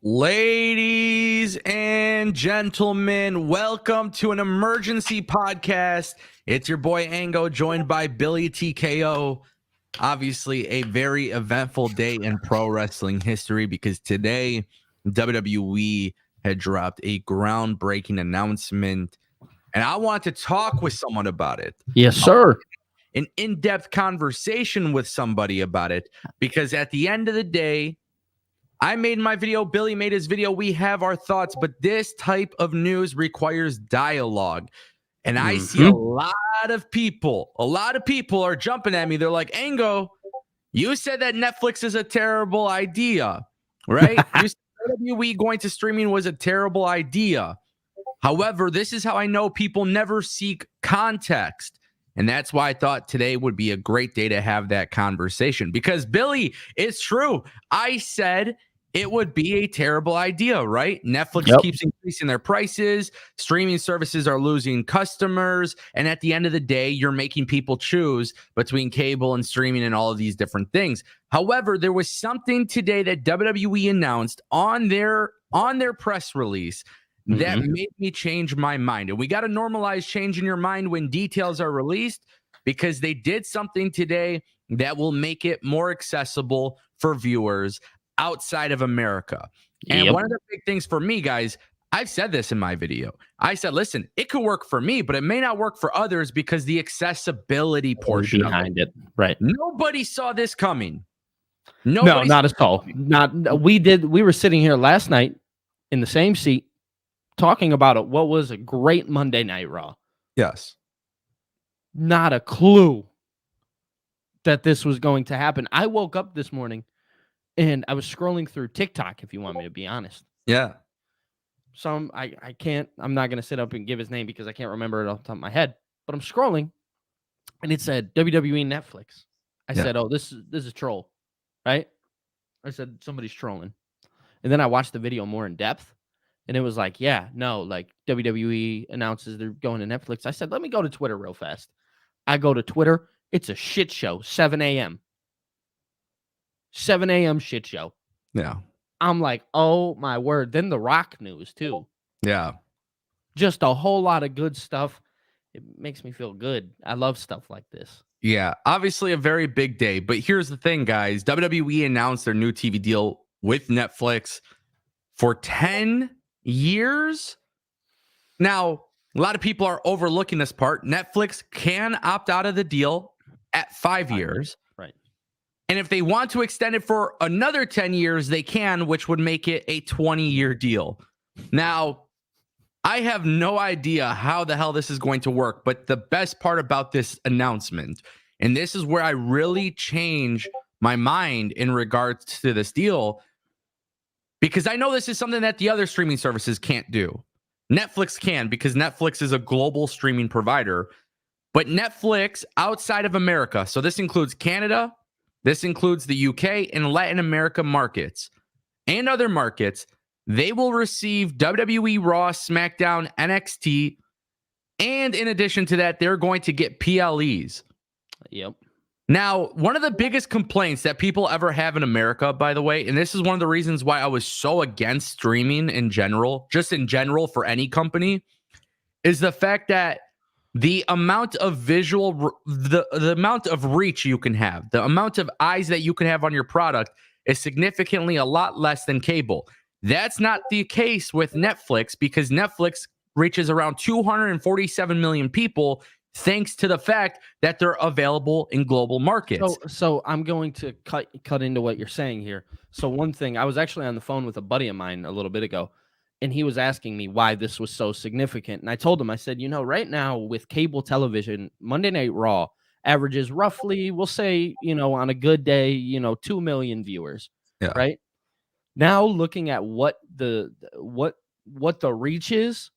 Ladies and gentlemen, welcome to an emergency podcast. It's your boy Ango, joined by Billy TKO. Obviously, a very eventful day in pro wrestling history because today WWE had dropped a groundbreaking announcement, and I want to talk with someone about it. Yes, sir. An in-depth conversation with somebody about it, because at the end of the day, I made my video, Billy made his video, we have our thoughts, but this type of news requires dialogue. And I see a lot of people are jumping at me. They're like, Ango, you said that Netflix is a terrible idea, right? You said WWE going to streaming was a terrible idea. However, this is how I know people never seek context. And that's why I thought today would be a great day to have that conversation. Because, Billy, it's true. I said it would be a terrible idea, right? Netflix keeps increasing their prices. Streaming services are losing customers. And at the end of the day, you're making people choose between cable and streaming and all of these different things. However, there was something today that WWE announced on their press release that made me change my mind. And we got to normalize changing your mind when details are released, because they did something today that will make it more accessible for viewers outside of America. And one of the big things for me, guys, I've said this in my video. I said, listen, it could work for me, but it may not work for others because the accessibility portion behind it. Right. Nobody saw this coming. No, not at all. We were sitting here last night in the same seat talking about it. What was a great Monday Night Raw. Yes. Not a clue that this was going to happen. I woke up this morning and I was scrolling through TikTok, if you want me to be honest. Yeah. I can't, I'm not going to sit up and give his name because I can't remember it off the top of my head, but I'm scrolling and it said WWE Netflix. I said, oh, this is troll, right? I said, somebody's trolling. And then I watched the video more in depth and it was like, yeah, no, like WWE announces they're going to Netflix. I said, let me go to Twitter real fast. I go to Twitter. It's a shit show, 7 a.m. 7 a.m. shit show. Yeah. I'm like, oh my word. Then the Rock news too. Yeah. Just a whole lot of good stuff. It makes me feel good. I love stuff like this. Yeah. Obviously a very big day, but here's the thing, guys. WWE announced their new TV deal with Netflix for 10 years. Now, a lot of people are overlooking this part. Netflix can opt out of the deal at 5 years. Right. And if they want to extend it for another 10 years, they can, which would make it a 20-year deal. Now, I have no idea how the hell this is going to work, but the best part about this announcement, and this is where I really change my mind in regards to this deal, because I know this is something that the other streaming services can't do. Netflix can, because Netflix is a global streaming provider, but Netflix outside of America, so this includes Canada, this includes the UK and Latin America markets and other markets, they will receive WWE Raw, SmackDown, NXT, and in addition to that, they're going to get PLEs. Yep. Now, one of the biggest complaints that people ever have in America, by the way, and this is one of the reasons why I was so against streaming in general, just in general for any company, is the fact that the amount of the amount of reach you can have, the amount of eyes that you can have on your product is significantly a lot less than cable. That's not the case with Netflix, because Netflix reaches around 247 million people thanks to the fact that they're available in global markets. So I'm going to cut into what you're saying here. So one thing, I was actually on the phone with a buddy of mine a little bit ago, and he was asking me why this was so significant. And I told him, I said, right now with cable television, Monday Night Raw averages roughly, we'll say, on a good day, 2 million viewers. Yeah. Right now, looking at what the reach is,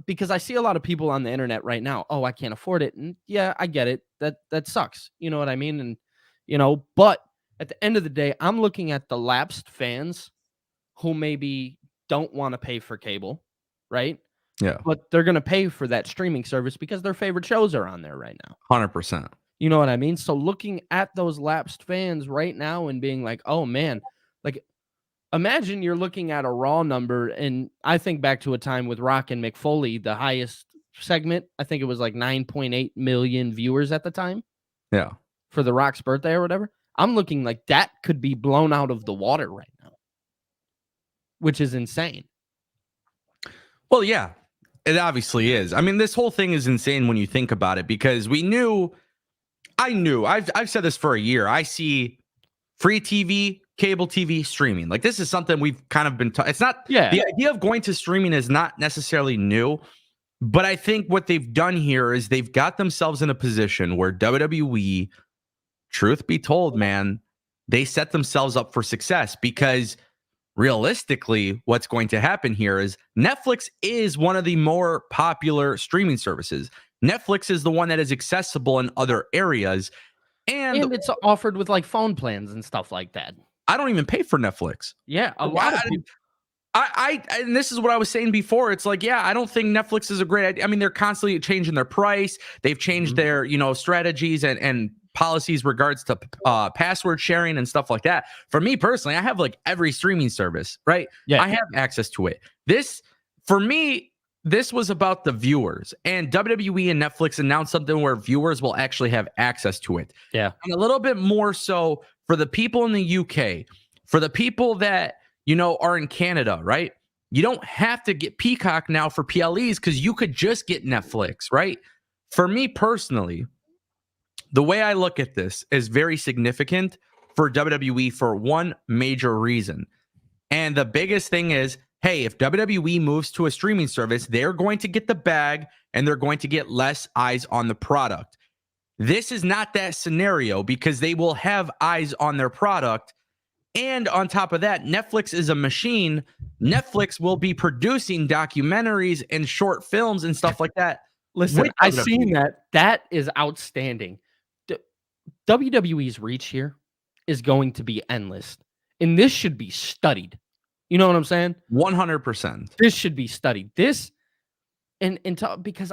because I see a lot of people on the internet right now. Oh, I can't afford it. And yeah, I get it. That sucks. You know what I mean? And, but at the end of the day, I'm looking at the lapsed fans who maybe don't want to pay for cable, right? Yeah. But they're going to pay for that streaming service because their favorite shows are on there right now. 100%. You know what I mean? So looking at those lapsed fans right now and being like, oh man, like Imagine you're looking at a Raw number, and I think back to a time with Rock and Mick Foley, the highest segment. I think it was like 9.8 million viewers at the time. Yeah. For the Rock's birthday or whatever. I'm looking like that could be blown out of the water right now, which is insane. Well, yeah, it obviously is. I mean, this whole thing is insane when you think about it, because I've said this for a year. I see free TV, cable TV, streaming. Like, this is something we've kind of been it's not, the idea of going to streaming is not necessarily new, but I think what they've done here is they've got themselves in a position where WWE, truth be told, man, they set themselves up for success, because realistically, what's going to happen here is Netflix is one of the more popular streaming services. Netflix is the one that is accessible in other areas. And it's offered with like phone plans and stuff like that. I don't even pay for Netflix. Yeah, a lot of people. And this is what I was saying before. It's like, yeah, I don't think Netflix is a great idea. I mean, they're constantly changing their price. They've changed their, strategies and policies regards to password sharing and stuff like that. For me personally, I have like every streaming service, right? Yeah. I have access to it. For me, this was about the viewers, and WWE and Netflix announced something where viewers will actually have access to it. Yeah. And a little bit more so for the people in the UK, for the people that, are in Canada, right? You don't have to get Peacock now for PLEs, because you could just get Netflix, right? For me personally, the way I look at this is very significant for WWE for one major reason. And the biggest thing is, hey, if WWE moves to a streaming service, they're going to get the bag and they're going to get less eyes on the product. This is not that scenario, because they will have eyes on their product. And on top of that, Netflix is a machine. Netflix will be producing documentaries and short films and stuff like that. Listen, I've seen that. That is outstanding. WWE's reach here is going to be endless. And this should be studied. You know what I'm saying? 100%. This should be studied. Because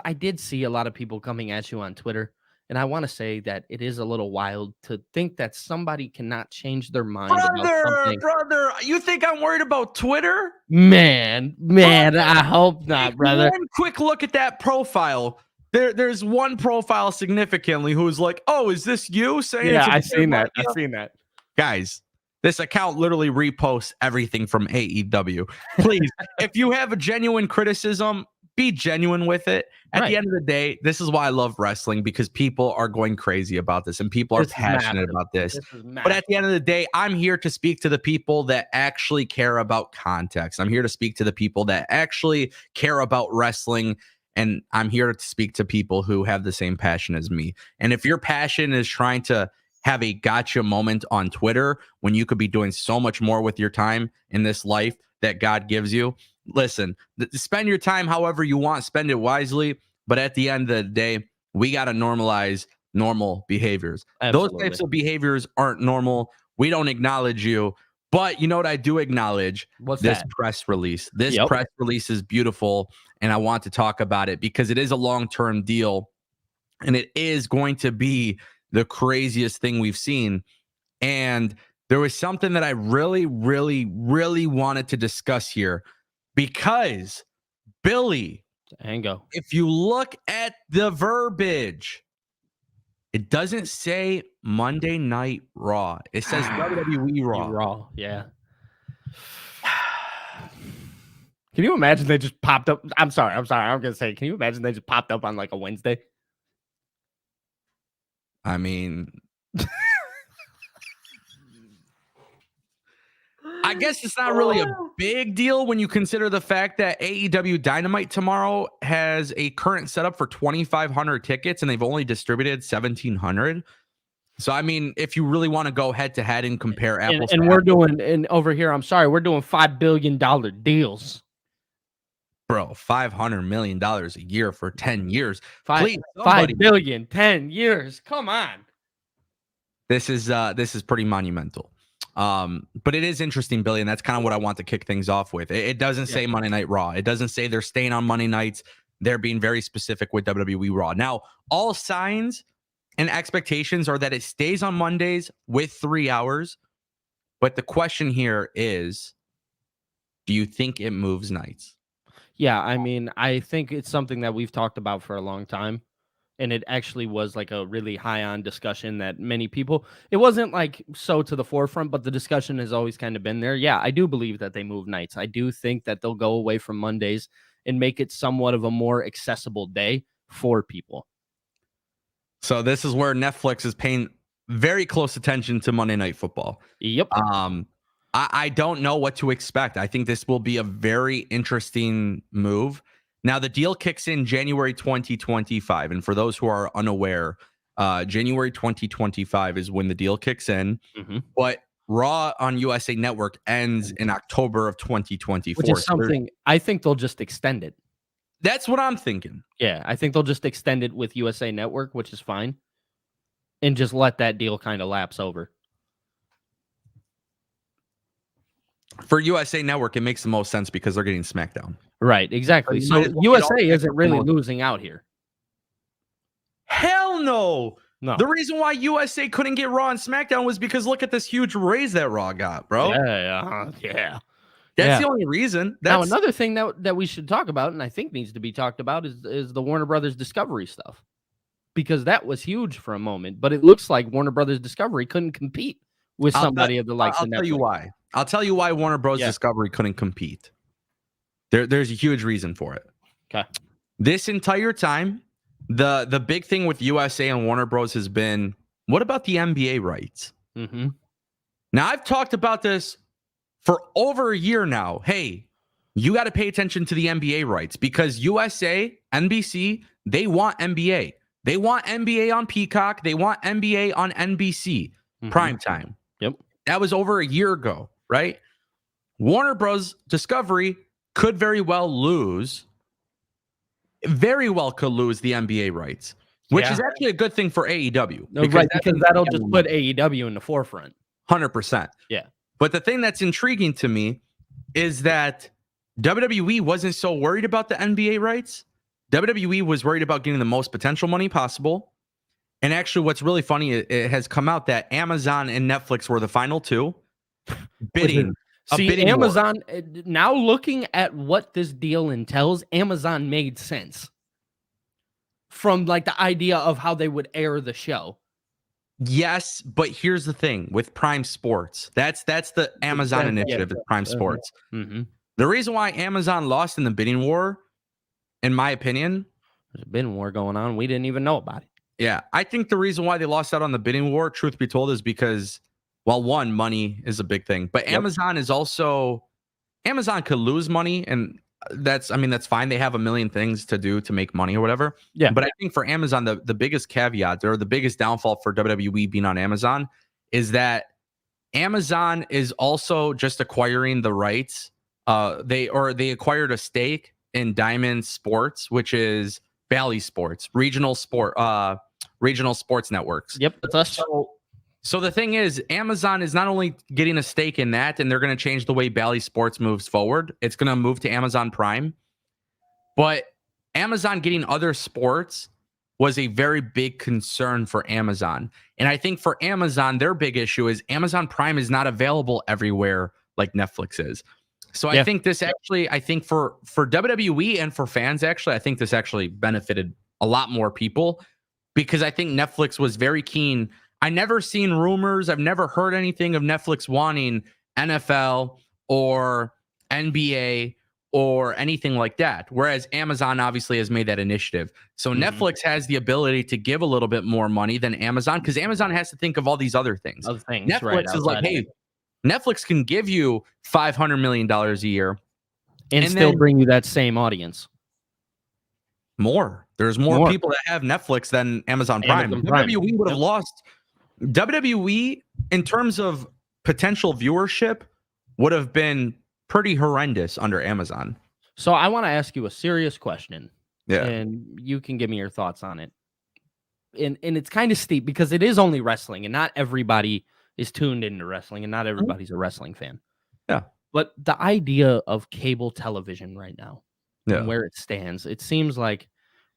I did see a lot of people coming at you on Twitter, and I want to say that it is a little wild to think that somebody cannot change their mind about something. Brother, you think I'm worried about Twitter? Man, I hope not, brother. One quick look at that profile. There's one profile significantly who's like, "Oh, is this you?" Saying, "Yeah, I've seen that. I've seen that." Guys, this account literally reposts everything from AEW. Please, if you have a genuine criticism, be genuine with it. At the end of the day, this is why I love wrestling, because people are going crazy about this and people are passionate about this. But at the end of the day, I'm here to speak to the people that actually care about context. I'm here to speak to the people that actually care about wrestling. And I'm here to speak to people who have the same passion as me. And if your passion is trying to have a gotcha moment on Twitter when you could be doing so much more with your time in this life that God gives you, listen, spend your time however you want, spend it wisely. But at the end of the day, we got to normalize normal behaviors. Absolutely. Those types of behaviors aren't normal. We don't acknowledge you. But you know what I do acknowledge? What's this that? Press release. This press release is beautiful, and I want to talk about it because it is a long-term deal, and it is going to be the craziest thing we've seen. And there was something that I really, really, really wanted to discuss here, because Billy, Ango, if you look at the verbiage, it doesn't say Monday Night Raw. It says WWE Raw. Raw, yeah. Can you imagine they just popped up? I'm sorry. I'm going to say, can you imagine they just popped up on like a Wednesday? I mean, I guess it's not really a big deal when you consider the fact that AEW Dynamite tomorrow has a current setup for 2,500 tickets and they've only distributed 1,700. So, I mean, if you really want to go head to head and compare apples, and we're doing, and over here, I'm sorry, we're doing $5 billion deals. Bro, $500 million a year for 10 years. $5 billion, 10 years. Come on. This is pretty monumental. But it is interesting, Billy, and that's kind of what I want to kick things off with. It doesn't say Monday Night Raw. It doesn't say they're staying on Monday nights. They're being very specific with WWE Raw. Now, all signs and expectations are that it stays on Mondays with 3 hours. But the question here is, Do you think it moves nights? Yeah, I mean, I think it's something that we've talked about for a long time. And it actually was like a really high on discussion that many people, it wasn't like so to the forefront, but the discussion has always kind of been there. Yeah, I do believe that they move nights. I do think that they'll go away from Mondays and make it somewhat of a more accessible day for people. So this is where Netflix is paying very close attention to Monday Night Football. Yep. I don't know what to expect. I think this will be a very interesting move. Now, the deal kicks in January 2025. And for those who are unaware, January 2025 is when the deal kicks in. Mm-hmm. But Raw on USA Network ends in October of 2024. Which is something I think they'll just extend it. That's what I'm thinking. Yeah, I think they'll just extend it with USA Network, which is fine. And just let that deal kind of lapse over. For USA Network, it makes the most sense because they're getting SmackDown. Right, exactly. So USA isn't really losing out here. Hell no. No. The reason why USA couldn't get Raw and SmackDown was because look at this huge raise that Raw got, bro. Yeah. That's the only reason. Now, another thing that we should talk about, and I think needs to be talked about, is the Warner Brothers Discovery stuff. Because that was huge for a moment, but it looks like Warner Brothers Discovery couldn't compete with somebody of the likes of Netflix. I'll tell you why Warner Bros. Discovery couldn't compete. There's a huge reason for it. Okay. This entire time, the big thing with USA and Warner Bros. Has been, what about the NBA rights? Mm-hmm. Now, I've talked about this for over a year now. Hey, you got to pay attention to the NBA rights because USA, NBC, they want NBA. They want NBA on Peacock. They want NBA on NBC primetime. Yep. That was over a year ago, right? Warner Bros. Discovery could very well could lose the NBA rights, which is actually a good thing for AEW. Because that'll just put AEW in the forefront. 100%. Yeah. But the thing that's intriguing to me is that WWE wasn't so worried about the NBA rights. WWE was worried about getting the most potential money possible. And actually, what's really funny, it has come out that Amazon and Netflix were the final two bidding. Amazon, now looking at what this deal entails, Amazon made sense from like the idea of how they would air the show. Yes, but here's the thing with Prime Sports. That's the Amazon initiative, Prime Sports. Mm-hmm. The reason why Amazon lost in the bidding war, in my opinion, there's a bidding war going on. We didn't even know about it. Yeah, I think the reason why they lost out on the bidding war, truth be told, is because, well, one, money is a big thing, but Amazon could lose money, and that's fine. They have a million things to do to make money or whatever. Yeah. But I think for Amazon, the biggest caveat or the biggest downfall for WWE being on Amazon is that Amazon is also just acquiring the rights. They acquired a stake in Diamond Sports, which is Bally Sports, regional sports networks. Yep, that's us. So the thing is, Amazon is not only getting a stake in that, and they're going to change the way Bally Sports moves forward. It's going to move to Amazon Prime. But Amazon getting other sports was a very big concern for Amazon. And I think for Amazon, their big issue is Amazon Prime is not available everywhere like Netflix is. So I think this actually, for WWE and for fans, actually, I think this actually benefited a lot more people because I think Netflix was very keen. I never seen rumors. I've never heard anything of Netflix wanting NFL or NBA or anything like that. Whereas Amazon obviously has made that initiative. So Netflix has the ability to give a little bit more money than Amazon because Amazon has to think of all these other things. Netflix is like, hey, Netflix can give you $500 million a year and still bring you that same audience. More. There's more people that have Netflix than Amazon Prime. WWE would have lost. WWE, in terms of potential viewership, would have been pretty horrendous under Amazon. So I want to ask you a serious question. Yeah. And you can give me your thoughts on it. And it's kind of steep because it is only wrestling and not everybody is tuned into wrestling and not everybody's a wrestling fan. Yeah. But the idea of cable television right now and where it stands, it seems like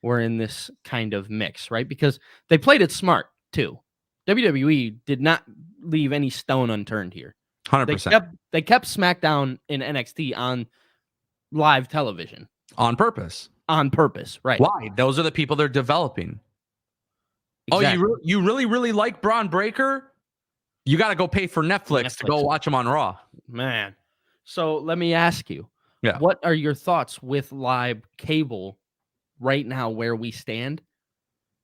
we're in this kind of mix, right? Because they played it smart too. WWE did not leave any stone unturned here. 100%. They kept SmackDown in NXT on live television On purpose. on purpose, right? Why? Those are the people they're developing. Exactly. Oh, you really like Braun Breaker? You got to go pay for Netflix to go watch him on Raw. Man. So let me ask you, Yeah. what are your thoughts with live cable right now where we stand?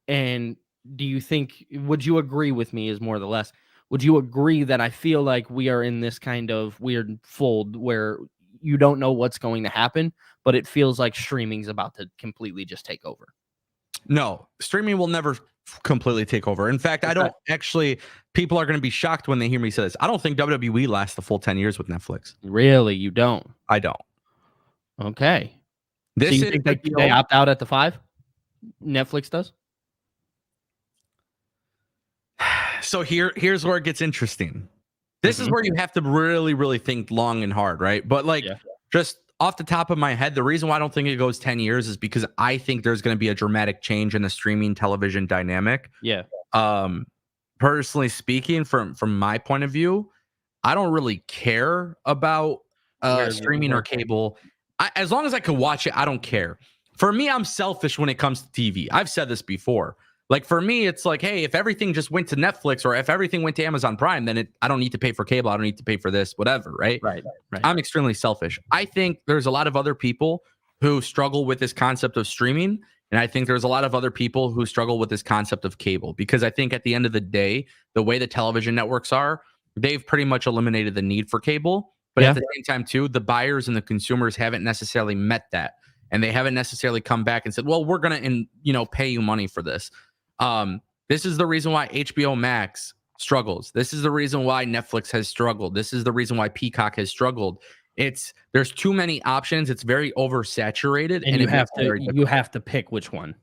And do you think, would you agree with me is more or less, would you agree that I feel like we are in this kind of weird fold where you don't know what's going to happen, but it feels like streaming's about to completely just take over? No, streaming will never completely take over. In fact, I don't actually, people are going to be shocked when they hear me say this. I don't think WWE lasts the full 10 years with Netflix. Really? You don't? I don't. Okay. This so you think they opt out at the 5? Netflix does? So here's where it gets interesting. This is where you have to really think long and hard, right? But just off the top of my head, the reason why I don't think it goes 10 years is because I think there's going to be a dramatic change in the streaming television dynamic. Yeah. Personally speaking, from my point of view, I don't really care about streaming or cable. As long as I can watch it, I don't care. For me, I'm selfish when it comes to TV. I've said this before. Like for me, it's like, hey, if everything just went to Netflix or if everything went to Amazon Prime, then I don't need to pay for cable. I don't need to pay for this, whatever, right? Right. I'm extremely selfish. I think there's a lot of other people who struggle with this concept of streaming. And I think there's a lot of other people who struggle with this concept of cable, because I think at the end of the day, the way the television networks are, they've pretty much eliminated the need for cable. But at the same time, too, the buyers and the consumers haven't necessarily met that. And they haven't necessarily come back and said, well, we're going to, pay you money for this. This is the reason why HBO Max struggles. This is the reason why Netflix has struggled. This is the reason why Peacock has struggled. There's too many options. It's very oversaturated, and you have to pick which one.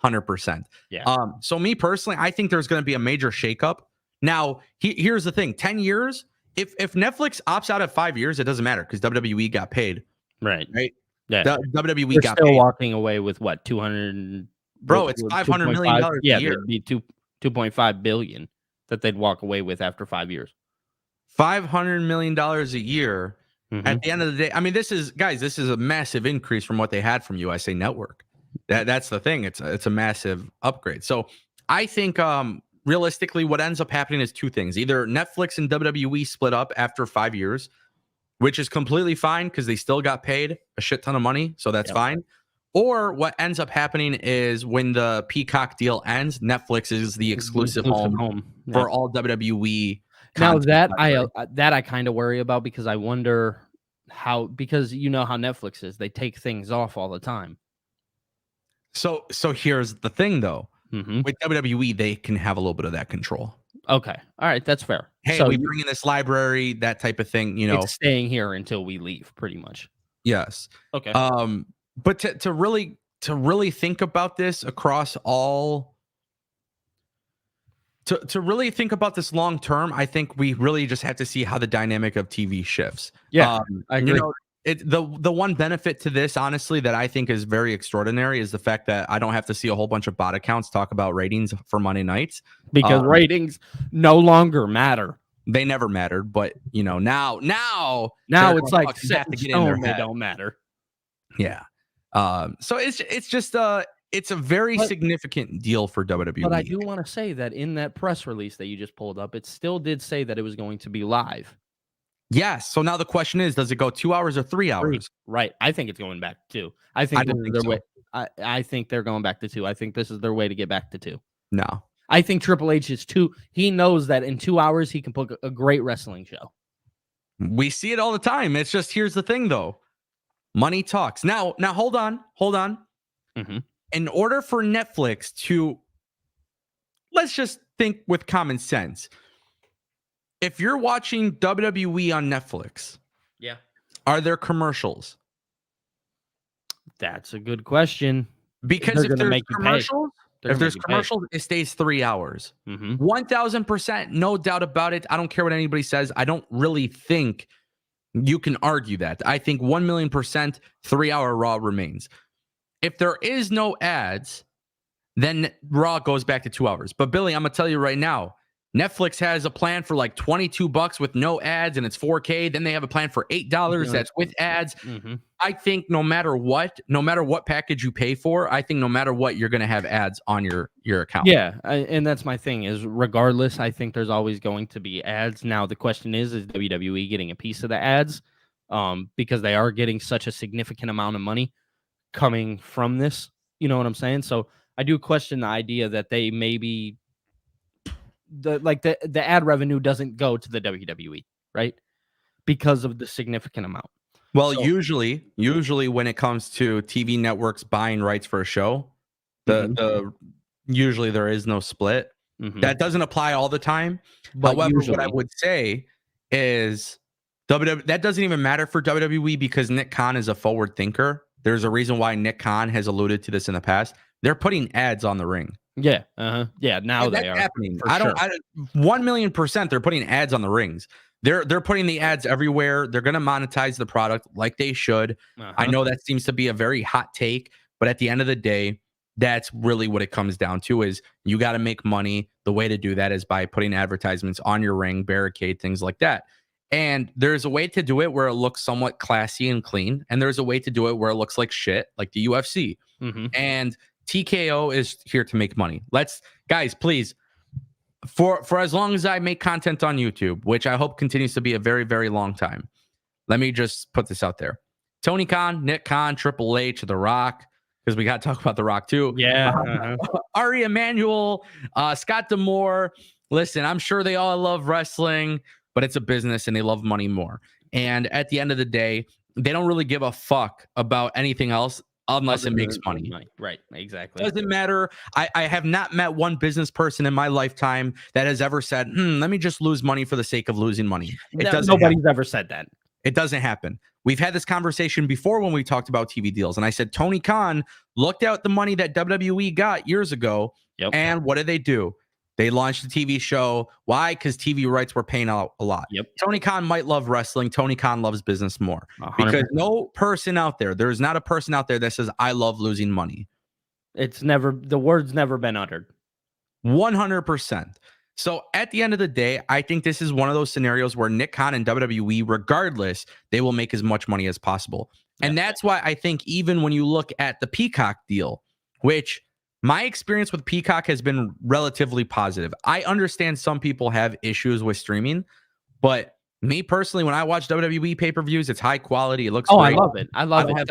100%. Yeah. So me personally, I think there's going to be a major shakeup. Now, here's the thing: 10 years. If Netflix opts out at 5 years, it doesn't matter because WWE got paid. Right. Yeah. WWE They're got still paid. Walking away with what, 200. Bro, it's $500 million a year. It'd be 2.5 billion that they'd walk away with after 5 years. $500 million a year. At the end of the day, I mean, this is a massive increase from what they had from USA Network. That's the thing. It's a massive upgrade. So I think realistically, what ends up happening is two things: either Netflix and WWE split up after 5 years, which is completely fine because they still got paid a shit ton of money, so that's fine. Or what ends up happening is when the Peacock deal ends, Netflix is the exclusive home for all WWE. Now that I kind of worry about, because I wonder because you know how Netflix is, they take things off all the time. So here's the thing though, with WWE, they can have a little bit of that control. Okay. All right. That's fair. Hey, so we bring in this library, that type of thing, it's staying here until we leave, pretty much. Yes. Okay. But to really think about this across all, to really think about this long term, I think we really just have to see how the dynamic of TV shifts. Yeah, I agree. The one benefit to this, honestly, that I think is very extraordinary is the fact that I don't have to see a whole bunch of bot accounts talk about ratings for Monday nights, because ratings no longer matter. They never mattered, but now it's like set in stone, they don't matter. Yeah. So it's just it's a very significant deal for WWE. But I do want to say that in that press release that you just pulled up, it still did say that it was going to be live. Yes. So now the question is, does it go 2 hours or 3 hours? Right. I think it's going back to 2. I think I think they're going back to 2. I think this is their way to get back to 2. No. I think Triple H is 2. He knows that in 2 hours he can put a great wrestling show. We see it all the time. It's just, here's the thing though. Money talks. Now hold on. In order for Netflix to, let's just think with common sense. If you're watching WWE on Netflix, are there commercials? That's a good question. Because if there's commercials, it stays 3 hours. 1000%, no doubt about it. I don't care what anybody says. I don't really think you can argue that. I think 1,000,000%, 3 hour Raw remains. If there is no ads, then Raw goes back to 2 hours. But Billy, I'm gonna tell you right now, Netflix has a plan for like $22 with no ads and it's 4K. Then they have a plan for $8 that's with ads. Mm-hmm. I think no matter what package you pay for, I think no matter what, you're going to have ads on your account. Yeah, and that's my thing is regardless, I think there's always going to be ads. Now the question is WWE getting a piece of the ads? Because they are getting such a significant amount of money coming from this. You know what I'm saying? So I do question the idea that they maybe the ad revenue doesn't go to the WWE, right? Because of the significant amount. Well, usually when it comes to TV networks buying rights for a show, usually there is no split. Mm-hmm. That doesn't apply all the time. But however, usually, what I would say is that doesn't even matter for WWE because Nick Khan is a forward thinker. There's a reason why Nick Khan has alluded to this in the past. They're putting ads on the ring. Yeah. Yeah. Now and they that's are happening. For I sure. don't 1,000,000% they're putting ads on the rings. They're putting the ads everywhere. They're going to monetize the product like they should. I know that seems to be a very hot take, but at the end of the day, that's really what it comes down to is you got to make money. The way to do that is by putting advertisements on your ring, barricade, things like that. And there's a way to do it where it looks somewhat classy and clean. And there's a way to do it where it looks like shit, like the UFC. And TKO is here to make money. Guys, please, for as long as I make content on YouTube, which I hope continues to be a very, very long time, let me just put this out there. Tony Khan, Nick Khan, Triple H, The Rock, because we got to talk about The Rock too. Yeah. Ari Emanuel, Scott D'Amore. Listen, I'm sure they all love wrestling, but it's a business and they love money more. And at the end of the day, they don't really give a fuck about anything else unless it makes money. Right. Exactly. Doesn't matter. I have not met one business person in my lifetime that has ever said, let me just lose money for the sake of losing money. Nobody's ever said that. It doesn't happen. We've had this conversation before when we talked about TV deals. And I said, Tony Khan looked at the money that WWE got years ago. Yep. And what did they do? They launched a TV show. Why? Because TV rights were paying out a lot. Yep. Tony Khan might love wrestling. Tony Khan loves business more. 100%. Because no person out there, there's not a person out there that says, I love losing money. The word's never been uttered. 100%. So at the end of the day, I think this is one of those scenarios where Nick Khan and WWE, regardless, they will make as much money as possible. Yep. And that's why I think even when you look at the Peacock deal, which my experience with Peacock has been relatively positive. I understand some people have issues with streaming, but me personally, when I watch WWE pay-per-views, it's high quality. It looks great. I love it. I love it.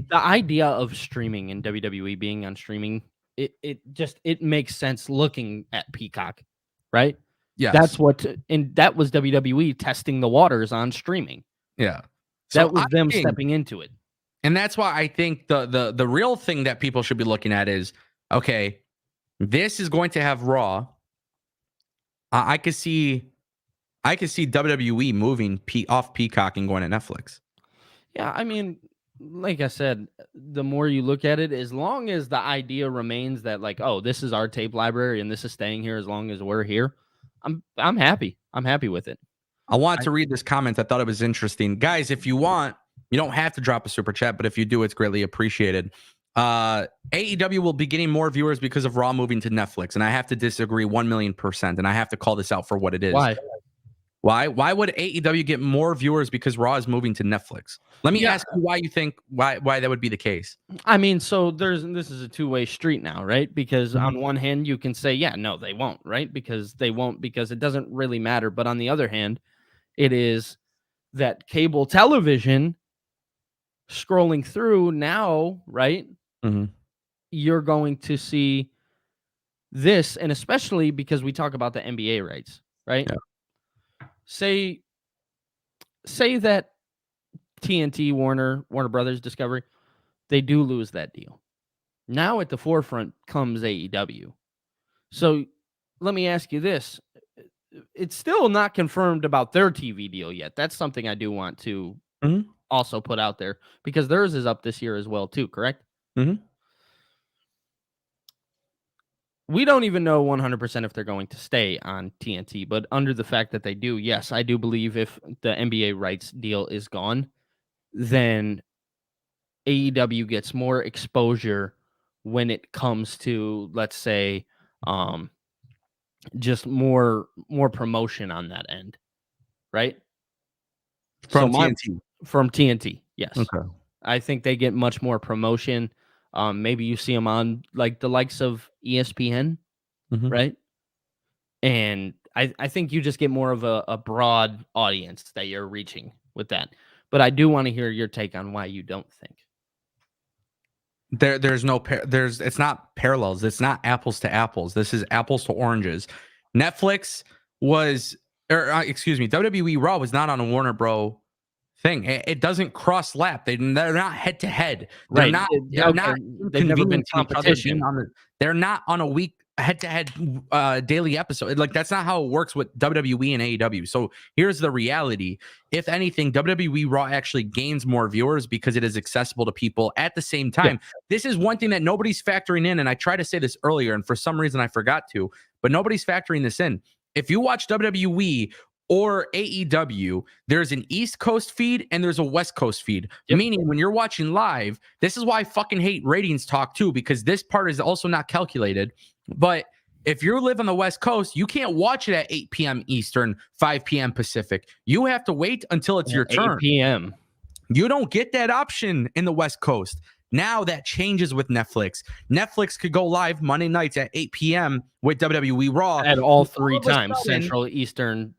The idea of streaming and WWE being on streaming, it makes sense looking at Peacock, right? Yeah. That was WWE testing the waters on streaming. Yeah. That was them stepping into it. And that's why I think the real thing that people should be looking at is, okay, this is going to have Raw. I could see WWE moving off Peacock and going to Netflix. Yeah, I mean, like I said, the more you look at it, as long as the idea remains that like, oh, this is our tape library and this is staying here as long as we're here, I'm happy. I'm happy with it. I want to read this comment. I thought it was interesting. Guys, if you want, you don't have to drop a super chat, but if you do, it's greatly appreciated. AEW will be getting more viewers because of Raw moving to Netflix, and I have to disagree 1,000,000%, and I have to call this out for what it is. Why would AEW get more viewers because Raw is moving to Netflix? Let me ask you why you think why that would be the case. I mean, so this is a two-way street now, right? Because on one hand you can say, yeah, no, they won't, right? Because they won't, because it doesn't really matter. But on the other hand, it is that cable television scrolling through now, right? You're going to see this, and especially because we talk about the NBA rights, right? Yeah. Say that TNT, Warner Brothers, Discovery, they do lose that deal. Now at the forefront comes AEW. So let me ask you this. It's still not confirmed about their TV deal yet. That's something I do want to also put out there because theirs is up this year as well too, correct? We don't even know 100% if they're going to stay on TNT, but under the fact that they do, yes, I do believe if the NBA rights deal is gone, then AEW gets more exposure when it comes to, let's say, just more promotion on that end, right? From TNT. From TNT, yes. Okay. I think they get much more promotion. Maybe you see them on like the likes of ESPN, right? And I think you just get more of a broad audience that you're reaching with that. But I do want to hear your take on why you don't think. It's not parallels. It's not apples to apples. This is apples to oranges. Netflix was, WWE Raw was not on a Warner Bro. thing. It doesn't cross lap. They're not head to head. They're not. They've never been competition. They're not on a week head to head daily episode. Like that's not how it works with WWE and AEW. So here's the reality. If anything, WWE Raw actually gains more viewers because it is accessible to people at the same time. Yeah. This is one thing that nobody's factoring in. And I tried to say this earlier, and for some reason I forgot to, but nobody's factoring this in. If you watch WWE or AEW, there's an East Coast feed and there's a West Coast feed. Yep. Meaning when you're watching live, this is why I fucking hate ratings talk too, because this part is also not calculated. But if you live on the West Coast, you can't watch it at 8 p.m. Eastern, 5 p.m. Pacific. You have to wait until it's your turn. 8 p.m. You don't get that option in the West Coast. Now that changes with Netflix. Netflix could go live Monday nights at 8 p.m. with WWE Raw. At all three times, Central, Eastern.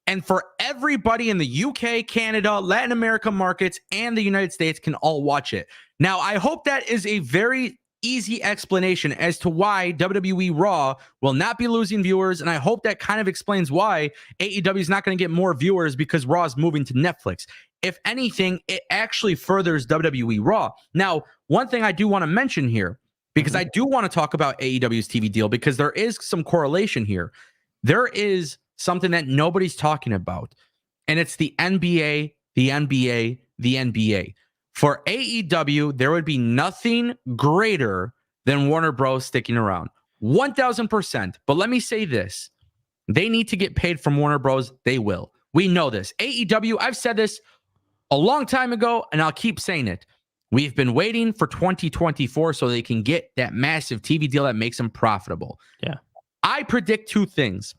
And for everybody in the UK, Canada, Latin America markets, and the United States can all watch it. Now, I hope that is a very easy explanation as to why WWE Raw will not be losing viewers. And I hope that kind of explains why AEW is not going to get more viewers because Raw is moving to Netflix. If anything, it actually furthers WWE Raw. Now, one thing I do want to mention here, because I do want to talk about AEW's TV deal, because there is some correlation here. There is something that nobody's talking about, and it's the NBA, the NBA, the NBA. For AEW, there would be nothing greater than Warner Bros. Sticking around. 1,000%. But let me say this. They need to get paid from Warner Bros. They will. We know this. AEW, I've said this a long time ago, and I'll keep saying it. We've been waiting for 2024 so they can get that massive TV deal that makes them profitable. Yeah. I predict two things.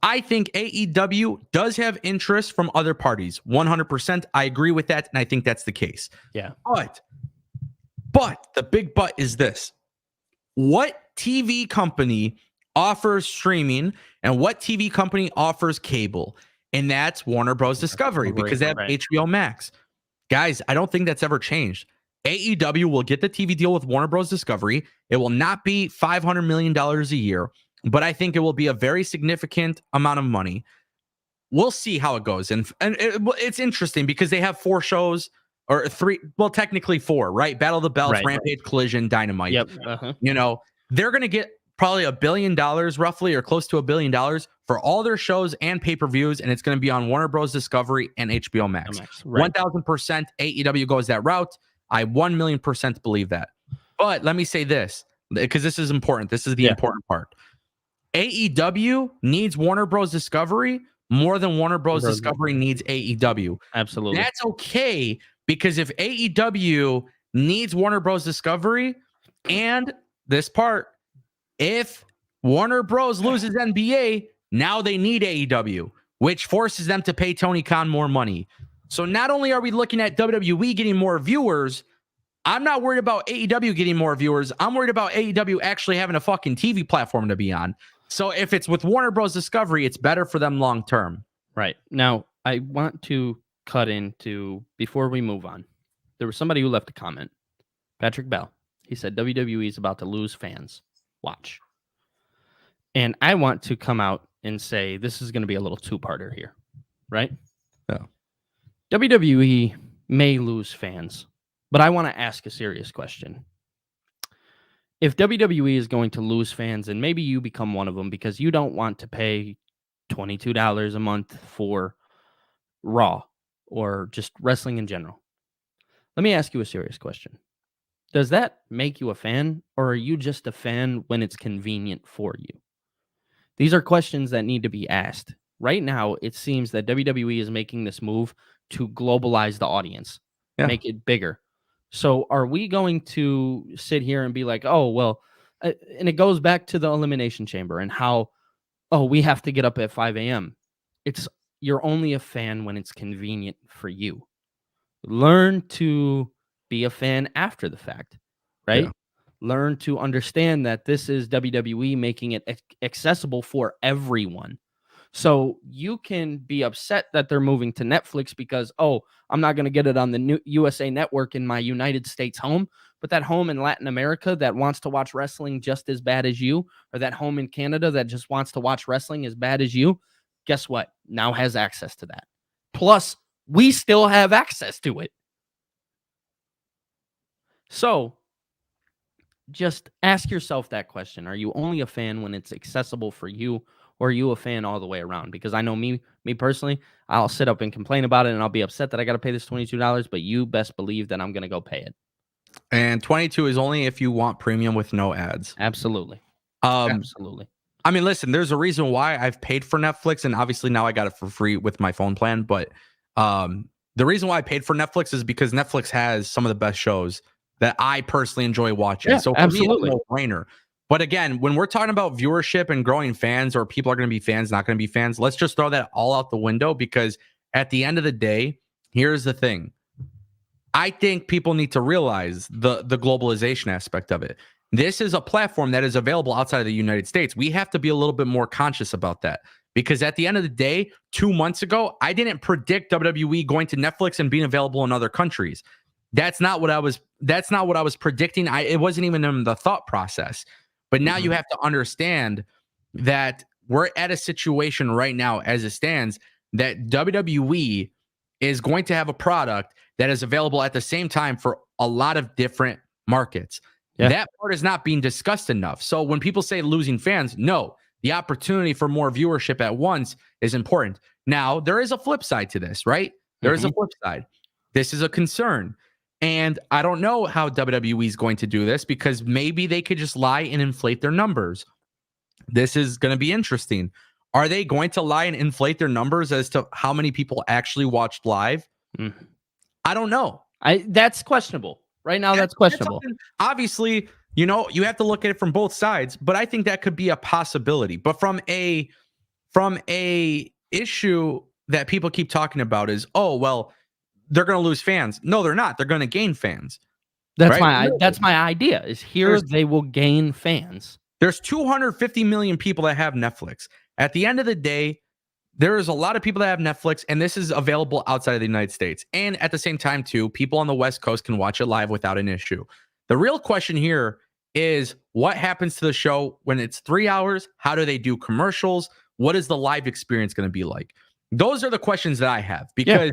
I think AEW does have interest from other parties. 100%. I agree with that, and I think that's the case. Yeah. But the big but is this. What TV company offers streaming and what TV company offers cable? And that's Warner Bros. Discovery, because they have HBO Max. Guys, I don't think that's ever changed. AEW will get the TV deal with Warner Bros. Discovery. It will not be $500 million a year. But I think it will be a very significant amount of money. We'll see how it goes. And it's interesting because they have 4 shows or 3, well, technically 4, right? Battle of the Belts, Rampage, Collision, Dynamite. Yep. You know, they're going to get probably $1 billion roughly, or close to $1 billion for all their shows and pay-per-views. And it's going to be on Warner Bros. Discovery and HBO Max. Right. 1,000% AEW goes that route. I 1,000,000% believe that. But let me say this, because this is important. This is the important part. AEW needs Warner Bros. Discovery more than Warner Bros. Discovery needs AEW. Absolutely. That's okay, because if AEW needs Warner Bros. Discovery, and this part, if Warner Bros. Loses NBA, now they need AEW, which forces them to pay Tony Khan more money. So not only are we looking at WWE getting more viewers, I'm not worried about AEW getting more viewers. I'm worried about AEW actually having a fucking TV platform to be on. So if it's with Warner Bros. Discovery, it's better for them long term. Right. Now, I want to cut into, before we move on, there was somebody who left a comment. Patrick Bell. He said, WWE is about to lose fans. Watch. And I want to come out and say, this is going to be a little two-parter here. Right? Yeah. WWE may lose fans, but I want to ask a serious question. If WWE is going to lose fans, and maybe you become one of them because you don't want to pay $22 a month for Raw or just wrestling in general, let me ask you a serious question. Does that make you a fan, or are you just a fan when it's convenient for you? These are questions that need to be asked. Right now, it seems that WWE is making this move to globalize the audience, make it bigger. So are we going to sit here and be like, oh, well, and it goes back to the Elimination Chamber and how oh, we have to get up at 5 a.m. You're only a fan when it's convenient for you. Learn to be a fan after the fact, right? Yeah. Learn to understand that this is WWE making it accessible for everyone. So you can be upset that they're moving to Netflix because, oh, I'm not going to get it on the new USA Network in my United States home, but that home in Latin America that wants to watch wrestling just as bad as you, or that home in Canada that just wants to watch wrestling as bad as you, guess what? Now has access to that. Plus, we still have access to it. So just ask yourself that question. Are you only a fan when it's accessible for you, or are you a fan all the way around? Because I know me personally, I'll sit up and complain about it and I'll be upset that I got to pay this $22, but you best believe that I'm going to go pay it. And 22 is only if you want premium with no ads. Absolutely. Absolutely. I mean, listen, there's a reason why I've paid for Netflix, and obviously now I got it for free with my phone plan. But the reason why I paid for Netflix is because Netflix has some of the best shows that I personally enjoy watching. Yeah, so for absolutely. me, it's a no-brainer. But again, when we're talking about viewership and growing fans, or people are going to be fans, not going to be fans, let's just throw that all out the window, because at the end of the day, here's the thing. I think people need to realize the globalization aspect of it. This is a platform that is available outside of the United States. We have to be a little bit more conscious about that, because at the end of the day, 2 months ago, I didn't predict WWE going to Netflix and being available in other countries. That's not what I was predicting. It wasn't even in the thought process. But now you have to understand that we're at a situation right now, as it stands, that WWE is going to have a product that is available at the same time for a lot of different markets. Yeah. That part is not being discussed enough. So when people say losing fans, no, the opportunity for more viewership at once is important. Now, there is a flip side to this, right? There is a flip side. This is a concern. And I don't know how WWE is going to do this, because maybe they could just lie and inflate their numbers. This is going to be interesting. Are they going to lie and inflate their numbers as to how many people actually watched live? I don't know. That's questionable. Right now, that's questionable. Obviously, you have to look at it from both sides, but I think that could be a possibility. But from a issue that people keep talking about is, oh, well, they're going to lose fans. No, they're not. They're going to gain fans. That's my idea. Is here they will gain fans. There's 250 million people that have Netflix. At the end of the day, there is a lot of people that have Netflix, and this is available outside of the United States. And at the same time, too, people on the West Coast can watch it live without an issue. The real question here is, what happens to the show when it's 3 hours? How do they do commercials? What is the live experience going to be like? Those are the questions that I have, because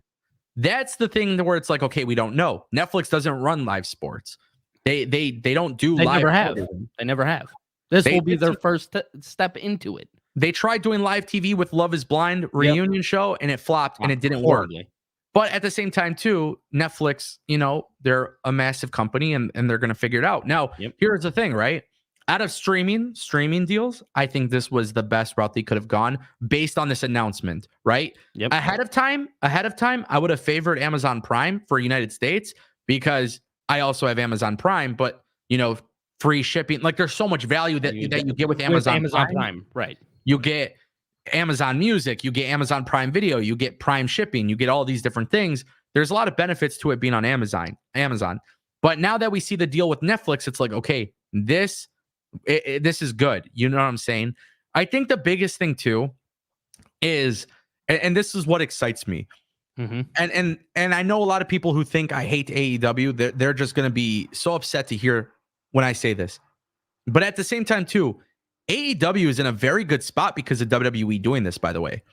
that's the thing where it's like, okay, we don't know. Netflix doesn't run live sports. They don't do live. They never have. This will be their first step into it. They tried doing live TV with Love is Blind reunion show, and it flopped, and it didn't work. But at the same time, too, Netflix, they're a massive company, and they're going to figure it out. Now, here's the thing, right? Out of streaming deals, I think this was the best route they could have gone based on this announcement, right? Ahead of time, I would have favored Amazon Prime for United States, because I also have Amazon Prime, but free shipping, like there's so much value that you get with Amazon Prime, right? You get Amazon Music, you get Amazon Prime Video, you get Prime shipping, you get all these different things. There's a lot of benefits to it being on Amazon. But now that we see the deal with Netflix, it's like, okay, this is good. You know what I'm saying? I think the biggest thing too is, and this is what excites me. And I know a lot of people who think I hate AEW. They're just going to be so upset to hear when I say this. But at the same time too, AEW is in a very good spot because of WWE doing this, by the way.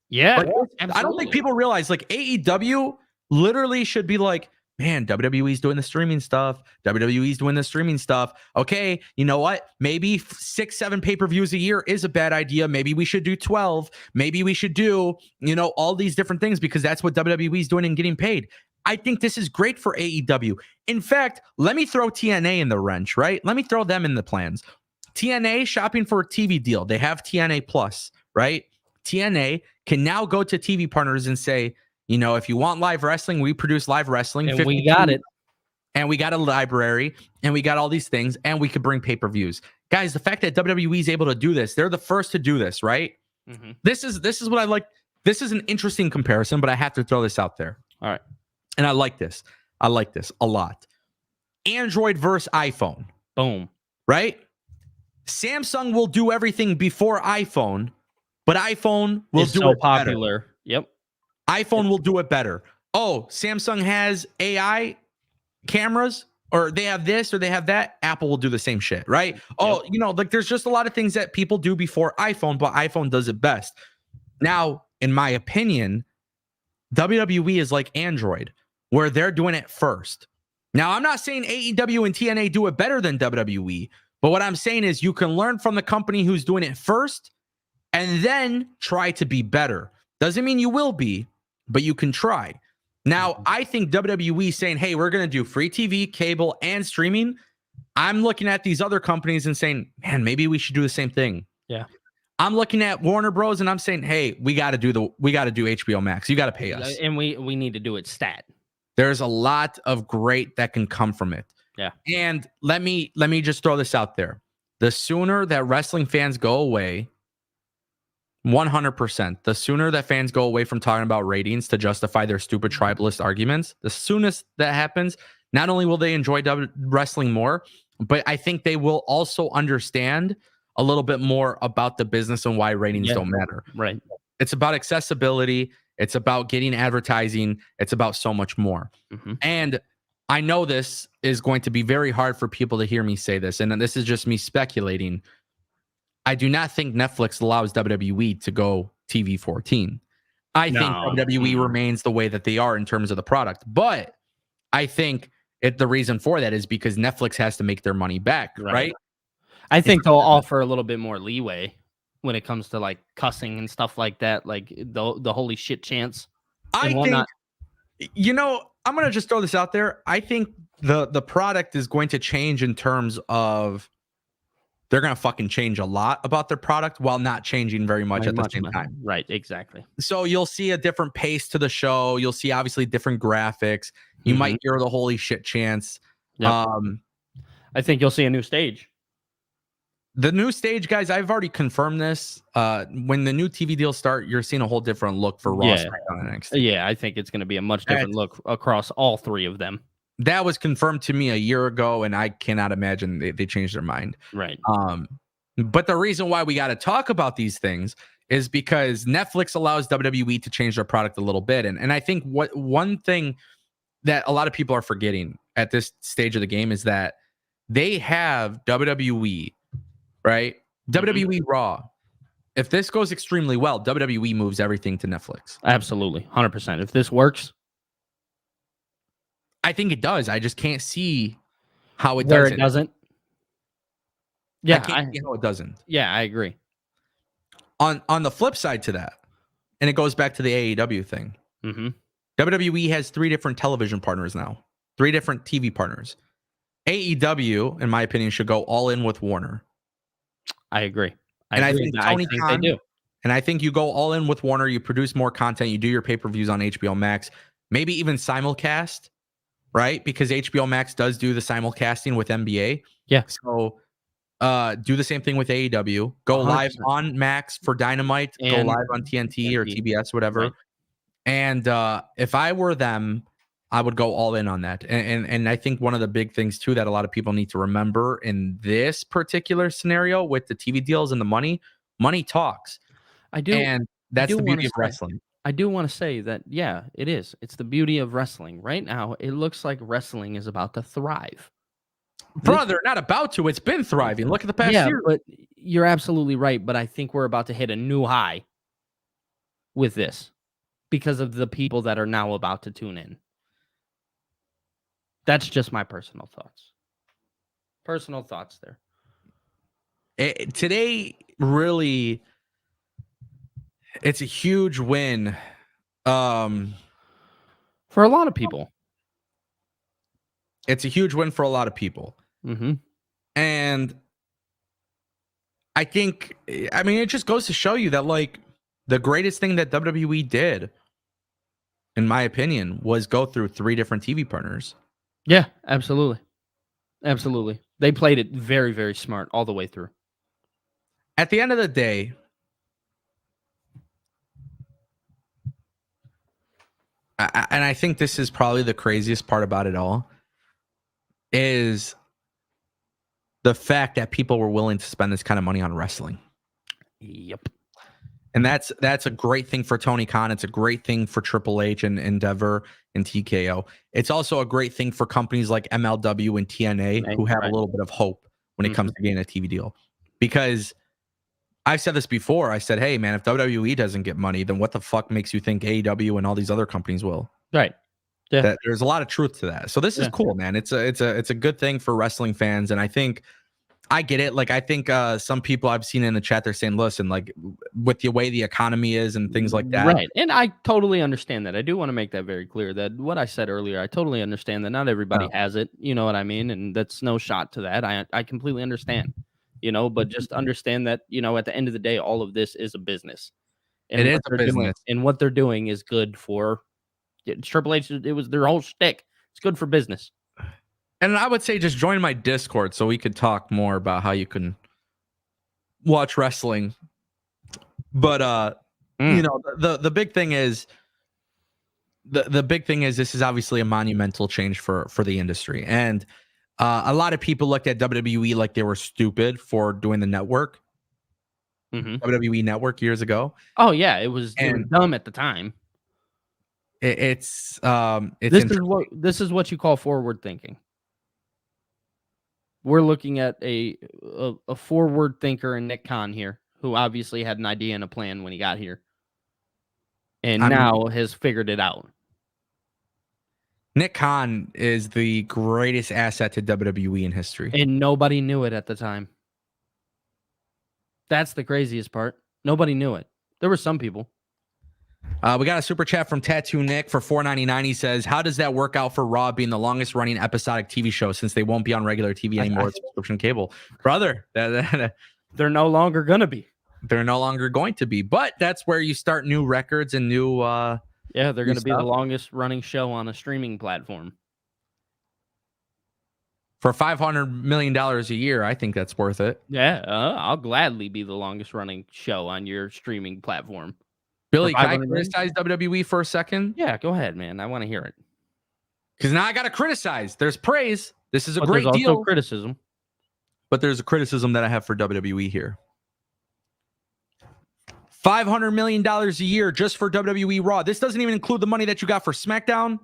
Yeah. I don't think people realize, like, AEW literally should be like, man, WWE's doing the streaming stuff. WWE's doing the streaming stuff. Okay, you know what? Maybe 6-7 pay-per-views a year is a bad idea. Maybe we should do 12. Maybe we should do, all these different things, because that's what WWE's doing and getting paid. I think this is great for AEW. In fact, let me throw TNA in the wrench, right? Let me throw them in the plans. TNA shopping for a TV deal. They have TNA Plus, right? TNA can now go to TV Partners and say, if you want live wrestling, we produce live wrestling. And we got it. and we got a library, and we got all these things, and we could bring pay-per-views. Guys, the fact that WWE is able to do this, they're the first to do this, right? Mm-hmm. This is what I like. This is an interesting comparison, but I have to throw this out there. All right. And I like this. I like this a lot. Android versus iPhone. Boom. Right? Samsung will do everything before iPhone, but iPhone will do it popular. Better. Yep. iPhone will do it better. Oh, Samsung has AI cameras, or they have this, or they have that. Apple will do the same shit, right? Yep. Oh, like there's just a lot of things that people do before iPhone, but iPhone does it best. Now, in my opinion, WWE is like Android, where they're doing it first. Now, I'm not saying AEW and TNA do it better than WWE, but what I'm saying is you can learn from the company who's doing it first and then try to be better. Doesn't mean you will be, but you can try. Now, I think WWE saying, hey, we're going to do free TV, cable, and streaming. I'm looking at these other companies and saying, man, maybe we should do the same thing. Yeah. I'm looking at Warner Bros. And I'm saying, hey, we got to do HBO Max. You got to pay us. And we need to do it stat. There's a lot of great that can come from it. Yeah. And let me just throw this out there. The sooner that wrestling fans go away, 100%, the sooner that fans go away from talking about ratings to justify their stupid tribalist arguments, the soonest that happens, not only will they enjoy wrestling more, but I think they will also understand a little bit more about the business and why ratings don't matter. Right. It's about accessibility. It's about getting advertising. It's about so much more. Mm-hmm. And I know this is going to be very hard for people to hear me say this, and this is just me speculating. I do not think Netflix allows WWE to go TV 14. I think WWE remains the way that they are in terms of the product. But I think the reason for that is because Netflix has to make their money back, right? I think they'll offer a little bit more leeway when it comes to like cussing and stuff like that, like the holy shit chance. I think, I'm going to just throw this out there. I think the product is going to change in terms of they're going to fucking change a lot about their product while not changing very much at the same time. Right, exactly. So you'll see a different pace to the show. You'll see obviously different graphics. You might hear the holy shit chants. Yep. I think you'll see a new stage. The new stage, guys, I've already confirmed this. When the new TV deals start, you're seeing a whole different look for Raw, SmackDown, and NXT. Yeah, I think it's going to be a much different look across all three of them. That was confirmed to me a year ago, and I cannot imagine they changed their mind. Right. But the reason why we got to talk about these things is because Netflix allows WWE to change their product a little bit. And I think one thing that a lot of people are forgetting at this stage of the game is that they have WWE, right? WWE Raw. If this goes extremely well, WWE moves everything to Netflix. Absolutely. 100%. If this works, I think it does. I just can't see how it doesn't. It doesn't. Yeah, I can't see how it doesn't. Yeah, I agree. On the flip side to that, and it goes back to the AEW thing. Mm-hmm. WWE has 3 different television partners now, 3 different TV partners. AEW, in my opinion, should go all in with Warner. I agree. I think they do. And I think you go all in with Warner. You produce more content. You do your pay-per-views on HBO Max, maybe even simulcast. Right? Because HBO Max does do the simulcasting with NBA. Yeah. So do the same thing with AEW. Go 100%. Live on Max for Dynamite. And go live on TNT or TBS, whatever. Right. And if I were them, I would go all in on that. And I think one of the big things, too, that a lot of people need to remember in this particular scenario with the TV deals and the money talks. I do. And that's the beauty of wrestling. I do want to say that, yeah, it is. It's the beauty of wrestling. Right now, it looks like wrestling is about to thrive. Brother, not about to. It's been thriving. Look at the past year. But you're absolutely right. But I think we're about to hit a new high with this because of the people that are now about to tune in. That's just my personal thoughts. Personal thoughts there. Today, really... It's a huge win for a lot of people. It's a huge win for a lot of people. Mm-hmm. And I think, it just goes to show you that, like, the greatest thing that WWE did, in my opinion, was go through 3 different TV partners. Yeah, absolutely. Absolutely. They played it very, very smart all the way through. At the end of the day, and I think this is probably the craziest part about it all, is the fact that people were willing to spend this kind of money on wrestling. Yep. And that's a great thing for Tony Khan. It's a great thing for Triple H and Endeavor and TKO. It's also a great thing for companies like MLW and TNA who have a little bit of hope when it comes to getting a TV deal. Because I've said this before. I said, hey, man, if WWE doesn't get money, then what the fuck makes you think AEW and all these other companies will? Right. Yeah. There's a lot of truth to that. So this is cool, man. It's a good thing for wrestling fans. And I think I get it. Like, I think some people I've seen in the chat, they're saying, listen, like with the way the economy is and things like that. Right. And I totally understand that. I do want to make that very clear that what I said earlier, I totally understand that not everybody has it. You know what I mean? And that's no shot to that. I completely understand, but just understand that, at the end of the day, all of this is a business. And it is a business. And what they're doing is good for Triple H. It was their whole shtick. It's good for business. And I would say just join my Discord so we could talk more about how you can watch wrestling. But the big thing is the big thing is this is obviously a monumental change for the industry. And a lot of people looked at WWE like they were stupid for doing the network. WWE Network years ago. Oh yeah, it was dumb at the time. This is what you call forward thinking. We're looking at a forward thinker in Nick Khan here, who obviously had an idea and a plan when he got here, and now has figured it out. Nick Khan is the greatest asset to WWE in history, and nobody knew it at the time. That's the craziest part. Nobody knew it. There were some people. We got a super chat from Tattoo Nick for $4.99. He says, how does that work out for Raw being the longest running episodic TV show since they won't be on regular TV anymore with subscription cable? Brother, they're no longer going to be. They're no longer going to be. But that's where you start new records and new... they're going to be the longest running show on a streaming platform. For $500 million a year, I think that's worth it. Yeah, I'll gladly be the longest running show on your streaming platform. Billy, can I criticize WWE for a second? Yeah, go ahead, man. I want to hear it. Because now I got to criticize. There's praise. This is a great deal. There's also criticism. But there's a criticism that I have for WWE here. $500 million a year just for WWE Raw. This doesn't even include the money that you got for SmackDown.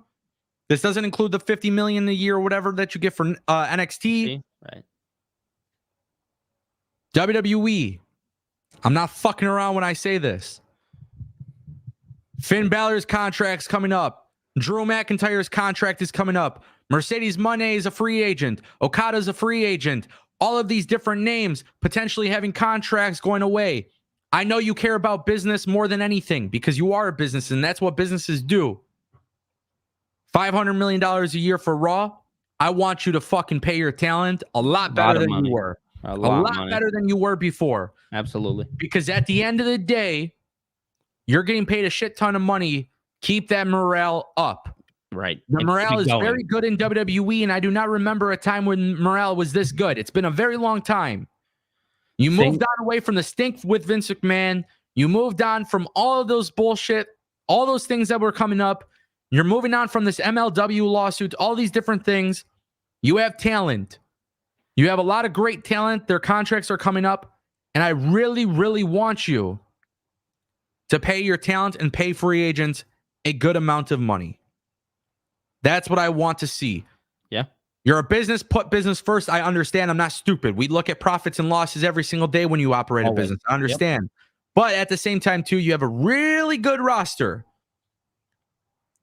This doesn't include the $50 million a year or whatever that you get for NXT. Right. WWE. I'm not fucking around when I say this. Finn Balor's contract's coming up. Drew McIntyre's contract is coming up. Mercedes Moné is a free agent. Okada's a free agent. All of these different names potentially having contracts going away. I know you care about business more than anything because you are a business and that's what businesses do. $500 million a year for Raw. I want you to fucking pay your talent a lot better than you were. A lot better than you were before. Absolutely. Because at the end of the day, you're getting paid a shit ton of money. Keep that morale up. Right. The morale is very good in WWE, and I do not remember a time when morale was this good. It's been a very long time. You moved on away from the stink with Vince McMahon. You moved on from all of those bullshit, all those things that were coming up. You're moving on from this MLW lawsuit, all these different things. You have talent. You have a lot of great talent. Their contracts are coming up, and I really, really want you to pay your talent and pay free agents a good amount of money. That's what I want to see. Yeah. You're a business, put business first. I understand. I'm not stupid. We look at profits and losses every single day when you operate a business. I understand. Yep. But at the same time, too, you have a really good roster.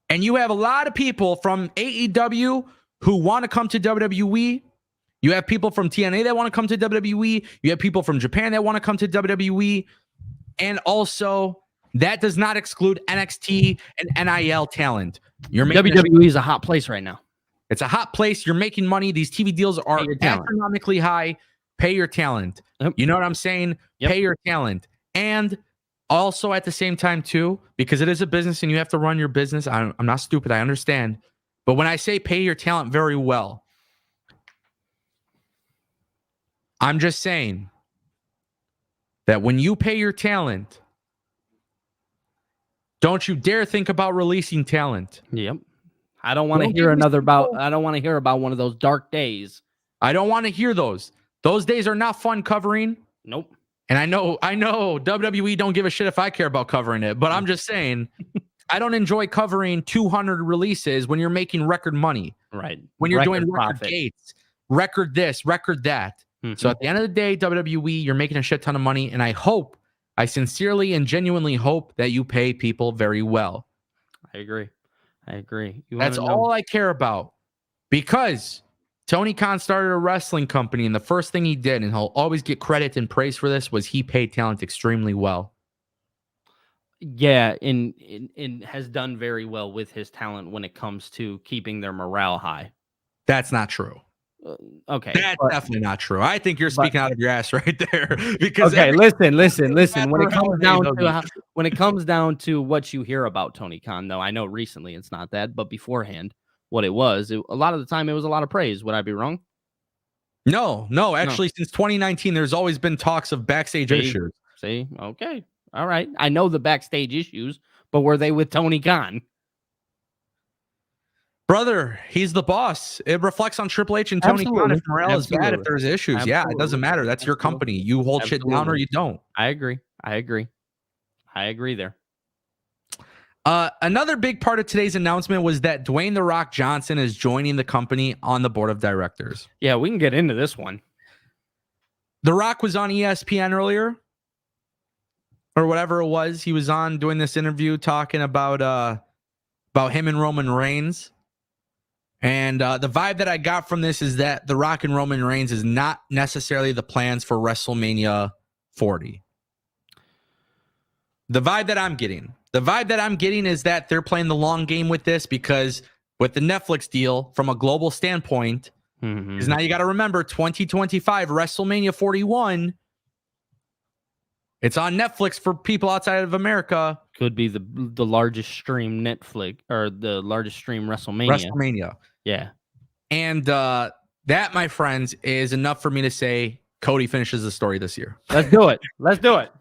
And you have a lot of people from AEW who want to come to WWE. You have people from TNA that want to come to WWE. You have people from Japan that want to come to WWE. And also, that does not exclude NXT and NIL talent. WWE is a hot place right now. It's a hot place. You're making money. These TV deals are astronomically high. Pay your talent. Yep. You know what I'm saying? Yep. Pay your talent. And also at the same time, too, because it is a business and you have to run your business. I'm not stupid. I understand. But when I say pay your talent very well, I'm just saying that when you pay your talent, don't you dare think about releasing talent. Yep. I don't want to hear I don't want to hear about one of those dark days. I don't want to hear those. Those days are not fun covering. Nope. And I know WWE don't give a shit if I care about covering it, but I'm just saying I don't enjoy covering 200 releases when you're making record money. Right. When you're doing record gates, record this, record that. Mm-hmm. So at the end of the day, WWE, you're making a shit ton of money. And I sincerely and genuinely hope that you pay people very well. I agree. That's all I care about. Because Tony Khan started a wrestling company, and the first thing he did, and he'll always get credit and praise for this, was he paid talent extremely well. Yeah, and has done very well with his talent when it comes to keeping their morale high. That's not true. Okay, that's definitely not true. I think you're speaking out of your ass right there. Because listen. When it comes down to what you hear about Tony Khan, though, I know recently it's not that, but beforehand, what it was, a lot of the time it was a lot of praise. Would I be wrong? No. Actually, since 2019, there's always been talks of backstage issues. See, okay, all right. I know the backstage issues, but were they with Tony Khan? Brother, he's the boss. It reflects on Triple H and Tony Khan. If morale is bad, if there's issues, yeah, it doesn't matter. That's your company. You hold shit down or you don't. I agree there. Another big part of today's announcement was that Dwayne "The Rock" Johnson is joining the company on the board of directors. Yeah, we can get into this one. The Rock was on ESPN earlier, or whatever it was. He was on doing this interview talking about him and Roman Reigns. And the vibe that I got from this is that The Rock and Roman Reigns is not necessarily the plans for WrestleMania 40. The vibe that I'm getting is that they're playing the long game with this, because with the Netflix deal, from a global standpoint, because now you got to remember 2025 WrestleMania 41. It's on Netflix for people outside of America. Could be the largest stream Netflix, or the largest stream WrestleMania. Yeah. And that, my friends, is enough for me to say Cody finishes the story this year. Let's do it.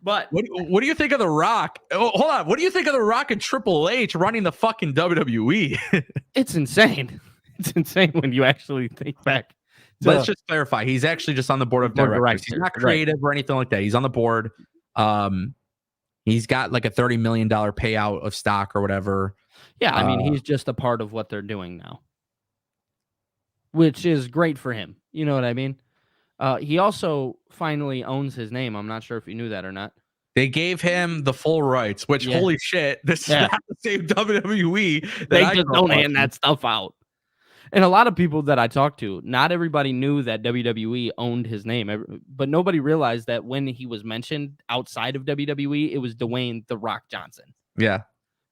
But what do you think of The Rock? Oh, hold on. What do you think of The Rock and Triple H running the fucking WWE? It's insane. It's insane when you actually think back. Let's just clarify. He's actually just on the board of directors. He's not creative or anything like that. He's on the board. He's got like a $30 million payout of stock or whatever. Yeah, I mean, he's just a part of what they're doing now, which is great for him. You know what I mean? He also finally owns his name. I'm not sure if you knew that or not. They gave him the full rights, which, holy shit, this is not the same WWE. They just don't hand that stuff out. And a lot of people that I talked to, not everybody knew that WWE owned his name, but nobody realized that when he was mentioned outside of WWE, it was Dwayne "The Rock" Johnson. Yeah.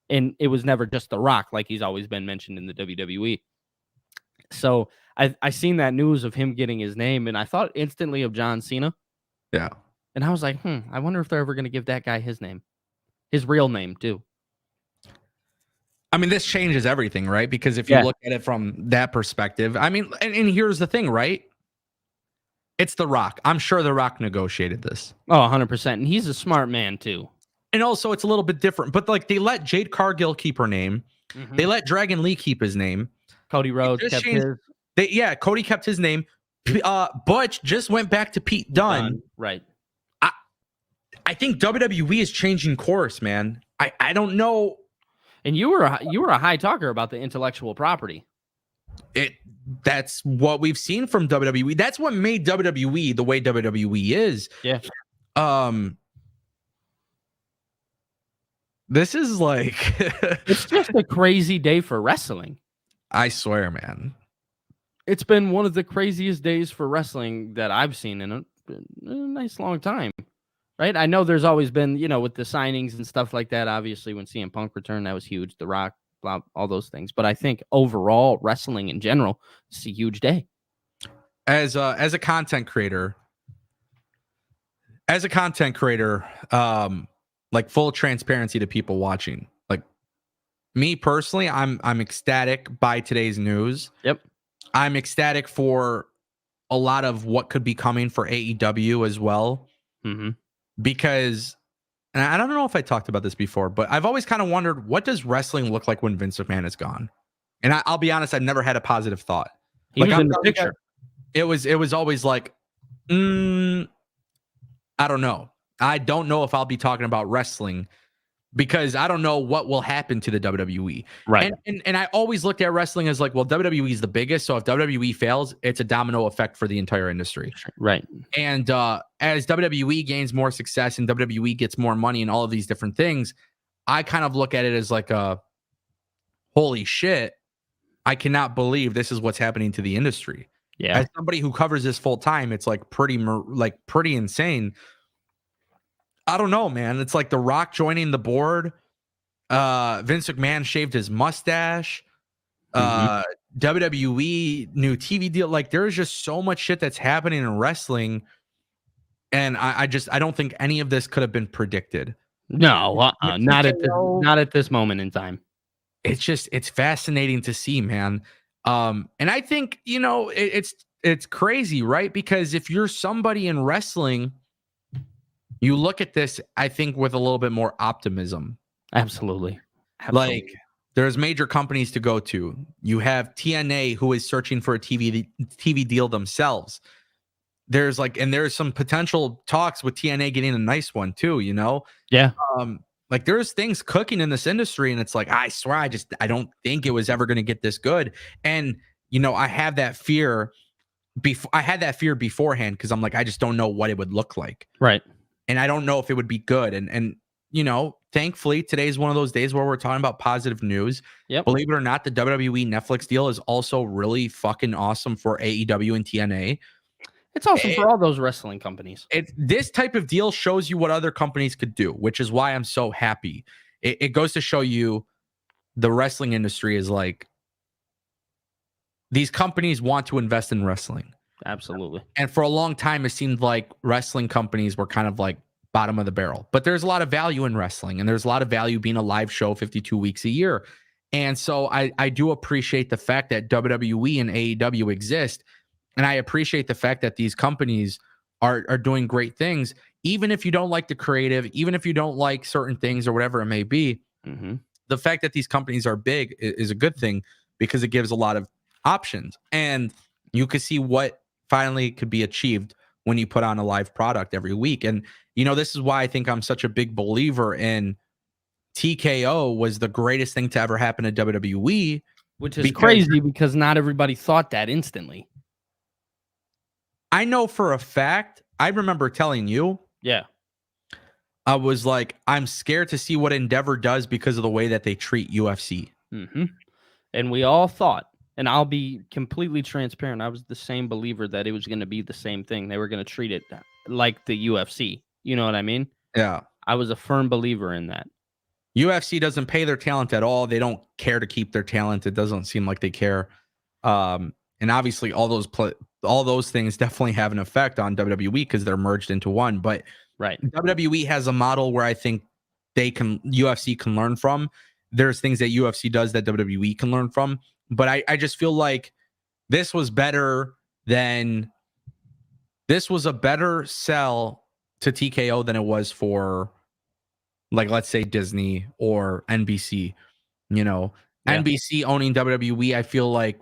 And it was never just The Rock, like he's always been mentioned in the WWE. So I seen that news of him getting his name, and I thought instantly of John Cena. Yeah. And I was like, I wonder if they're ever going to give that guy his name, his real name too. I mean, this changes everything, right? Because if you look at it from that perspective, I mean, and here's the thing, right? It's The Rock. I'm sure The Rock negotiated this. Oh, 100%. And he's a smart man too. And also it's a little bit different, but like they let Jade Cargill keep her name. Mm-hmm. They let Dragon Lee keep his name. Cody Rhodes kept his. Cody kept his name. Butch just went back to Pete Dunne. Right. I think WWE is changing course, man. I don't know. And you were a high talker about the intellectual property. That's what we've seen from WWE. That's what made WWE the way WWE is. Yeah. This is like it's just a crazy day for wrestling. I swear, man. It's been one of the craziest days for wrestling that I've seen in a nice long time. Right? I know there's always been, with the signings and stuff like that. Obviously, when CM Punk returned, that was huge. The Rock, blah, all those things. But I think overall, wrestling in general, it's a huge day. As a content creator, like full transparency to people watching, like me personally, I'm ecstatic by today's news. Yep. I'm ecstatic for a lot of what could be coming for AEW as well. Mm-hmm. Because, and I don't know if I talked about this before, but I've always kind of wondered, what does wrestling look like when Vince McMahon is gone? And I'll be honest, I've never had a positive thought. He was in the picture. It was always like, I don't know. I don't know if I'll be talking about wrestling because I don't know what will happen to the WWE. Right. And I always looked at wrestling as like, well, WWE is the biggest. So if WWE fails, it's a domino effect for the entire industry. Right. And as WWE gains more success and WWE gets more money and all of these different things, I kind of look at it as like a holy shit. I cannot believe this is what's happening to the industry. Yeah. As somebody who covers this full time, it's like pretty insane. I don't know, man. It's like The Rock joining the board. Vince McMahon shaved his mustache. WWE new TV deal. Like there's just so much shit that's happening in wrestling. And I don't think any of this could have been predicted. No, not at this moment in time. It's fascinating to see, man. And I think, it's crazy, right? Because if you're somebody in wrestling, you look at this, I think, with a little bit more optimism. Absolutely. Like there's major companies to go to. You have TNA, who is searching for a TV deal themselves. There's some potential talks with TNA getting a nice one too, Yeah. Like there's things cooking in this industry, and it's like, I swear, I don't think it was ever going to get this good. And, I have that fear beforehand because I'm like, I just don't know what it would look like. Right. And I don't know if it would be good. And thankfully, today's one of those days where we're talking about positive news. Yep. Believe it or not, the WWE Netflix deal is also really fucking awesome for AEW and TNA. It's awesome for all those wrestling companies. This type of deal shows you what other companies could do, which is why I'm so happy. It goes to show you the wrestling industry is like, these companies want to invest in wrestling. Absolutely. And for a long time, it seemed like wrestling companies were kind of like bottom of the barrel. But there's a lot of value in wrestling, and there's a lot of value being a live show 52 weeks a year. And so I do appreciate the fact that WWE and AEW exist. And I appreciate the fact that these companies are doing great things, even if you don't like the creative, even if you don't like certain things or whatever it may be. Mm-hmm. The fact that these companies are big is a good thing because it gives a lot of options. And you can see what finally could be achieved when you put on a live product every week. And, this is why I think I'm such a big believer in TKO was the greatest thing to ever happen to WWE. Which is crazy because not everybody thought that instantly. I know for a fact, I remember telling you. Yeah. I was like, I'm scared to see what Endeavor does because of the way that they treat UFC. Mm-hmm. And we all thought, and I'll be completely transparent, I was the same believer that it was going to be the same thing. They were going to treat it like the UFC. You know what I mean? Yeah. I was a firm believer in that. UFC doesn't pay their talent at all. They don't care to keep their talent. It doesn't seem like they care. And obviously all those things definitely have an effect on WWE because they're merged into one. But right, WWE has a model where I think UFC can learn from. There's things that UFC does that WWE can learn from. But I just feel like this was a better sell to TKO than it was for, like, let's say Disney or NBC. NBC owning WWE, I feel like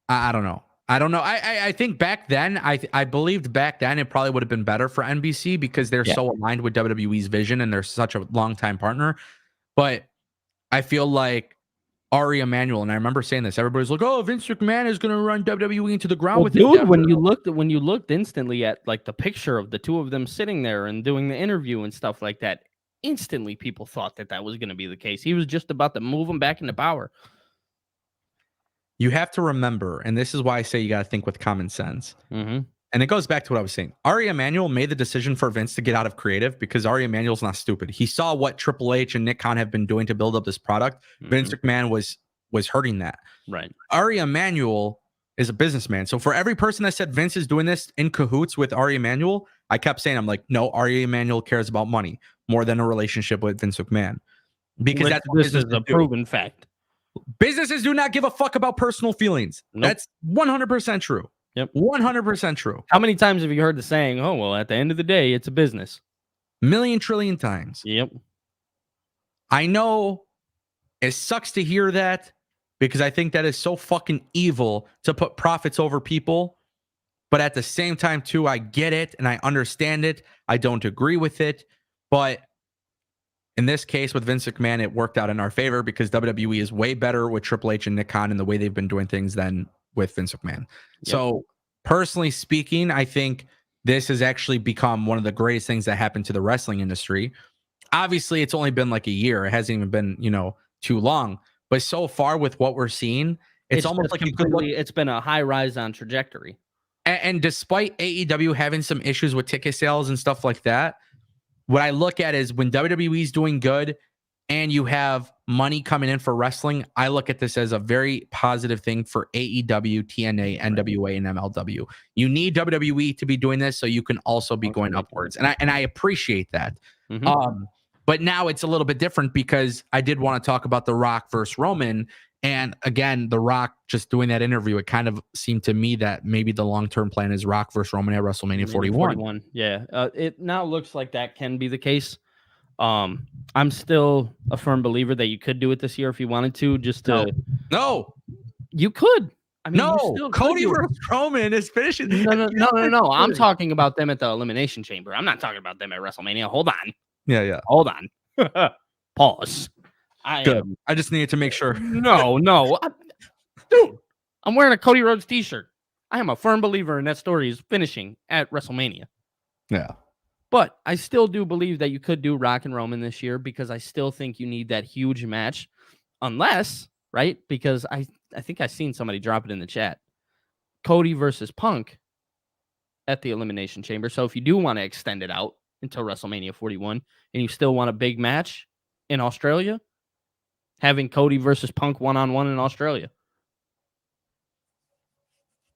I don't know. I think back then, I believed back then it probably would have been better for NBC because they're so aligned with WWE's vision and they're such a long-time partner. But I feel like Ari Emanuel, and I remember saying this, everybody's like, "Oh, Vince McMahon is going to run WWE into the ground with dude." Endeavor. When you looked instantly at like the picture of the two of them sitting there and doing the interview and stuff like that, instantly people thought that was going to be the case. He was just about to move them back into power. You have to remember, and this is why I say you got to think with common sense. Mm-hmm. And it goes back to what I was saying. Ari Emanuel made the decision for Vince to get out of creative because Ari Emanuel's not stupid. He saw what Triple H and Nick Khan have been doing to build up this product. Mm-hmm. Vince McMahon was hurting that. Right. Ari Emanuel is a businessman. So for every person that said Vince is doing this in cahoots with Ari Emanuel, I kept saying, I'm like, no, Ari Emanuel cares about money more than a relationship with Vince McMahon. because that's what this is businesses a do. proven fact. Businesses do not give a fuck about personal feelings. Nope. That's 100% true. Yep. 100% true. How many times have you heard the saying, "Oh, well, at the end of the day, it's a business"? Million trillion times. Yep. I know it sucks to hear that because I think that is so fucking evil to put profits over people. But at the same time, too, I get it and I understand it. I don't agree with it. But in this case with Vince McMahon, it worked out in our favor because WWE is way better with Triple H and Nick Khan and the way they've been doing things than with Vince McMahon. Yep. So personally speaking, I think this has actually become one of the greatest things that happened to the wrestling industry. Obviously, it's only been like a year. It hasn't even been, too long. But so far with what we're seeing, it's almost like it's been a high rise on trajectory. And despite AEW having some issues with ticket sales and stuff like that, what I look at is when WWE is doing good and you have money coming in for wrestling, I look at this as a very positive thing for AEW, TNA, NWA, and MLW. You need WWE to be doing this so you can also be going upwards. And I appreciate that. Mm-hmm. But now it's a little bit different because I did want to talk about The Rock versus Roman. And again, The Rock just doing that interview, it kind of seemed to me that maybe the long-term plan is Rock versus Roman at WrestleMania 41. Yeah. It now looks like that can be the case. I'm still a firm believer that you could do it this year if you wanted to. No. You could. I mean, no, Cody versus Roman is finishing. No. I'm talking about them at the Elimination Chamber. I'm not talking about them at WrestleMania. Hold on. Yeah. Hold on. Pause. Good. I just needed to make sure. No. Dude, I'm wearing a Cody Rhodes t-shirt. I am a firm believer in that story is finishing at WrestleMania. Yeah. But I still do believe that you could do Rock and Roman this year because I still think you need that huge match. Unless, right? Because I think I seen somebody drop it in the chat. Cody versus Punk at the Elimination Chamber. So if you do want to extend it out until WrestleMania 41 and you still want a big match in Australia, having Cody versus Punk one-on-one in Australia.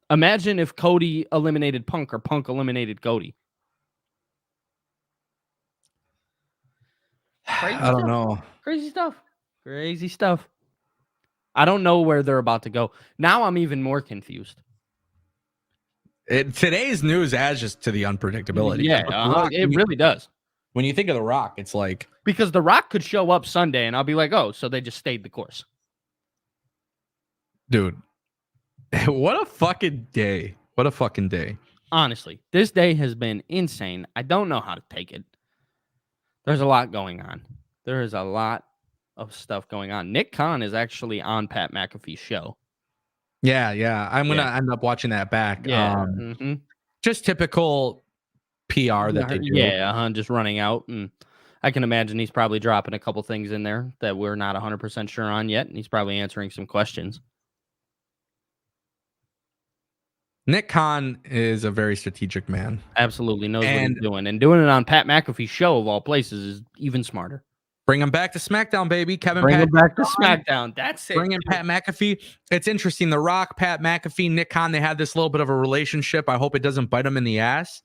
Imagine if Cody eliminated Punk or Punk eliminated Cody. I don't know. Crazy stuff. I don't know where they're about to go. Now I'm even more confused. Today's news adds just to the unpredictability. Yeah, it really does. When you think of The Rock, it's like... Because The Rock could show up Sunday and I'll be like, oh, so they just stayed the course. Dude, what a fucking day. Honestly, this day has been insane. I don't know how to take it. There's a lot going on. There is a lot of stuff going on. Nick Khan is actually on Pat McAfee's show. Yeah. I'm going to end up watching that back. Yeah. Just typical PR that they do. Yeah, just running out. And I can imagine he's probably dropping a couple things in there that we're not 100% sure on yet. And he's probably answering some questions. Nick Khan is a very strategic man. Absolutely knows what he's doing. And doing it on Pat McAfee's show, of all places, is even smarter. Bring him back to SmackDown, baby. Bring him back to SmackDown. That's it. Bring in Pat McAfee. It's interesting. The Rock, Pat McAfee, Nick Khan, they had this little bit of a relationship. I hope it doesn't bite him in the ass.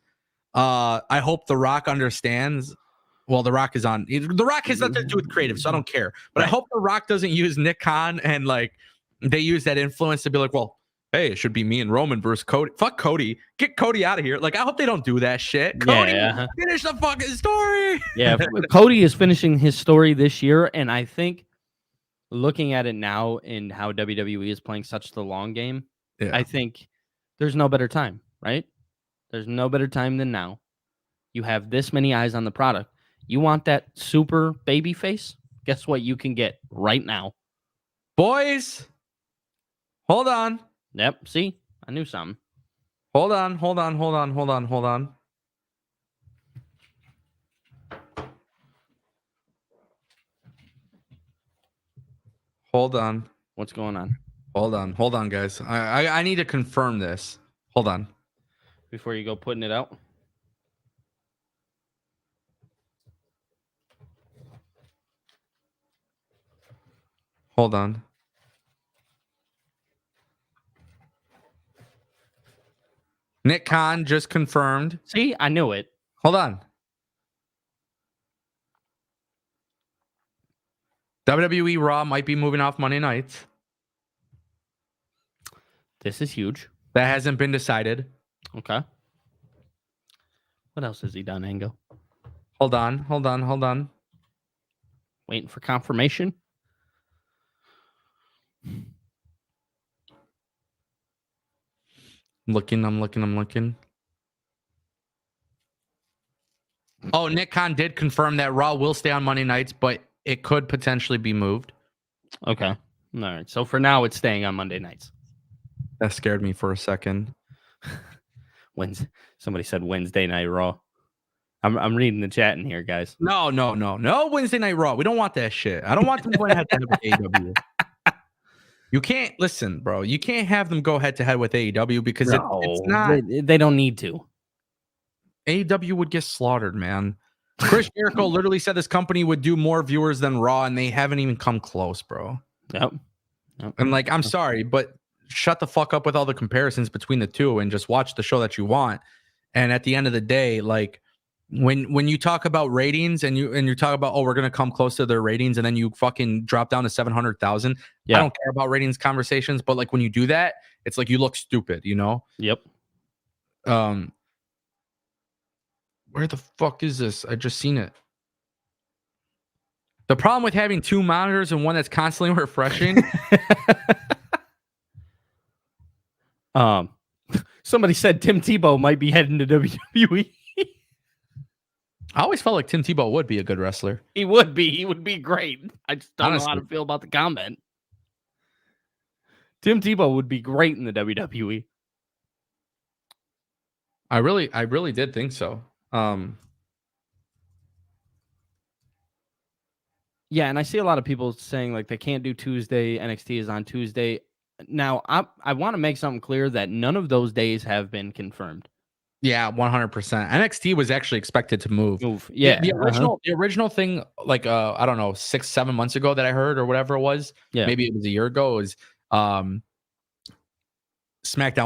I hope The Rock understands. Well, The Rock is on. The Rock has nothing to do with creative, so I don't care. But I hope The Rock doesn't use Nick Khan and they use that influence to be like, well, hey, it should be me and Roman versus Cody. Fuck Cody. Get Cody out of here. I hope they don't do that shit. Cody, finish the fucking story. Yeah, Cody is finishing his story this year, and I think looking at it now and how WWE is playing such the long game, I think there's no better time, right? There's no better time than now. You have this many eyes on the product. You want that super baby face? Guess what you can get right now? Boys, hold on. Yep, see? I knew something. Hold on. Hold on. What's going on? Hold on, guys. I need to confirm this. Hold on. Before you go putting it out? Hold on. Nick Khan just confirmed. See, I knew it. Hold on. WWE Raw might be moving off Monday nights. This is huge. That hasn't been decided. Okay. What else has he done, Ango? Hold on. Waiting for confirmation. I'm looking. Oh, Nick Khan did confirm that Raw will stay on Monday nights, but it could potentially be moved. Okay. All right. So for now, it's staying on Monday nights. That scared me for a second. Somebody said Wednesday Night Raw. I'm reading the chat in here, guys. No. Wednesday Night Raw. We don't want that shit. I don't want them going head to head with AEW. You can't listen, bro. You can't have them go head to head with AEW because it's not. They don't need to. AEW would get slaughtered, man. Chris Jericho literally said this company would do more viewers than Raw, and they haven't even come close, bro. Yep. And like, I'm sorry, but shut the fuck up with all the comparisons between the two and just watch the show that you want. And at the end of the day, like when you talk about ratings and you talk about, oh, we're gonna come close to their ratings, and then you fucking drop down to 700,000. Yeah. I don't care about ratings conversations, but like when you do that, it's like you look stupid, you know? Yep. Where the fuck is this? I just seen it. The problem with having two monitors and one that's constantly refreshing. Somebody said Tim Tebow might be heading to WWE. I always felt like Tim Tebow would be a good wrestler. He would be. He would be great. I just don't know how to feel about the comment. Tim Tebow would be great in the WWE. I really did think so. Yeah, and I see a lot of people saying like they can't do Tuesday. NXT is on Tuesday. Now, I want to make something clear that none of those days have been confirmed. Yeah, 100%. NXT was actually expected to move. Yeah, the original thing, like I don't know, 6-7 months ago that I heard or whatever it was. Yeah, maybe it was a year ago. Was SmackDown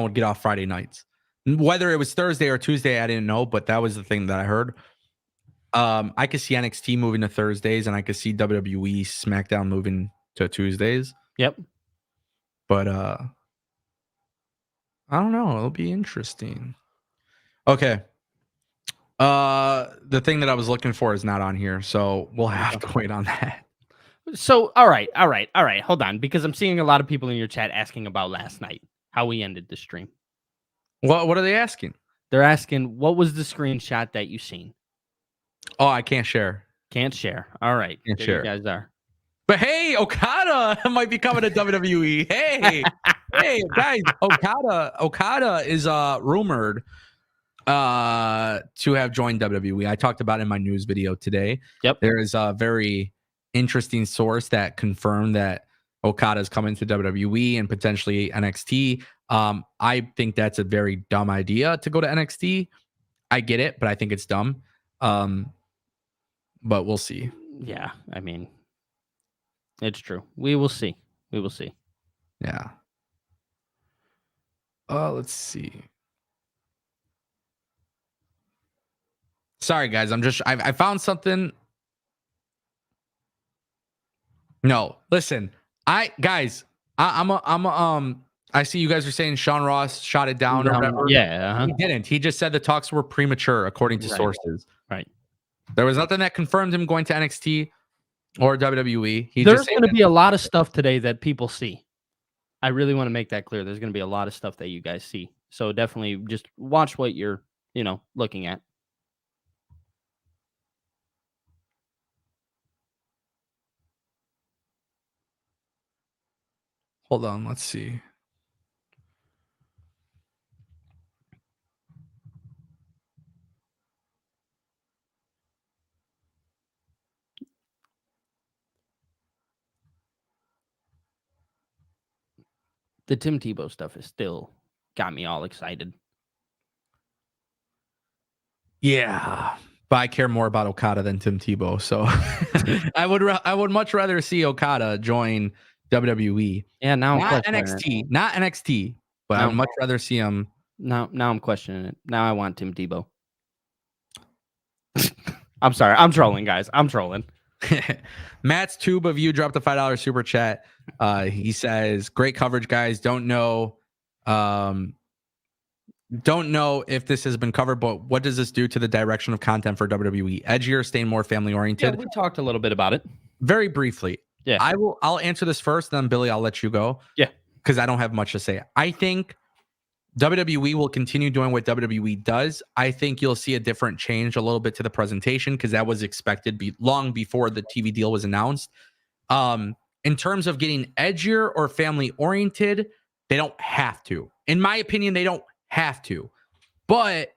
would get off Friday nights. Whether it was Thursday or Tuesday, I didn't know, but that was the thing that I heard. I could see NXT moving to Thursdays, and I could see WWE SmackDown moving to Tuesdays. Yep. But I don't know. It'll be interesting. Okay. The thing that I was looking for is not on here, so we'll have to wait on that. So, all right. Hold on, because I'm seeing a lot of people in your chat asking about last night, how we ended the stream. What are they asking? They're asking, what was the screenshot that you seen? Oh, I can't share. Can't share. All right. Can't share. You guys are. But hey, Okada might be coming to WWE. Hey, guys, Okada is rumored to have joined WWE. I talked about it in my news video today. Yep. There is a very interesting source that confirmed that Okada is coming to WWE and potentially NXT. I think that's a very dumb idea to go to NXT. I get it, but I think it's dumb. But we'll see. Yeah, I mean, it's true. We will see. Yeah. Let's see. Sorry, guys. I found something. No, listen. I see you guys are saying Sean Ross shot it down or whatever. Yeah. He didn't. He just said the talks were premature, according to sources. Right. There was nothing that confirmed him going to NXT or WWE. There's going to be a lot of stuff today that people see. I really want to make that clear. There's going to be a lot of stuff that you guys see. So definitely just watch what you're, looking at. Hold on. Let's see. The Tim Tebow stuff is still got me all excited. Yeah, but I care more about Okada than Tim Tebow, so I would much rather see Okada join WWE. Yeah, now not NXT, but I'd much rather see him. Now I'm questioning it. Now I want Tim Tebow. I'm sorry, I'm trolling, guys. I'm trolling. Matt's Tube of You dropped a $5 super chat. He says, "Great coverage, guys. Don't know if this has been covered, but what does this do to the direction of content for WWE? Edgier, staying more family oriented?" Yeah, we talked a little bit about it. Very briefly. Yeah. I'll answer this first, then Billy, I'll let you go. Yeah. Because I don't have much to say. I think WWE will continue doing what WWE does. I think you'll see a different change a little bit to the presentation because that was expected long before the TV deal was announced. In terms of getting edgier or family oriented, they don't have to. In my opinion, they don't have to. But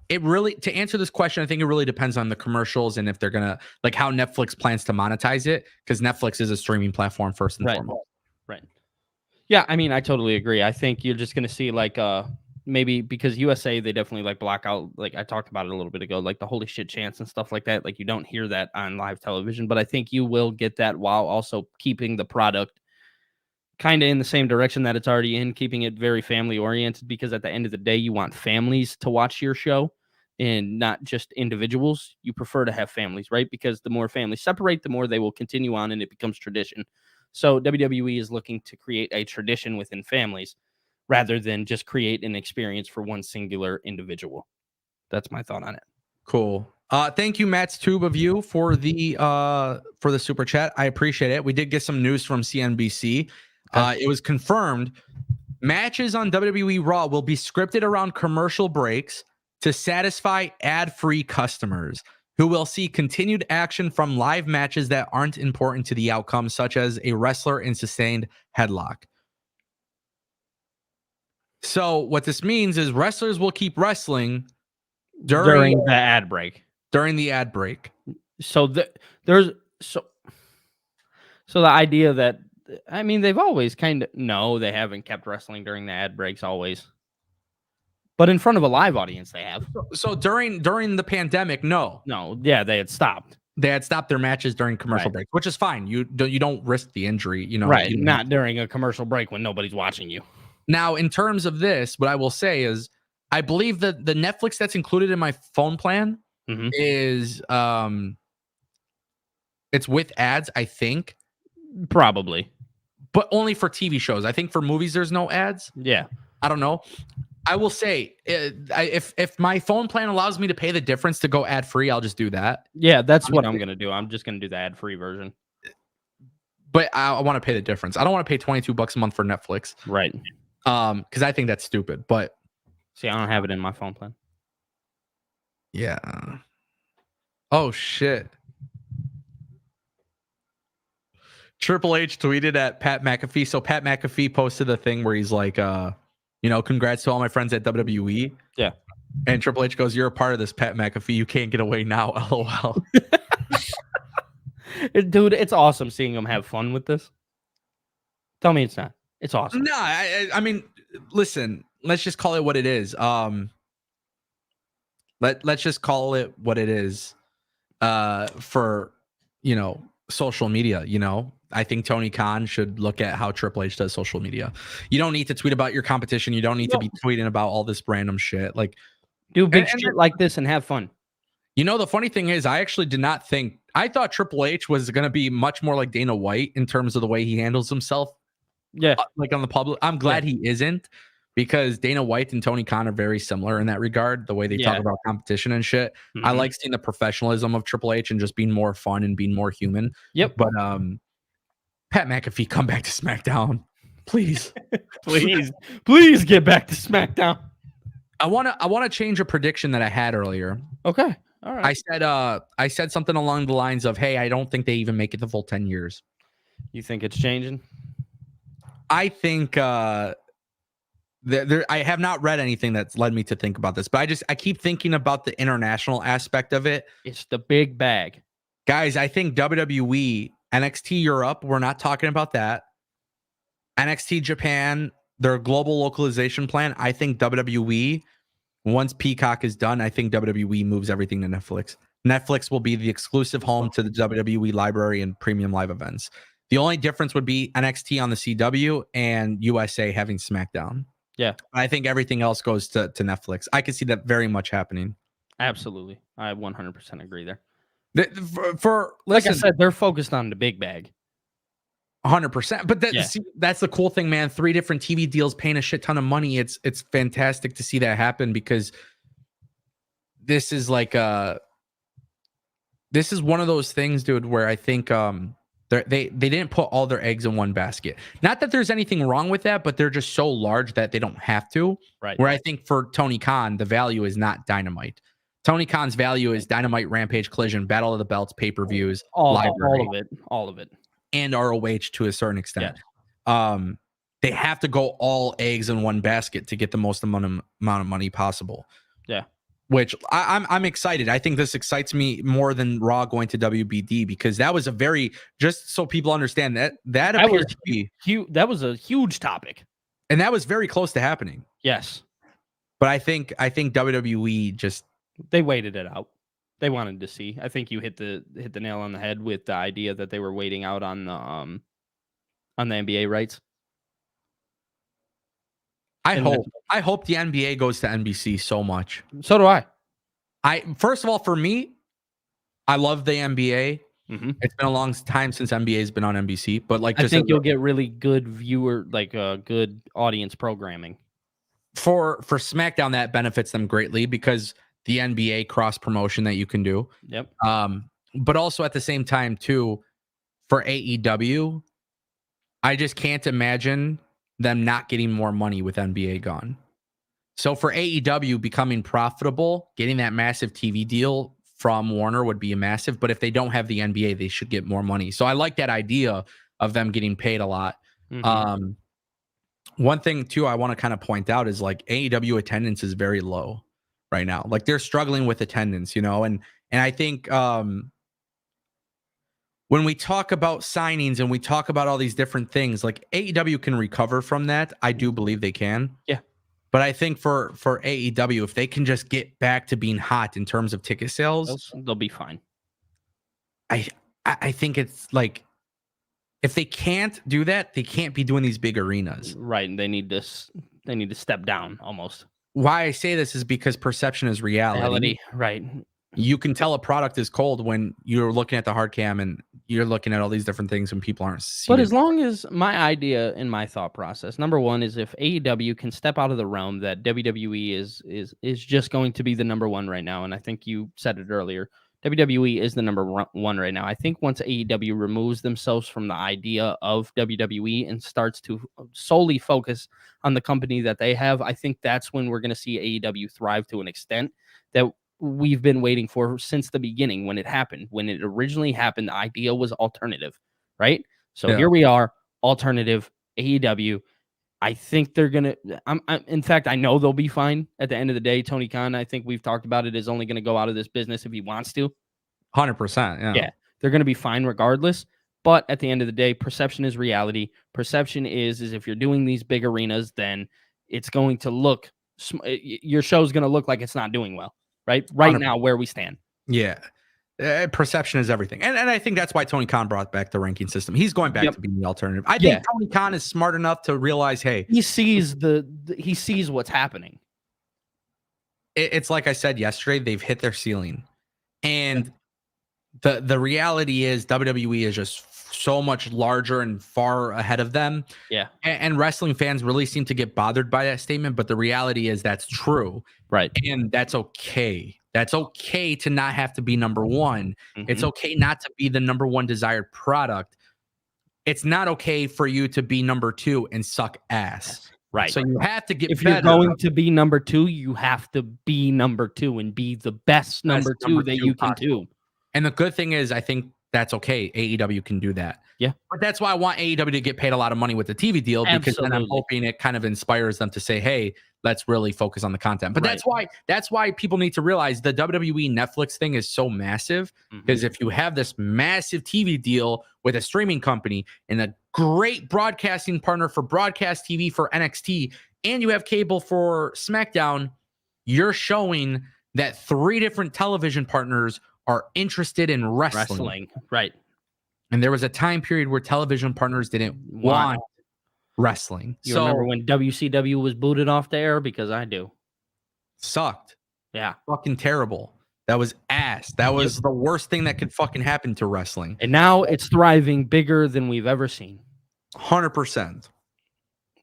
it really, to answer this question, I think it really depends on the commercials and if they're gonna, like, how Netflix plans to monetize it, because Netflix is a streaming platform first and foremost. Right. Yeah, I mean, I totally agree. I think you're just gonna see like maybe because USA, they definitely like block out, like I talked about it a little bit ago, like the holy shit chants and stuff like that. Like you don't hear that on live television, but I think you will get that while also keeping the product kind of in the same direction that it's already in, keeping it very family oriented, because at the end of the day, you want families to watch your show and not just individuals. You prefer to have families, right? Because the more families separate, the more they will continue on and it becomes tradition. So WWE is looking to create a tradition within families rather than just create an experience for one singular individual. That's my thought on it. Cool. Thank you, Matt's Tube of You, for the super chat. I appreciate it. We did get some news from CNBC. It was confirmed matches on WWE Raw will be scripted around commercial breaks to satisfy ad-free customers who will see continued action from live matches that aren't important to the outcome, such as a wrestler in sustained headlock. So what this means is wrestlers will keep wrestling during the ad break. During the ad break. So the idea that, I mean, they've always they haven't kept wrestling during the ad breaks always. But in front of a live audience, they have. So during the pandemic, no, yeah, they had stopped. They had stopped their matches during commercial breaks, which is fine. You don't risk the injury, right? Not during a commercial break when nobody's watching you. Now, in terms of this, what I will say is, I believe that the Netflix that's included in my phone plan is it's with ads, I think, probably, but only for TV shows. I think for movies, there's no ads. Yeah, I don't know. I will say, if my phone plan allows me to pay the difference to go ad free, I'll just do that. Yeah, that's what I'm gonna do. I'm just gonna do the ad free version. But I want to pay the difference. I don't want to pay $22 a month for Netflix, right? Because I think that's stupid. But see, I don't have it in my phone plan. Yeah. Oh shit. Triple H tweeted at Pat McAfee. So Pat McAfee posted a thing where he's like, congrats to all my friends at WWE. Yeah. And Triple H goes, "You're a part of this, Pat McAfee. You can't get away now." LOL. Dude, it's awesome seeing him have fun with this. Tell me it's not. It's awesome. No, I mean, listen, let's just call it what it is. Let's just call it what it is. For social media, I think Tony Khan should look at how Triple H does social media. You don't need to tweet about your competition. You don't need to be tweeting about all this random shit. Like, do big shit like this and have fun. The funny thing is, I actually did not think. I thought Triple H was going to be much more like Dana White in terms of the way he handles himself. Yeah, like on the public. I'm glad he isn't, because Dana White and Tony Khan are very similar in that regard. The way they talk about competition and shit. I like seeing the professionalism of Triple H and just being more fun and being more human. Yep. But Pat McAfee, come back to SmackDown, please. please get back to SmackDown. I want to change a prediction that I had earlier. Okay. All right. I said something along the lines of, "Hey, I don't think they even make it the full 10 years." You think it's changing? I think I have not read anything that's led me to think about this, but I keep thinking about the international aspect of it. It's the big bag. Guys, I think WWE, NXT Europe, we're not talking about that. NXT Japan, their global localization plan. I think WWE, once Peacock is done, I think WWE moves everything to Netflix. Netflix will be the exclusive home to the WWE library and premium live events. The only difference would be NXT on the CW and USA having SmackDown. Yeah. I think everything else goes to Netflix. I can see that very much happening. Absolutely. I 100% agree there. Like I said, they're focused on the big bag. 100%. But that's the cool thing, man. 3 different TV deals paying a shit ton of money. It's fantastic to see that happen, because this is like this is one of those things, dude, where I think they didn't put all their eggs in one basket. Not that there's anything wrong with that, but they're just so large that they don't have to. Right. Where I think for Tony Khan, the value is not Dynamite. Tony Khan's value is Dynamite, Rampage, Collision, Battle of the Belts, pay-per-views, all of it, and ROH to a certain extent. Yeah. They have to go all eggs in one basket to get the most amount of money possible. Yeah. Which I'm excited. I think this excites me more than Raw going to WBD, because that was a very, just so people understand that appears to be huge. That was a huge topic, and that was very close to happening. Yes, but I think WWE just, they waited it out. They wanted to see. I think you hit the nail on the head with the idea that they were waiting out on the NBA rights. I hope the NBA goes to NBC so much. So do I. First of all, for me, I love the NBA. Mm-hmm. It's been a long time since NBA has been on NBC, but like, I think you'll get really good good audience programming. For SmackDown, that benefits them greatly, because the NBA cross promotion that you can do. Yep. But also at the same time too, for AEW, I just can't imagine them not getting more money with NBA gone. So for AEW becoming profitable, getting that massive TV deal from Warner would be a massive, but if they don't have the NBA, they should get more money. So I like that idea of them getting paid a lot. Mm-hmm. One thing too, I want to kind of point out is like AEW attendance is very low right now. Like they're struggling with attendance, and I think, when we talk about signings and we talk about all these different things, like AEW can recover from that. I do believe they can. Yeah. But I think for AEW, if they can just get back to being hot in terms of ticket sales, they'll be fine. I think it's like, if they can't do that, they can't be doing these big arenas. Right. And they need to step down almost. Why I say this is because perception is reality. Right. You can tell a product is cold when you're looking at the hard cam and you're looking at all these different things when people aren't seated. But as long as my idea and my thought process, number one is if AEW can step out of the realm that WWE is just going to be the number one right now, and I think you said it earlier, WWE is the number one right now. I think once AEW removes themselves from the idea of WWE and starts to solely focus on the company that they have, I think that's when we're going to see AEW thrive to an extent that we've been waiting for since the beginning. When it happened, when it originally happened, the idea was alternative, right? So Here we are, alternative AEW. I think they're gonna. In fact, I know they'll be fine at the end of the day. Tony Khan, I think we've talked about it, is only going to go out of this business if he wants to. 100%. Yeah, they're going to be fine regardless. But at the end of the day, perception is reality. Perception is if you're doing these big arenas, then it's going to look. Your show's going to look like it's not doing well. Right 100%. Now, where we stand. Yeah. Perception is everything. And I think that's why Tony Khan brought back the ranking system. He's going back to being the alternative. I think Tony Khan is smart enough to realize, hey, he sees he sees what's happening. It's like I said yesterday, they've hit their ceiling. And the reality is WWE is just so much larger and far ahead of them. Yeah. And wrestling fans really seem to get bothered by that statement, but the reality is that's true. Right. And that's okay. That's okay to not have to be number one. Mm-hmm. It's okay not to be the number one desired product. It's not okay for you to be number two and suck ass. Right. So you have to get if better. You're going to be number two, you have to be number two and be the best number two that you can do. And the good thing is, I think that's okay. AEW can do that. Yeah. But that's why I want AEW to get paid a lot of money with the TV deal, because then I'm hoping it kind of inspires them to say, hey, let's really focus on the content. But that's why people need to realize the WWE Netflix thing is so massive, because if you have this massive TV deal with a streaming company and a great broadcasting partner for broadcast TV for NXT, and you have cable for SmackDown, you're showing that 3 different television partners are interested in wrestling. Right. And there was a time period where television partners didn't want wrestling. You remember when WCW was booted off the air? Because I do. Sucked. Yeah. Fucking terrible. That was ass. That was the worst thing that could fucking happen to wrestling. And now it's thriving bigger than we've ever seen. 100%.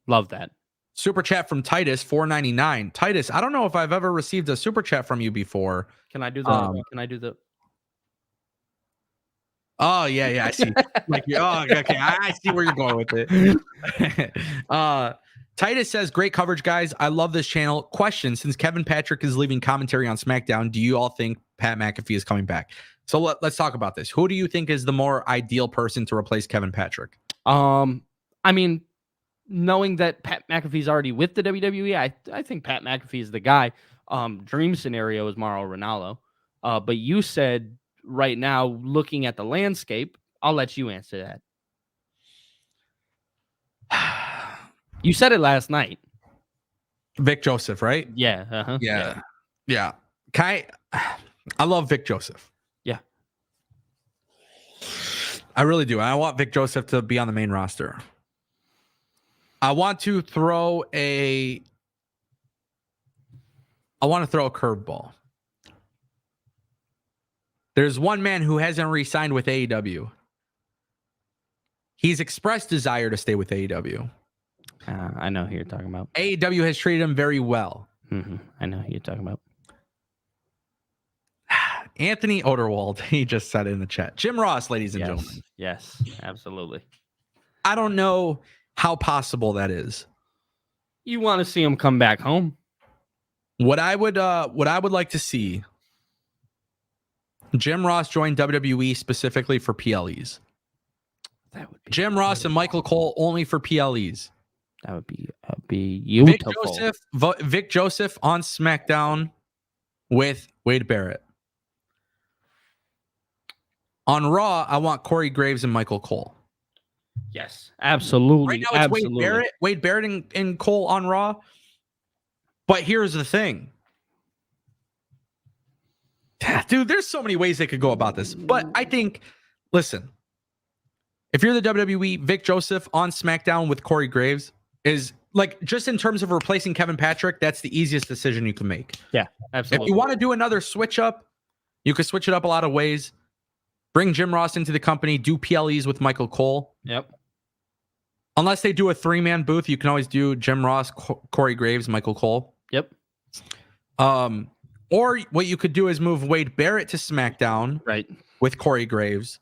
Love that. Super chat from Titus, $4.99. Titus, I don't know if I've ever received a super chat from you before. Can I do the? Oh yeah, I see. Like, okay, I see where you're going with it. Titus says, great coverage, guys. I love this channel. Question: since Kevin Patrick is leaving commentary on SmackDown, do you all think Pat McAfee is coming back? So let's talk about this. Who do you think is the more ideal person to replace Kevin Patrick? I mean, knowing that Pat McAfee's already with the WWE, I think Pat McAfee is the guy. Dream scenario is Mauro Ranallo. But you said right now, looking at the landscape, I'll let you answer that. You said it last night. Vic Joseph, right? Yeah. Uh-huh. Yeah. I love Vic Joseph. Yeah. I really do. I want Vic Joseph to be on the main roster. I want to throw a curveball. There's one man who hasn't re-signed with AEW. He's expressed desire to stay with AEW. I know who you're talking about. AEW has treated him very well. Mm-hmm. I know who you're talking about. Anthony Oderwald, he just said it in the chat. Jim Ross, ladies and gentlemen. Yes, absolutely. I don't know how possible that is. You want to see him come back home? What I would like to see, Jim Ross joined WWE specifically for PLEs. That would be Jim Ross and Michael Cole only for PLEs. That would be beautiful. Vic Joseph on SmackDown with Wade Barrett. On Raw, I want Corey Graves and Michael Cole. Yes, absolutely. Right now it's Wade Barrett and Cole on Raw. But here's the thing. Dude, there's so many ways they could go about this. But I think, listen, if you're the WWE, Vic Joseph on SmackDown with Corey Graves is like, just in terms of replacing Kevin Patrick, that's the easiest decision you can make. Yeah, absolutely. If you want to do another switch up, you could switch it up a lot of ways. Bring Jim Ross into the company, do PLEs with Michael Cole. Yep. Unless they do a 3-man booth, you can always do Jim Ross, Corey Graves, Michael Cole. Yep. Or what you could do is move Wade Barrett to SmackDown, right, with Corey Graves.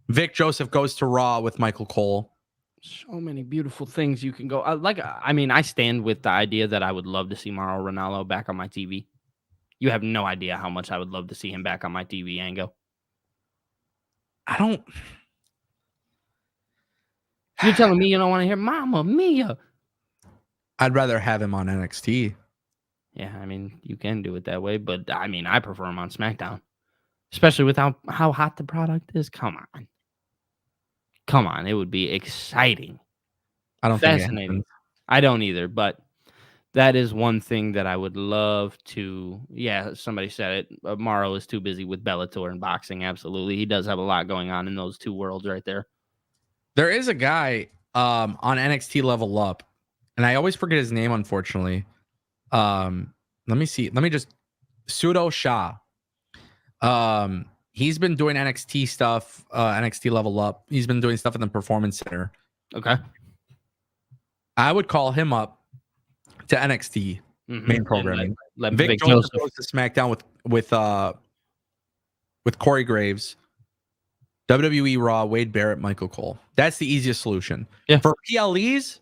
Vic Joseph goes to Raw with Michael Cole. So many beautiful things you can go. I stand with the idea that I would love to see Mauro Ranallo back on my TV. You have no idea how much I would love to see him back on my TV, Ango. You're telling me you don't want to hear Mamma Mia? I'd rather have him on NXT. Yeah, I mean, you can do it that way, but I mean, I prefer him on SmackDown, especially with how hot the product is. Come on, it would be exciting. I don't fascinating. Think I don't either, but that is one thing that I would love to. Yeah, somebody said it. Mauro is too busy with Bellator and boxing. Absolutely, he does have a lot going on in those two worlds right there. There is a guy on NXT Level Up, and I always forget his name, unfortunately. Let me see. Let me just Pseudo Shah. He's been doing NXT stuff, NXT Level Up. He's been doing stuff in the Performance Center. Okay. I would call him up to NXT main programming. Let Vic Joseph goes to SmackDown with Corey Graves. WWE Raw, Wade Barrett, Michael Cole. That's the easiest solution. Yeah. For PLEs,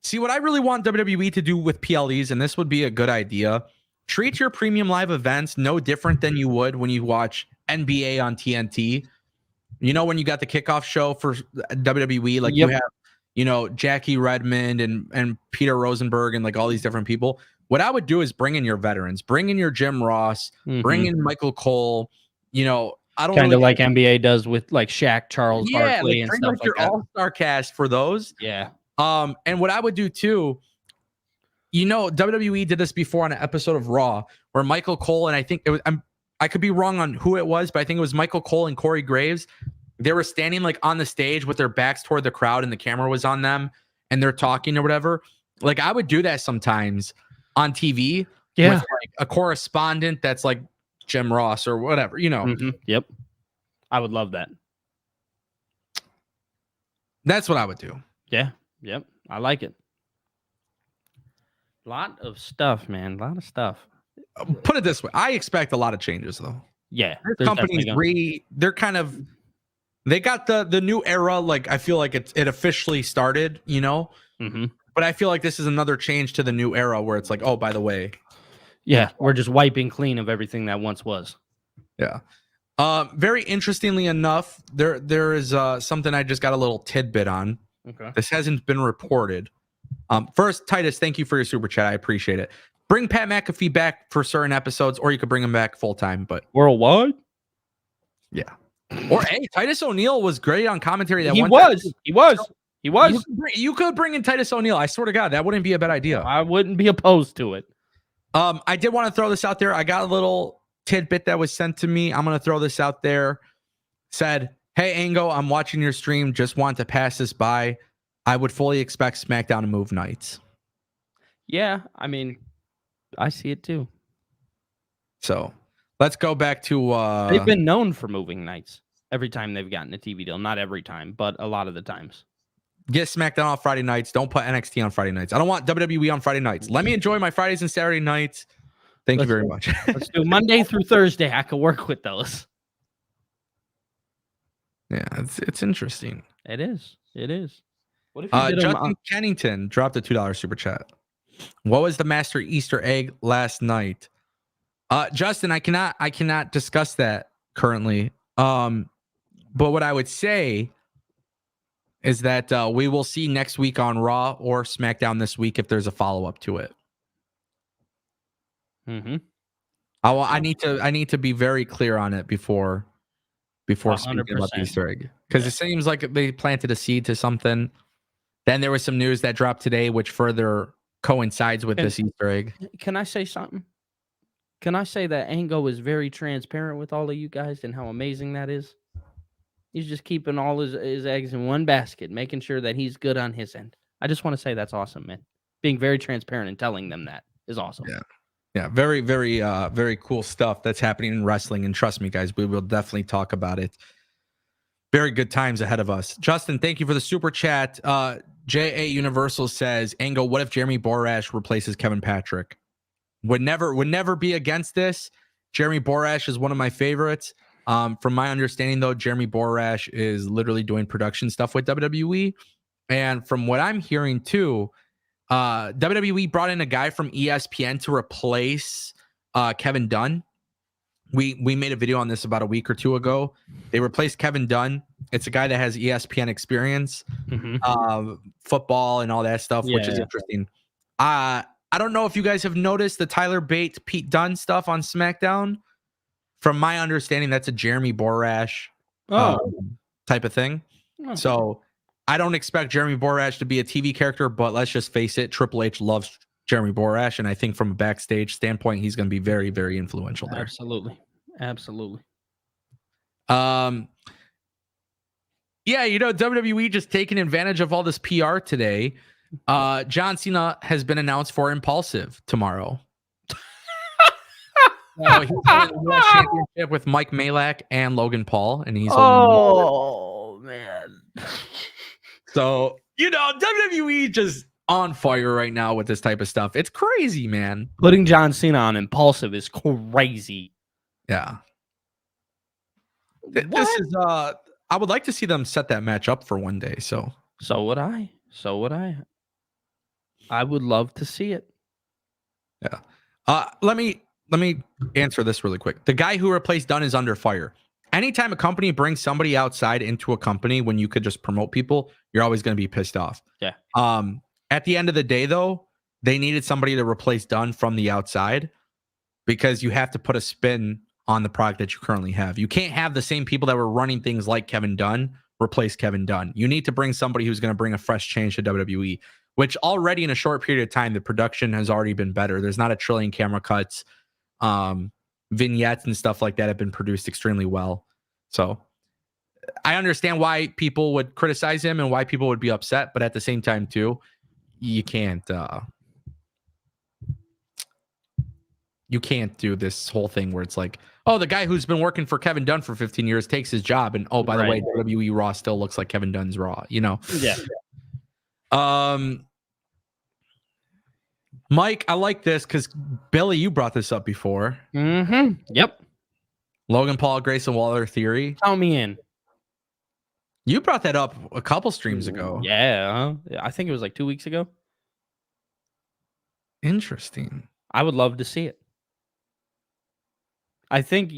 see what I really want WWE to do with PLEs, and this would be a good idea. Treat your premium live events no different than you would when you watch NBA on TNT. You know, when you got the kickoff show for WWE, like you have, you know, Jackie Redmond and Peter Rosenberg and like all these different people. What I would do is bring in your veterans, bring in your Jim Ross, bring in Michael Cole. You know, I don't kind of like NBA does with like Shaq, Charles Barkley, like and stuff like your that. all-star cast for those. Yeah. And what I would do too, you know, WWE did this before on an episode of Raw where Michael Cole, and I think it was, I could be wrong on who it was, but I think it was Michael Cole and Corey Graves. They were standing like on the stage with their backs toward the crowd and the camera was on them and they're talking or whatever. Like I would do that sometimes on TV. Yeah. with like a correspondent that's like Jim Ross or whatever, you know. Yep. I would love that. That's what I would do. Yeah. Yep. I like it. Lot of stuff, man. A lot of stuff. Put it this way. I expect a lot of changes though. Yeah. This company's they're kind of, they got the new era. Like, I feel like it officially started, you know, but I feel like this is another change to the new era where it's like, oh, by the way. Yeah. We're just wiping clean of everything that once was. Yeah. Very interestingly enough, there is something I just got a little tidbit on. Okay. This hasn't been reported. First, Titus, thank you for your super chat. I appreciate it. Bring Pat McAfee back for certain episodes, or you could bring him back full time. But worldwide, yeah. Or hey, Titus O'Neil was great on commentary. That he one was. time. He was. He was. You could bring in Titus O'Neil. I swear to God, that wouldn't be a bad idea. I wouldn't be opposed to it. I did want to throw this out there. I got a little tidbit that was sent to me. I'm going to throw this out there. Said, hey, Ango, I'm watching your stream. Just want to pass this by. I would fully expect SmackDown to move nights. Yeah, I mean, I see it too. So let's go back to... they've been known for moving nights every time they've gotten a TV deal. Not every time, but a lot of the times. Get SmackDown on Friday nights. Don't put NXT on Friday nights. I don't want WWE on Friday nights. Let me enjoy my Fridays and Saturday nights. Thank you very much. Let's do Monday through Thursday. I can work with those. Yeah, it's interesting. It is. It is. What if you did Justin Kennington dropped a $2 super chat. What was the master Easter egg last night? Justin, I cannot discuss that currently. But what I would say is that we will see next week on Raw or SmackDown this week if there's a follow-up to it. I need to be very clear on it before speaking about the Easter egg, because it seems like they planted a seed to something. Then there was some news that dropped today, which further coincides with this Easter egg. Can I say something? Can I say that Ango is very transparent with all of you guys and how amazing that is? He's just keeping all his eggs in one basket, making sure that he's good on his end. I just want to say that's awesome, man. Being very transparent and telling them that is awesome. Yeah, very, very, very cool stuff that's happening in wrestling. And trust me, guys, we will definitely talk about it. Very good times ahead of us. Justin, thank you for the super chat. J.A. Universal says, Ango, what if Jeremy Borash replaces Kevin Patrick? Would never be against this. Jeremy Borash is one of my favorites. From my understanding, though, Jeremy Borash is literally doing production stuff with WWE. And from what I'm hearing, too, WWE brought in a guy from ESPN to replace Kevin Dunn. We made a video on this about a week or two ago. They replaced Kevin Dunn. It's a guy that has ESPN experience, football and all that stuff, which is interesting. I don't know if you guys have noticed the Tyler Bate, Pete Dunne stuff on SmackDown. From my understanding, that's a Jeremy Borash type of thing. So I don't expect Jeremy Borash to be a TV character, but let's just face it, Triple H loves Jeremy Borash, and I think from a backstage standpoint, he's going to be very, very influential there. Absolutely. Yeah, WWE just taking advantage of all this PR today. John Cena has been announced for Impulsive tomorrow. He's going to the US Championship with Mike Malak and Logan Paul, and he's man. So WWE just on fire right now with this type of stuff. It's crazy, man. Putting John Cena on Impulsive is crazy. Yeah. This is I would like to see them set that match up for one day. So would I. I would love to see it. Yeah. Let me answer this really quick. The guy who replaced Dunn is under fire. Anytime a company brings somebody outside into a company when you could just promote people, you're always going to be pissed off. Yeah. At the end of the day, though, they needed somebody to replace Dunn from the outside because you have to put a spin on the product that you currently have. You can't have the same people that were running things like Kevin Dunn replace Kevin Dunn. You need to bring somebody who's going to bring a fresh change to WWE, which already in a short period of time, the production has already been better. There's not a trillion camera cuts. Vignettes and stuff like that have been produced extremely well. So I understand why people would criticize him and why people would be upset, but at the same time too, you can't you can't do this whole thing where it's like, oh, the guy who's been working for Kevin Dunn for 15 years takes his job, and oh, by the way, WWE Raw still looks like Kevin Dunn's Raw, you know? Yeah. Mike, I like this because Billy, you brought this up before. Mm-hmm. Yep. Logan Paul, Grayson Waller theory. Count me in. You brought that up a couple streams ago. Yeah. I think it was like 2 weeks ago. Interesting. I would love to see it. I think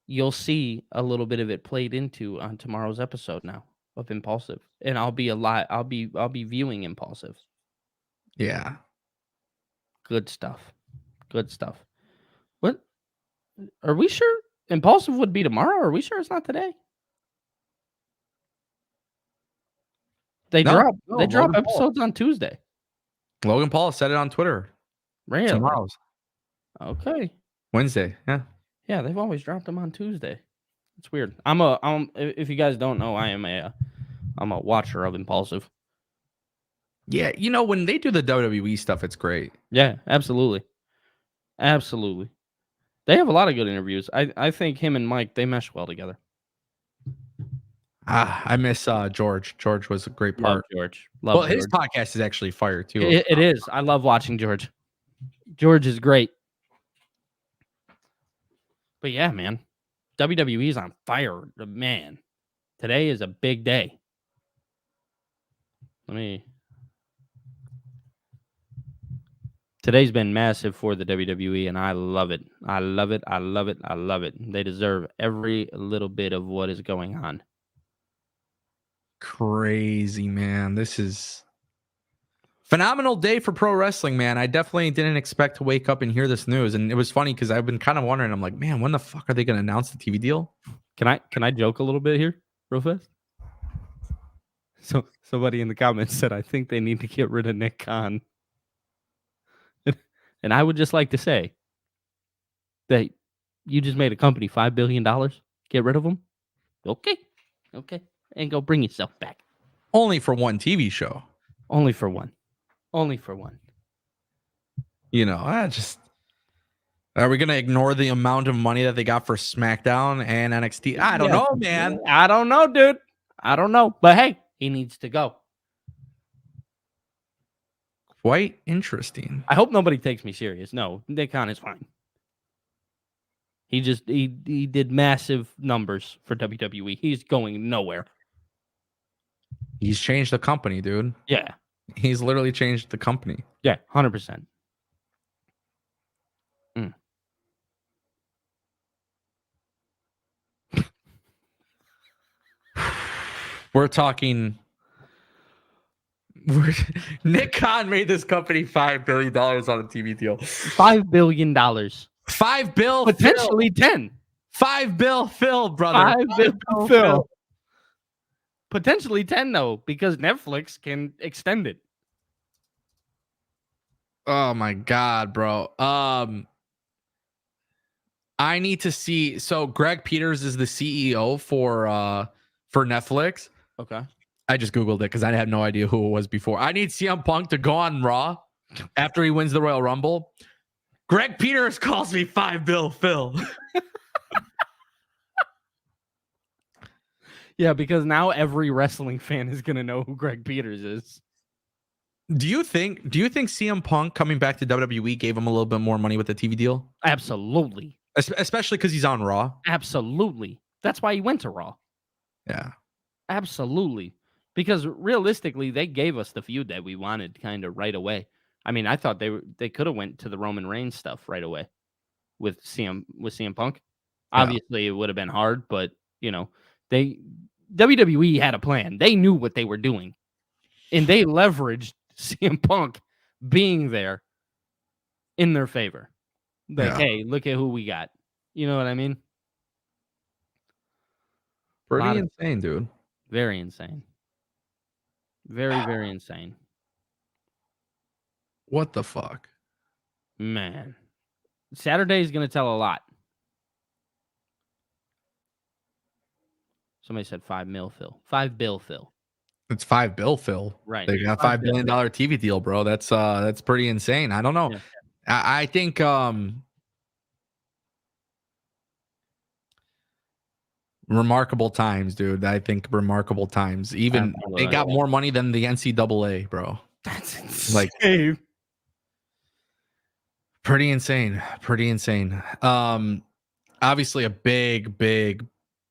you'll see a little bit of it played into on tomorrow's episode now of Impulsive, and I'll be viewing Impulsive. Yeah. Good stuff. Good stuff. What? Are we sure Impulsive would be tomorrow? Are we sure it's not today? They drop episodes on Tuesday. Logan Paul said it on Twitter. Really? Tomorrow's. Okay. Wednesday. Yeah. Yeah, they've always dropped them on Tuesday. It's weird. If you guys don't know, I'm a watcher of Impulsive. Yeah, you know, when they do the WWE stuff, it's great. Yeah, absolutely. Absolutely. They have a lot of good interviews. I think him and Mike, they mesh well together. I miss George. George was a great part. Love George. Love George. His podcast is actually fire too. It is. I love watching George. George is great. But yeah, man. WWE's on fire. Man. Today is a big day. Today's been massive for the WWE, and I love it. I love it. I love it. I love it. They deserve every little bit of what is going on. Crazy, man. This is phenomenal day for pro wrestling, man. I definitely didn't expect to wake up and hear this news. And it was funny because I've been kind of wondering, I'm like, man, when the fuck are they going to announce the TV deal? Can I joke a little bit here real fast? So somebody in the comments said, I think they need to get rid of Nick Khan. And I would just like to say that you just made a company $5 billion. Get rid of them. Okay. And go bring yourself back. Only for one TV show. Only for one. You know, are we going to ignore the amount of money that they got for SmackDown and NXT? I don't know, man. I don't know, dude. I don't know. But hey, he needs to go. Quite interesting. I hope nobody takes me serious. No, Nick Khan is fine. He did massive numbers for WWE. He's going nowhere. He's changed the company, dude. Yeah. He's literally changed the company. Yeah, 100%. We're talking. Nick Khan made this company $5 billion on a TV deal. $5 billion. $5 bill, potentially Phil. 10. $5 bill, Phil, brother. $5 bill, Phil. Potentially 10 though, because Netflix can extend it. Oh my god, bro. I need to see. So Greg Peters is the CEO for Netflix. Okay. I just Googled it because I had no idea who it was before. I need CM Punk to go on Raw after he wins the Royal Rumble. Greg Peters calls me $5 bill, Phil. Yeah, because now every wrestling fan is gonna know who Greg Peters is. Do you think CM Punk coming back to WWE gave him a little bit more money with the TV deal? Absolutely. Especially because he's on Raw. Absolutely. That's why he went to Raw. Yeah. Absolutely. Because realistically, they gave us the feud that we wanted kind of right away. I mean, I thought they could have went to the Roman Reigns stuff right away with CM Punk. Yeah. Obviously, it would have been hard, but you know, WWE had a plan. They knew what they were doing, and they leveraged CM Punk being there in their favor. Like, hey, look at who we got. You know what I mean? Pretty insane, dude. Very insane. Very, very insane. What the fuck? Man. Saturday is going to tell a lot. Somebody said $5 bill, Phil. It's $5 bill, Phil. Right. They got $5 billion TV deal, bro. That's pretty insane. I don't know. I think remarkable times, dude. I think remarkable times. Even they got more money than the NCAA, bro. That's insane. Like pretty insane. Pretty insane. Obviously a big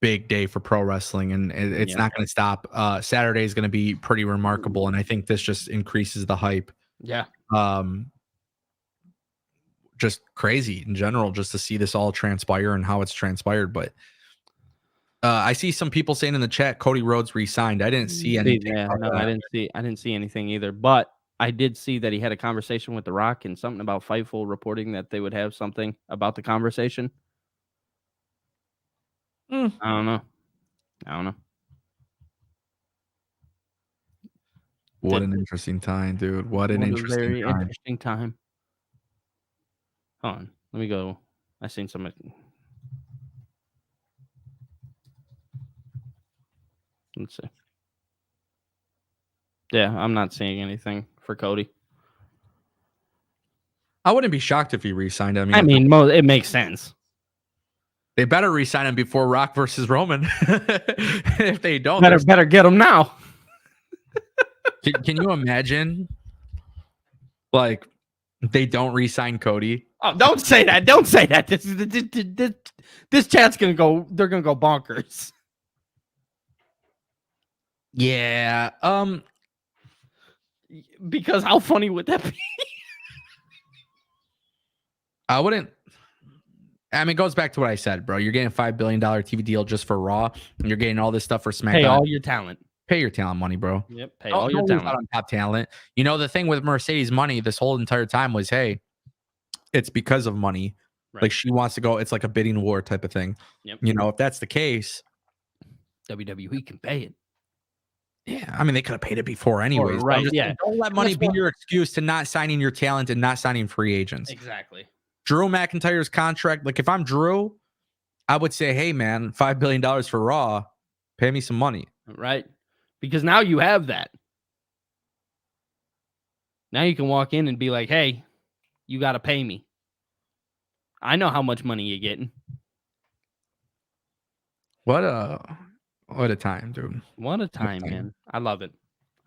day for pro wrestling, and it's not going to stop. Saturday is going to be pretty remarkable, and I think this just increases the hype. Yeah. Just crazy in general, just to see this all transpire and how it's transpired. But I see some people saying in the chat, Cody Rhodes re-signed. I didn't see anything. Yeah, no, I didn't see anything either. But I did see that he had a conversation with The Rock and something about Fightful reporting that they would have something about the conversation. I don't know. What an interesting time, dude. What an interesting time. Hold on. Let me go. I seen some. Let's see. Yeah, I'm not seeing anything for Cody. I wouldn't be shocked if he re-signed. It makes sense. They better re-sign him before Rock versus Roman. If they don't, better get him now. Can you imagine? Like, they don't re-sign Cody. Oh, don't say that. Don't say that. This chat's gonna go. They're gonna go bonkers. Yeah. Because how funny would that be? I wouldn't. I mean, it goes back to what I said, bro. You're getting a $5 billion TV deal just for Raw, and you're getting all this stuff for SmackDown. Pay all your talent. Pay your talent money, bro. Yep. Pay all your talent. On top talent. You know, the thing with Mercedes money this whole entire time was, hey, it's because of money. Right. Like, she wants to go. It's like a bidding war type of thing. Yep. You know, if that's the case, WWE can pay it. Yeah, I mean, they could have paid it before anyways. Right, yeah. Don't let money be your excuse to not signing your talent and not signing free agents. Exactly. Drew McIntyre's contract, like, if I'm Drew, I would say, hey, man, $5 billion for Raw, pay me some money. Right. Because now you have that. Now you can walk in and be like, hey, you got to pay me. I know how much money you're getting. What a time, dude. What a time, man. I love it.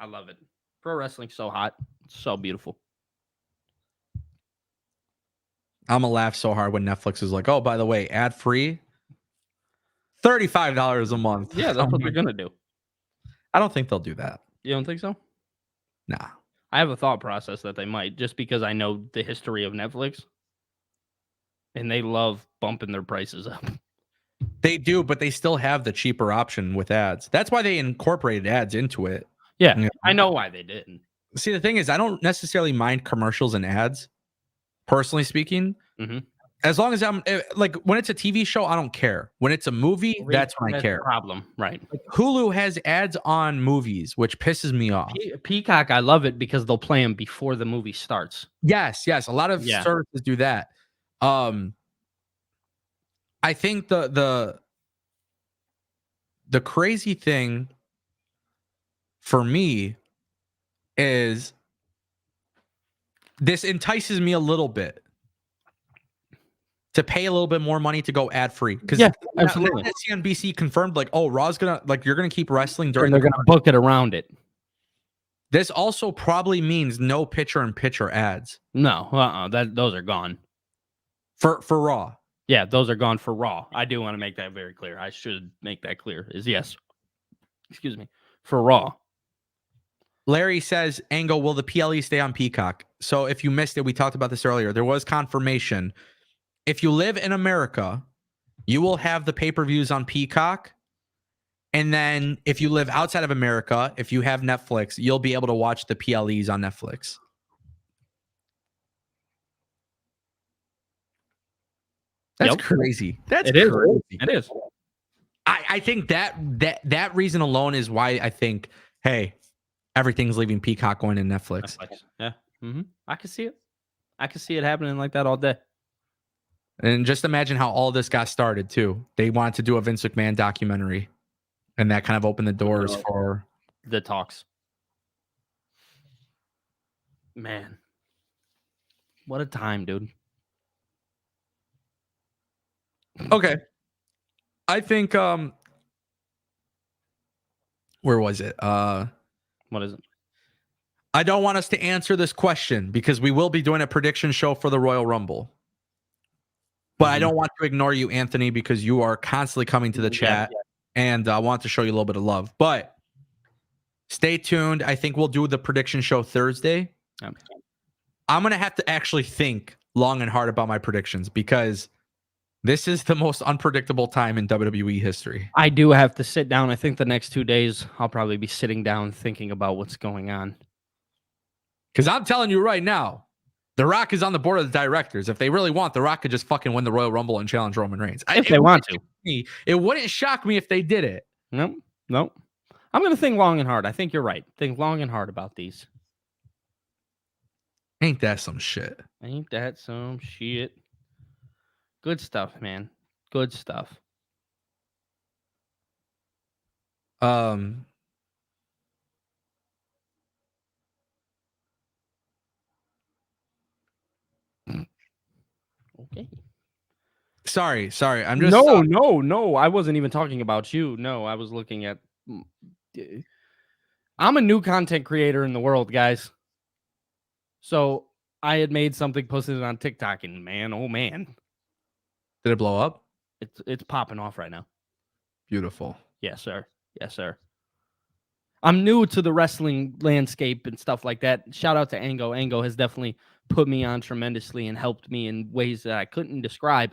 I love it. Pro wrestling's so hot. It's so beautiful. I'm going to laugh so hard when Netflix is like, oh, by the way, ad-free, $35 a month. Yeah, that's what they're going to do. I don't think they'll do that. You don't think so? Nah. I have a thought process that they might, just because I know the history of Netflix. And they love bumping their prices up. They do, but they still have the cheaper option with ads. That's why they incorporated ads into it. Yeah, you know? I know why they didn't. See, the thing is, I don't necessarily mind commercials and ads, personally speaking. Mm-hmm. As long as I'm like, when it's a TV show, I don't care. When it's a movie, that's when I care. Problem, right? Like, Hulu has ads on movies, which pisses me off. Peacock, I love it because they'll play them before the movie starts. Yes, a lot of services do that. I think the crazy thing for me is this entices me a little bit to pay a little bit more money to go ad free. Because absolutely. CNBC confirmed, like, oh, Raw's gonna, like, you're gonna keep wrestling during. And they're gonna book it around it. This also probably means no picture-in-picture ads. No, those are gone for Raw. Yeah, those are gone for Raw. I do want to make that very clear. I should make that clear. Is yes. Excuse me. For Raw. Larry says, Angle, will the PLE stay on Peacock? So if you missed it, we talked about this earlier. There was confirmation. If you live in America, you will have the pay-per-views on Peacock. And then if you live outside of America, if you have Netflix, you'll be able to watch the PLEs on Netflix. That's crazy. It is. It is. I think that reason alone is why I think, hey, everything's leaving Peacock going to Netflix. Yeah. Mm-hmm. I can see it. I can see it happening like that all day. And just imagine how all this got started too. They wanted to do a Vince McMahon documentary, and that kind of opened the doors for the talks. Man, What a time, dude. Okay. I think where was it? What is it? I don't want us to answer this question because we will be doing a prediction show for the Royal Rumble. But I don't want to ignore you, Anthony, because you are constantly coming to the chat, and I want to show you a little bit of love. But stay tuned. I think we'll do the prediction show Thursday. I'm going to have to actually think long and hard about my predictions because this is the most unpredictable time in WWE history. I do have to sit down. I think the next 2 days, I'll probably be sitting down thinking about what's going on. Because I'm telling you right now, The Rock is on the board of the directors. If they really want, The Rock could just fucking win the Royal Rumble and challenge Roman Reigns. If they want to. It wouldn't shock me if they did it. Nope. I'm going to think long and hard. I think you're right. Think long and hard about these. Ain't that some shit? Ain't that some shit? Good stuff, man. Good stuff. Okay. Sorry. I'm just No. I wasn't even talking about you. No, I was looking at. I'm a new content creator in the world, guys. So I had made something, posted it on TikTok, and man, oh man, did it blow up? It's popping off right now. Beautiful. Yes, sir. Yes, sir. I'm new to the wrestling landscape and stuff like that. Shout out to Ango. Ango has definitely put me on tremendously and helped me in ways that I couldn't describe.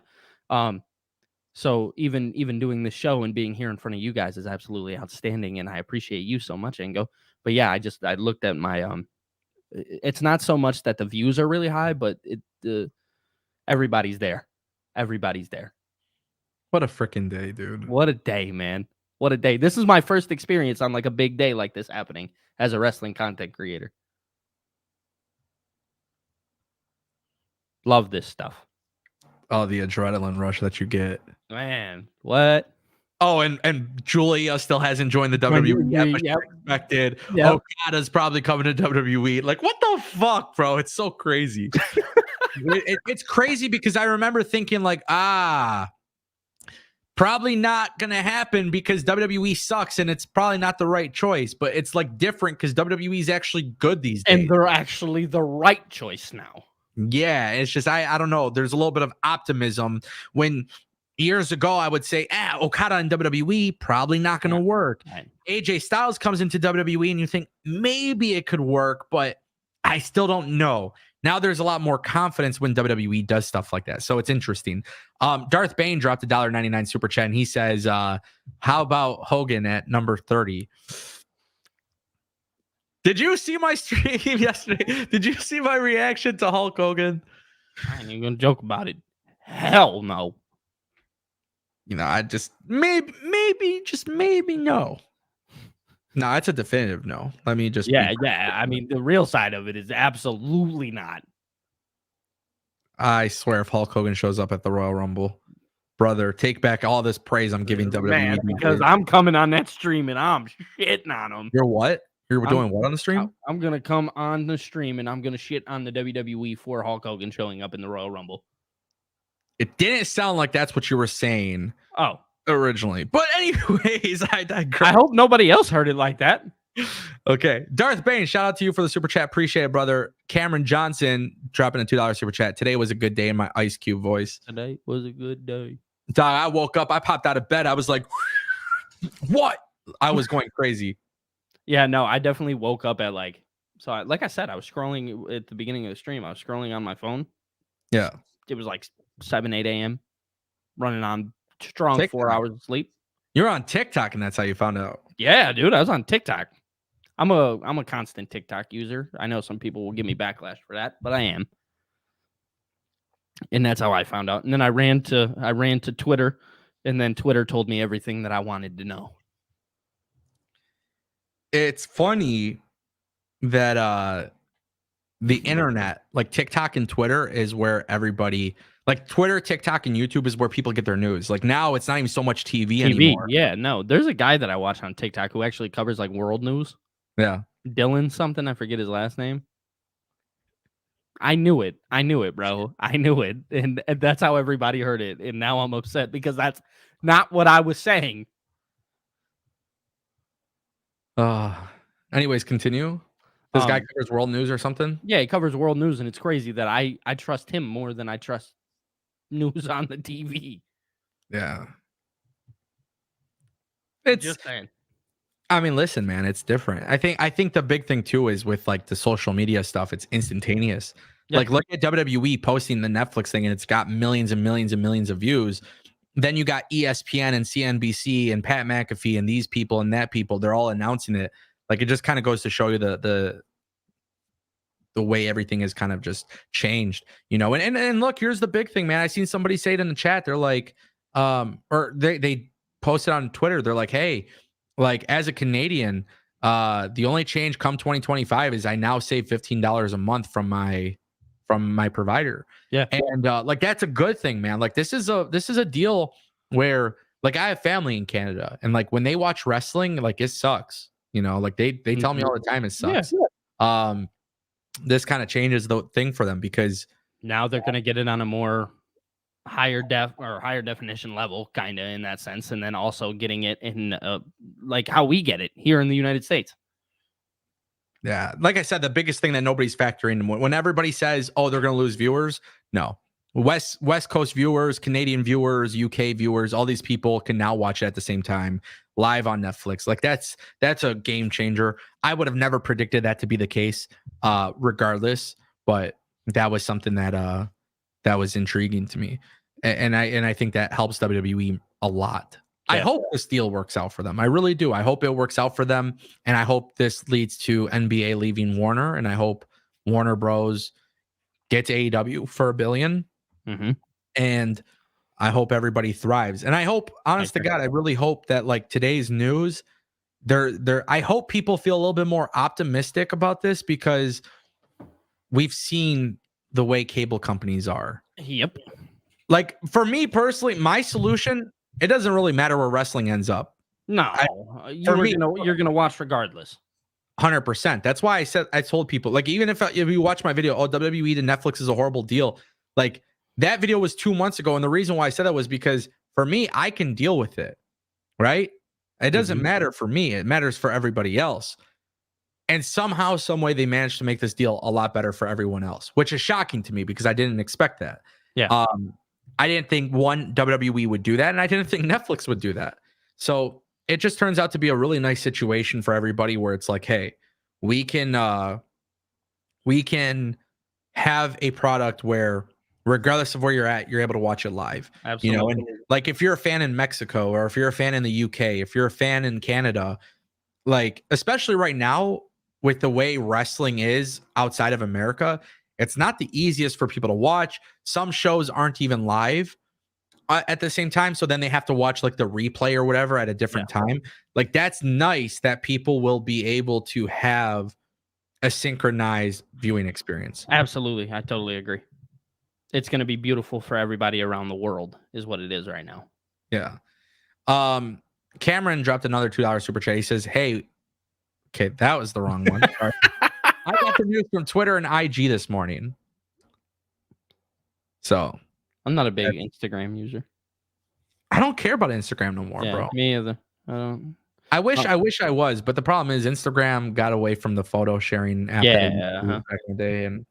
So even doing this show and being here in front of you guys is absolutely outstanding, and I appreciate you so much, Ango. But yeah, I looked at my it's not so much that the views are really high, but everybody's there. Everybody's there. What a freaking day, dude. What a day, man. What a day. This is my first experience on like a big day like this happening as a wrestling content creator. Love this stuff. Oh, the adrenaline rush that you get. Man, what? Oh, and Julia still hasn't joined the WWE yet, but she's expected. Yep. Okada's probably coming to WWE. Like, what the fuck, bro? It's so crazy. It's crazy because I remember thinking like, probably not going to happen because WWE sucks and it's probably not the right choice. But it's like different because WWE is actually good these days. And they're actually the right choice now. Yeah, it's just, I don't know. There's a little bit of optimism when years ago I would say, Okada and WWE, probably not going to work. Right. AJ Styles comes into WWE and you think maybe it could work, but I still don't know. Now there's a lot more confidence when WWE does stuff like that. So it's interesting. Darth Bane dropped a $1.99 super chat and he says, how about Hogan at number 30? Did you see my stream yesterday? Did you see my reaction to Hulk Hogan? I ain't even gonna joke about it. Hell no. You know, I just maybe no. No, it's a definitive no. Let me just yeah. I mean, the real side of it is absolutely not. I swear, if Hulk Hogan shows up at the Royal Rumble, brother, take back all this praise I'm giving WWE. Man, because I'm coming on that stream and I'm shitting on them. You're what? You're doing what on the stream? I'm gonna come on the stream and I'm gonna shit on the WWE for Hulk Hogan showing up in the Royal Rumble. It didn't sound like that's what you were saying. Oh. Originally. But anyways, I digress. I hope nobody else heard it like that. Okay. Darth Bane, shout out to you for the super chat. Appreciate it, brother. Cameron Johnson dropping a $2 super chat. Today was a good day in my Ice Cube voice. Today was a good day. Dog, I woke up. I popped out of bed. I was like, what? I was going crazy. Yeah, no, I definitely woke up at like I said, I was scrolling at the beginning of the stream. I was scrolling on my phone. Yeah. It was like 7, 8 a.m. running on strong TikTok. 4 hours of sleep. You're on TikTok and that's how you found out. Yeah, dude, I was on TikTok. I'm a constant TikTok user. I know some people will give me backlash for that, but I am. And that's how I found out. And then I ran to Twitter, and then Twitter told me everything that I wanted to know. It's funny that the internet, like TikTok and Twitter, is where everybody, like Twitter, TikTok, and YouTube is where people get their news. Like now it's not even so much TV anymore. Yeah, no. There's a guy that I watch on TikTok who actually covers like world news. Yeah. Dylan something. I forget his last name. I knew it, bro. I knew it, and that's how everybody heard it. And now I'm upset because that's not what I was saying. Anyways, continue. This guy covers world news or something? Yeah, he covers world news, and it's crazy that I trust him more than I trust news on the TV. Yeah. Just saying. I mean, listen, man, it's different. I think the big thing too is with like the social media stuff, it's instantaneous. Yeah. Like look at WWE posting the Netflix thing and it's got millions and millions and millions of views. Then you got ESPN and CNBC and Pat McAfee and these people and that people, they're all announcing it. Like it just kind of goes to show you the way everything has kind of just changed, you know. And look, here's the big thing, man. I seen somebody say it in the chat. They're like, or they posted on Twitter. They're like, hey, like as a Canadian, the only change come 2025 is I now save $15 a month from my provider. Yeah. And like that's a good thing, man. Like this is a deal where like I have family in Canada and like when they watch wrestling, like it sucks. You know, like they tell me all the time it sucks. Yeah. This kind of changes the thing for them because now they're gonna get it on a more higher definition level, kind of in that sense, and then also getting it in like how we get it here in the United States. Yeah, like I said, the biggest thing that nobody's factoring when everybody says, "Oh, they're going to lose viewers," no. West Coast viewers, Canadian viewers, UK viewers, all these people can now watch it at the same time live on Netflix. Like that's a game changer. I would have never predicted that to be the case, regardless. But that was something that was intriguing to me, and I think that helps WWE a lot. Yeah. I hope this deal works out for them. I really do. I hope it works out for them, and I hope this leads to NBA leaving Warner, and I hope Warner Bros. Gets AEW for $1 billion. Mm-hmm. And I hope everybody thrives. And I hope, honest to God, I really hope that like today's news, I hope people feel a little bit more optimistic about this because we've seen the way cable companies are. Yep. Like for me personally, my solution, it doesn't really matter where wrestling ends up. No, you're gonna watch regardless. 100%. That's why I told people, like, even if you watch my video, oh, WWE to Netflix is a horrible deal. Like that video was 2 months ago. And the reason why I said that was because for me, I can deal with it. Right. It doesn't matter for me. It matters for everybody else. And somehow, some way they managed to make this deal a lot better for everyone else, which is shocking to me because I didn't expect that. Yeah. I didn't think WWE would do that. And I didn't think Netflix would do that. So it just turns out to be a really nice situation for everybody where it's like, hey, we can have a product where regardless of where you're at, you're able to watch it live. Absolutely. You know, and like if you're a fan in Mexico or if you're a fan in the UK, if you're a fan in Canada, like especially right now with the way wrestling is outside of America, it's not the easiest for people to watch. Some shows aren't even live at the same time, so then they have to watch like the replay or whatever at a different time. Like that's nice that people will be able to have a synchronized viewing experience. Absolutely, I totally agree. It's going to be beautiful for everybody around the world is what it is right now. Yeah. Cameron dropped another $2 super chat. He says, hey, okay, that was the wrong one. I got the news from Twitter and IG this morning. So I'm not a big Instagram user. I don't care about Instagram no more, bro. Me either. I don't. I wish I was, but the problem is Instagram got away from the photo sharing app back in the day. And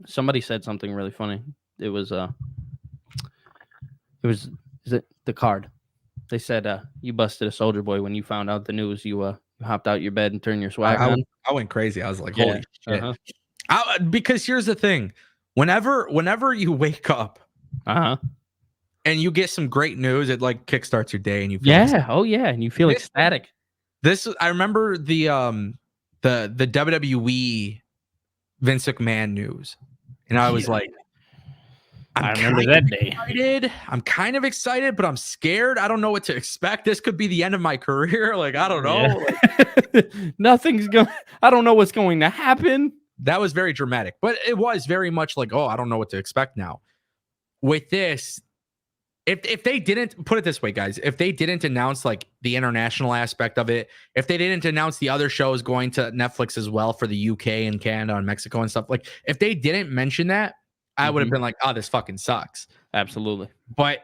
somebody said something really funny. It was is it the card? They said you busted a soldier boy when you found out the news. You hopped out your bed and turned your swag on. I went crazy. I was like, holy shit. Because here's the thing. Whenever you wake up and you get some great news, it like kickstarts your day and you feel and you feel ecstatic. I remember the WWE Vince McMahon news. And I was like, I remember that day. I'm kind of excited, but I'm scared. I don't know what to expect. This could be the end of my career. Like, I don't know. Yeah. Nothing's going. I don't know what's going to happen. That was very dramatic, but it was very much like, oh, I don't know what to expect now. With this, if they didn't put it this way, guys, if they didn't announce like the international aspect of it, if they didn't announce the other shows going to Netflix as well for the UK and Canada and Mexico and stuff, like if they didn't mention that, I would have been like, oh, this fucking sucks. Absolutely. But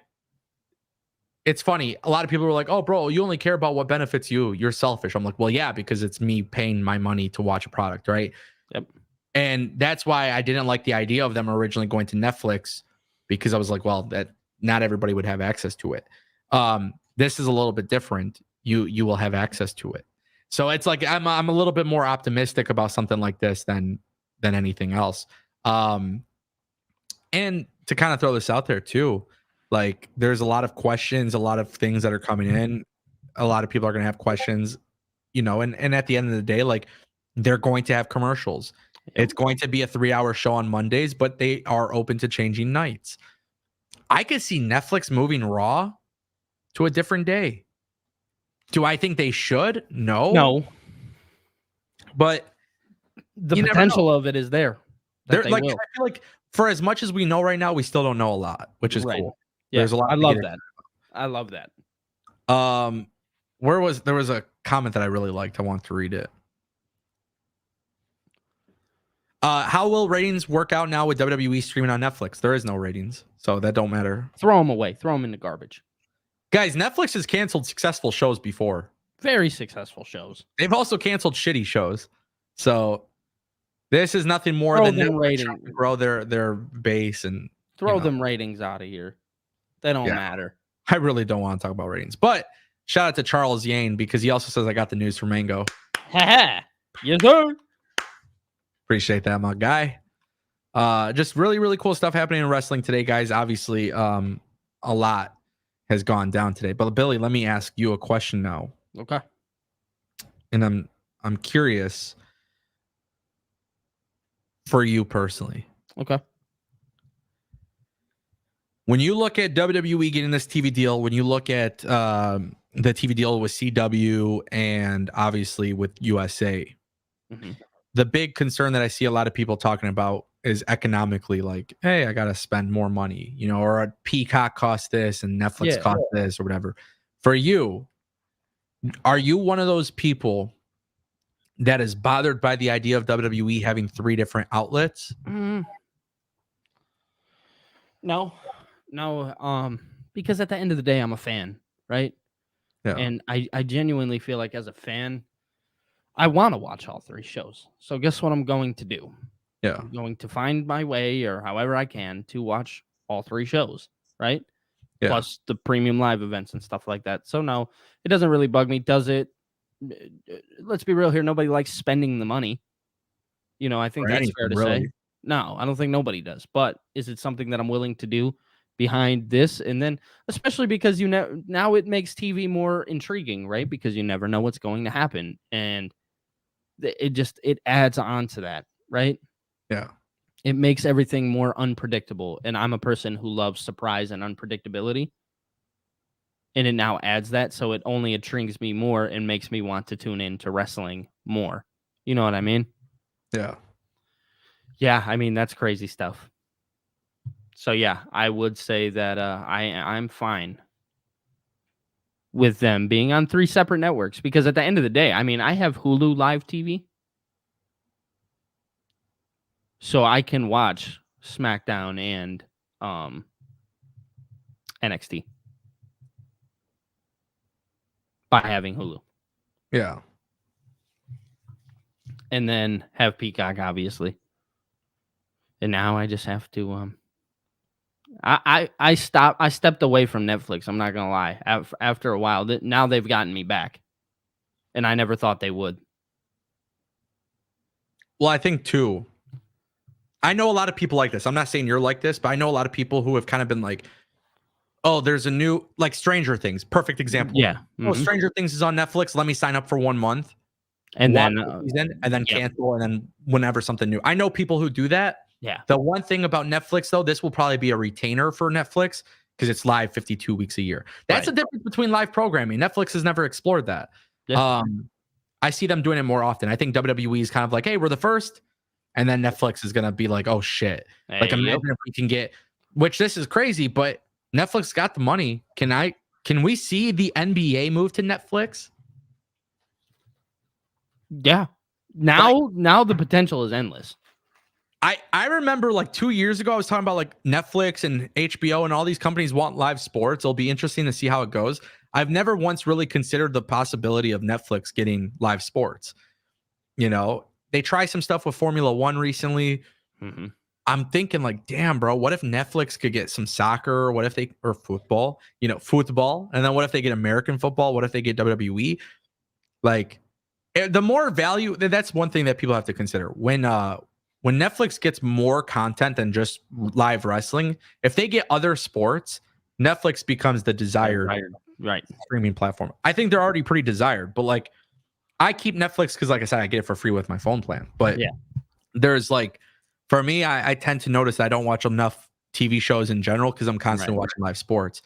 it's funny. A lot of people were like, oh, bro, you only care about what benefits you. You're selfish. I'm like, well, yeah, because it's me paying my money to watch a product, right? Yep. And that's why I didn't like the idea of them originally going to Netflix, because I was like, well, that not everybody would have access to it. This is a little bit different. You will have access to it. So it's like I'm a little bit more optimistic about something like this than anything else. And to kind of throw this out there too, like there's a lot of questions, a lot of things that are coming in. A lot of people are going to have questions, and at the end of the day, like they're going to have commercials. It's going to be a 3-hour show on Mondays, but they are open to changing nights. I could see Netflix moving Raw to a different day. Do I think they should? No. But the potential of it is there. I feel like for as much as we know right now, we still don't know a lot, which is cool. Yeah, there's a lot. I love that. I love that. There was a comment that I really liked. I want to read it. How will ratings work out now with WWE streaming on Netflix? There is no ratings, so that don't matter. Throw them away. Throw them in the garbage. Guys, Netflix has canceled successful shows before. Very successful shows. They've also canceled shitty shows. So this is nothing more than them trying to grow their base and throw them ratings out of here. They don't matter. I really don't want to talk about ratings. But shout out to Charles Yane, because he also says I got the news from Mango. Yes, sir. Appreciate that, my guy. Just really, really cool stuff happening in wrestling today, guys. Obviously, a lot has gone down today. But Billy, let me ask you a question now. Okay. And I'm curious for you personally. Okay. When you look at WWE getting this TV deal, when you look at the TV deal with CW and obviously with USA, the big concern that I see a lot of people talking about is economically, like, hey, I got to spend more money, or a Peacock costs this and Netflix costs this or whatever. For you, are you one of those people that is bothered by the idea of WWE having 3 different outlets? No, because at the end of the day, I'm a fan, right? Yeah. And I genuinely feel like as a fan, I want to watch all 3 shows. So guess what I'm going to do? Yeah. I'm going to find my way, or however I can, to watch all 3 shows, right? Yeah. Plus the premium live events and stuff like that. So no, it doesn't really bug me. Does it? Let's be real here. Nobody likes spending the money. I think that's fair to say. No, I don't think nobody does. But is it something that I'm willing to do behind this? And then, especially because now it makes TV more intriguing, right? Because you never know what's going to happen, and it adds on to that, right? Yeah. It makes everything more unpredictable, and I'm a person who loves surprise and unpredictability, and it now adds that, so it only intrigues me more and makes me want to tune in to wrestling more. You know what I mean? Yeah. Yeah, I mean, that's crazy stuff. So yeah, I would say that I'm fine with them being on 3 separate networks, because at the end of the day, I mean, I have Hulu Live TV, so I can watch SmackDown and NXT by having Hulu. Yeah. And then have Peacock, obviously. And now I just have to I stepped away from Netflix. I'm not gonna lie. After a while, now they've gotten me back, and I never thought they would. Well, I think too, I know a lot of people like this. I'm not saying you're like this, but I know a lot of people who have kind of been like, oh, there's a new, like Stranger Things, perfect example. Yeah. Oh, Stranger Things is on Netflix. Let me sign up for 1 month, and then cancel, and then whenever something new. I know people who do that. Yeah. The one thing about Netflix, though, this will probably be a retainer for Netflix because it's live 52 weeks a year. That's the difference between live programming. Netflix has never explored that. Yeah. I see them doing it more often. I think WWE is kind of like, hey, we're the first. And then Netflix is going to be like, oh, shit. Like, imagine if we can get, which this is crazy, but Netflix got the money. Can we see the NBA move to Netflix? Yeah. Now the potential is endless. I remember like 2 years ago, I was talking about like Netflix and HBO and all these companies want live sports. It'll be interesting to see how it goes. I've never once really considered the possibility of Netflix getting live sports. You know, they try some stuff with Formula One recently. Mm-hmm. I'm thinking like, damn, bro, what if Netflix could get some soccer? What if or football, football? And then what if they get American football? What if they get WWE? Like, the more value, that's one thing that people have to consider. When Netflix gets more content than just live wrestling, if they get other sports, Netflix becomes the desired streaming platform. I think they're already pretty desired, but like I keep Netflix because, like I said, I get it for free with my phone plan. But there's like, for me, I tend to notice I don't watch enough TV shows in general because I'm constantly watching live sports.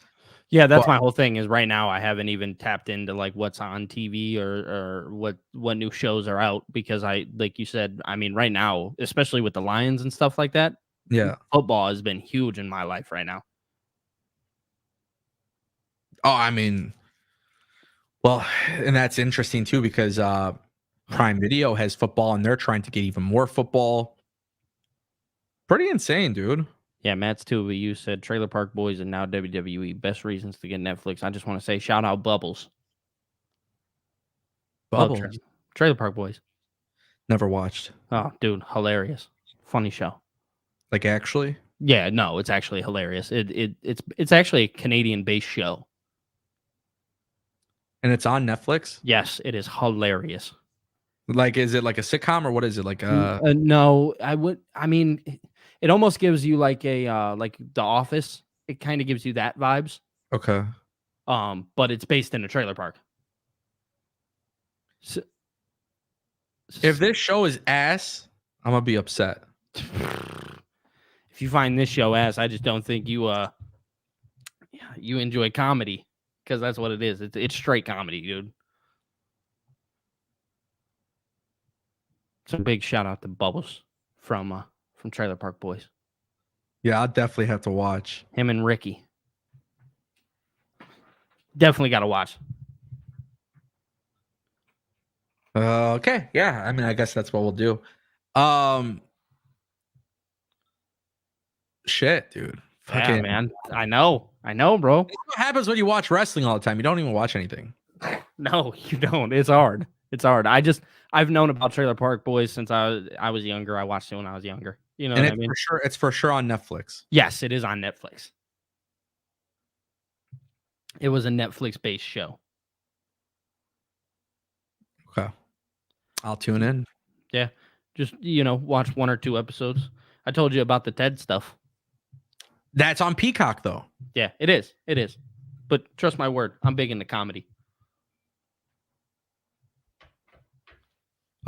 Yeah, that's my whole thing is right now I haven't even tapped into like what's on TV or what new shows are out because like you said, I mean, right now, especially with the Lions and stuff like that, football has been huge in my life right now. Oh, I mean, well, and that's interesting too because Prime Video has football and they're trying to get even more football. Pretty insane, dude. Yeah, Matt's too, but you said Trailer Park Boys and now WWE. Best reasons to get Netflix. I just want to say shout out Bubbles. Bubbles? Trailer Park Boys. Never watched. Oh, dude, hilarious. Funny show. Like actually? Yeah, no, it's actually hilarious. It's actually a Canadian-based show. And it's on Netflix? Yes, it is hilarious. Like, is it like a sitcom or what is it? Like no, I mean, it almost gives you like a like The Office. It kind of gives you that vibes. Okay. But it's based in a trailer park. So, if this show is ass, I'm gonna be upset. If you find this show ass, I just don't think you enjoy comedy because that's what it is. It's straight comedy, dude. So big shout out to Bubbles from Trailer Park Boys. Yeah, I'll definitely have to watch him and Ricky. Definitely got to watch. Okay, yeah. I mean, I guess that's what we'll do. Shit, dude. Yeah, man. I know, bro. What happens when you watch wrestling all the time? You don't even watch anything. No, you don't. It's hard. I've known about Trailer Park Boys since I was younger. I watched it when I was younger. You know, and what I mean? It's for sure on Netflix. Yes, it is on Netflix. It was a Netflix-based show. Okay. I'll tune in. Yeah. Just, watch 1 or 2 episodes. I told you about the TED stuff. That's on Peacock, though. Yeah, it is. It is. But trust my word, I'm big into comedy.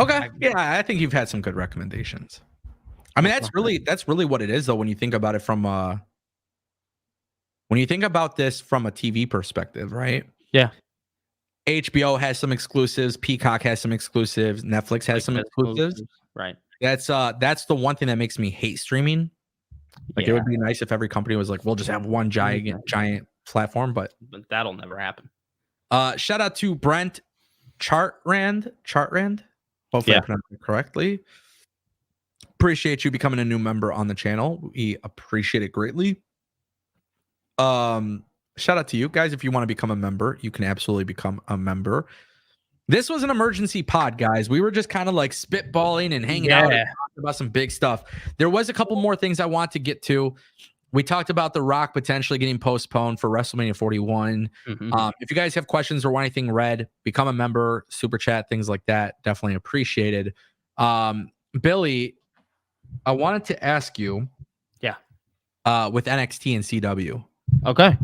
Okay. Yeah, I think you've had some good recommendations. I mean, that's really what it is, though, when you think about it from when you think about this from a TV perspective, right? Yeah. HBO has some exclusives, Peacock has some exclusives, Netflix has some exclusives. Right. That's the one thing that makes me hate streaming. Like, it would be nice if every company was like, we'll just have one giant platform, but that'll never happen. Shout out to Brent Chartrand. Hopefully I pronounced it correctly. Appreciate you becoming a new member on the channel. We appreciate it greatly. Shout out to you guys. If you want to become a member, you can absolutely become a member. This was an emergency pod, guys. We were just kind of like spitballing and hanging out and talking about some big stuff. There was a couple more things I want to get to. We talked about The Rock potentially getting postponed for WrestleMania 41. Mm-hmm. If you guys have questions or want anything read, become a member, super chat, things like that. Definitely appreciated. Billy, I wanted to ask you. Yeah. With NXT and CW. Okay.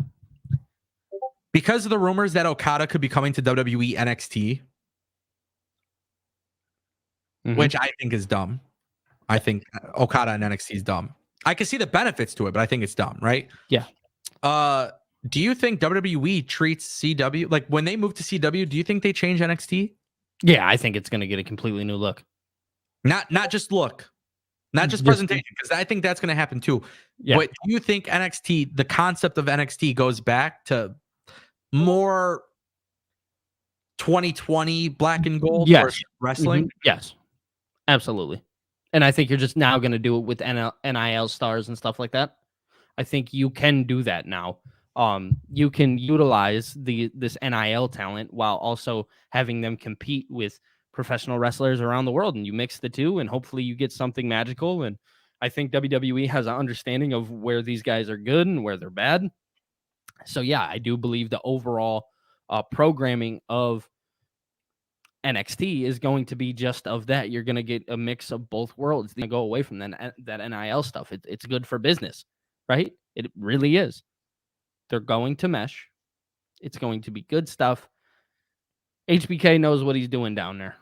Because of the rumors that Okada could be coming to WWE NXT, which I think is dumb. I think Okada and NXT is dumb. I can see the benefits to it, but I think it's dumb, right? Yeah. Do you think WWE treats CW like when they move to CW? Do you think they change NXT? Yeah, I think it's going to get a completely new look. Not just look. Not just presentation, because I think that's going to happen too. Yeah. But do you think NXT, the concept of NXT goes back to more 2020 black and gold Yes. wrestling? Yes, absolutely. And I think you're just now going to do it with NIL stars and stuff like that. I think you can do that now. You can utilize this NIL talent while also having them compete with professional wrestlers around the world, and you mix the two, and hopefully you get something magical. And I think WWE has an understanding of where these guys are good and where they're bad. So yeah, I do believe the overall programming of NXT is going to be just of that. You're going to get a mix of both worlds. You're going to go away from that NIL stuff. It's good for business, right? It really is. They're going to mesh. It's going to be good stuff. HBK knows what he's doing down there.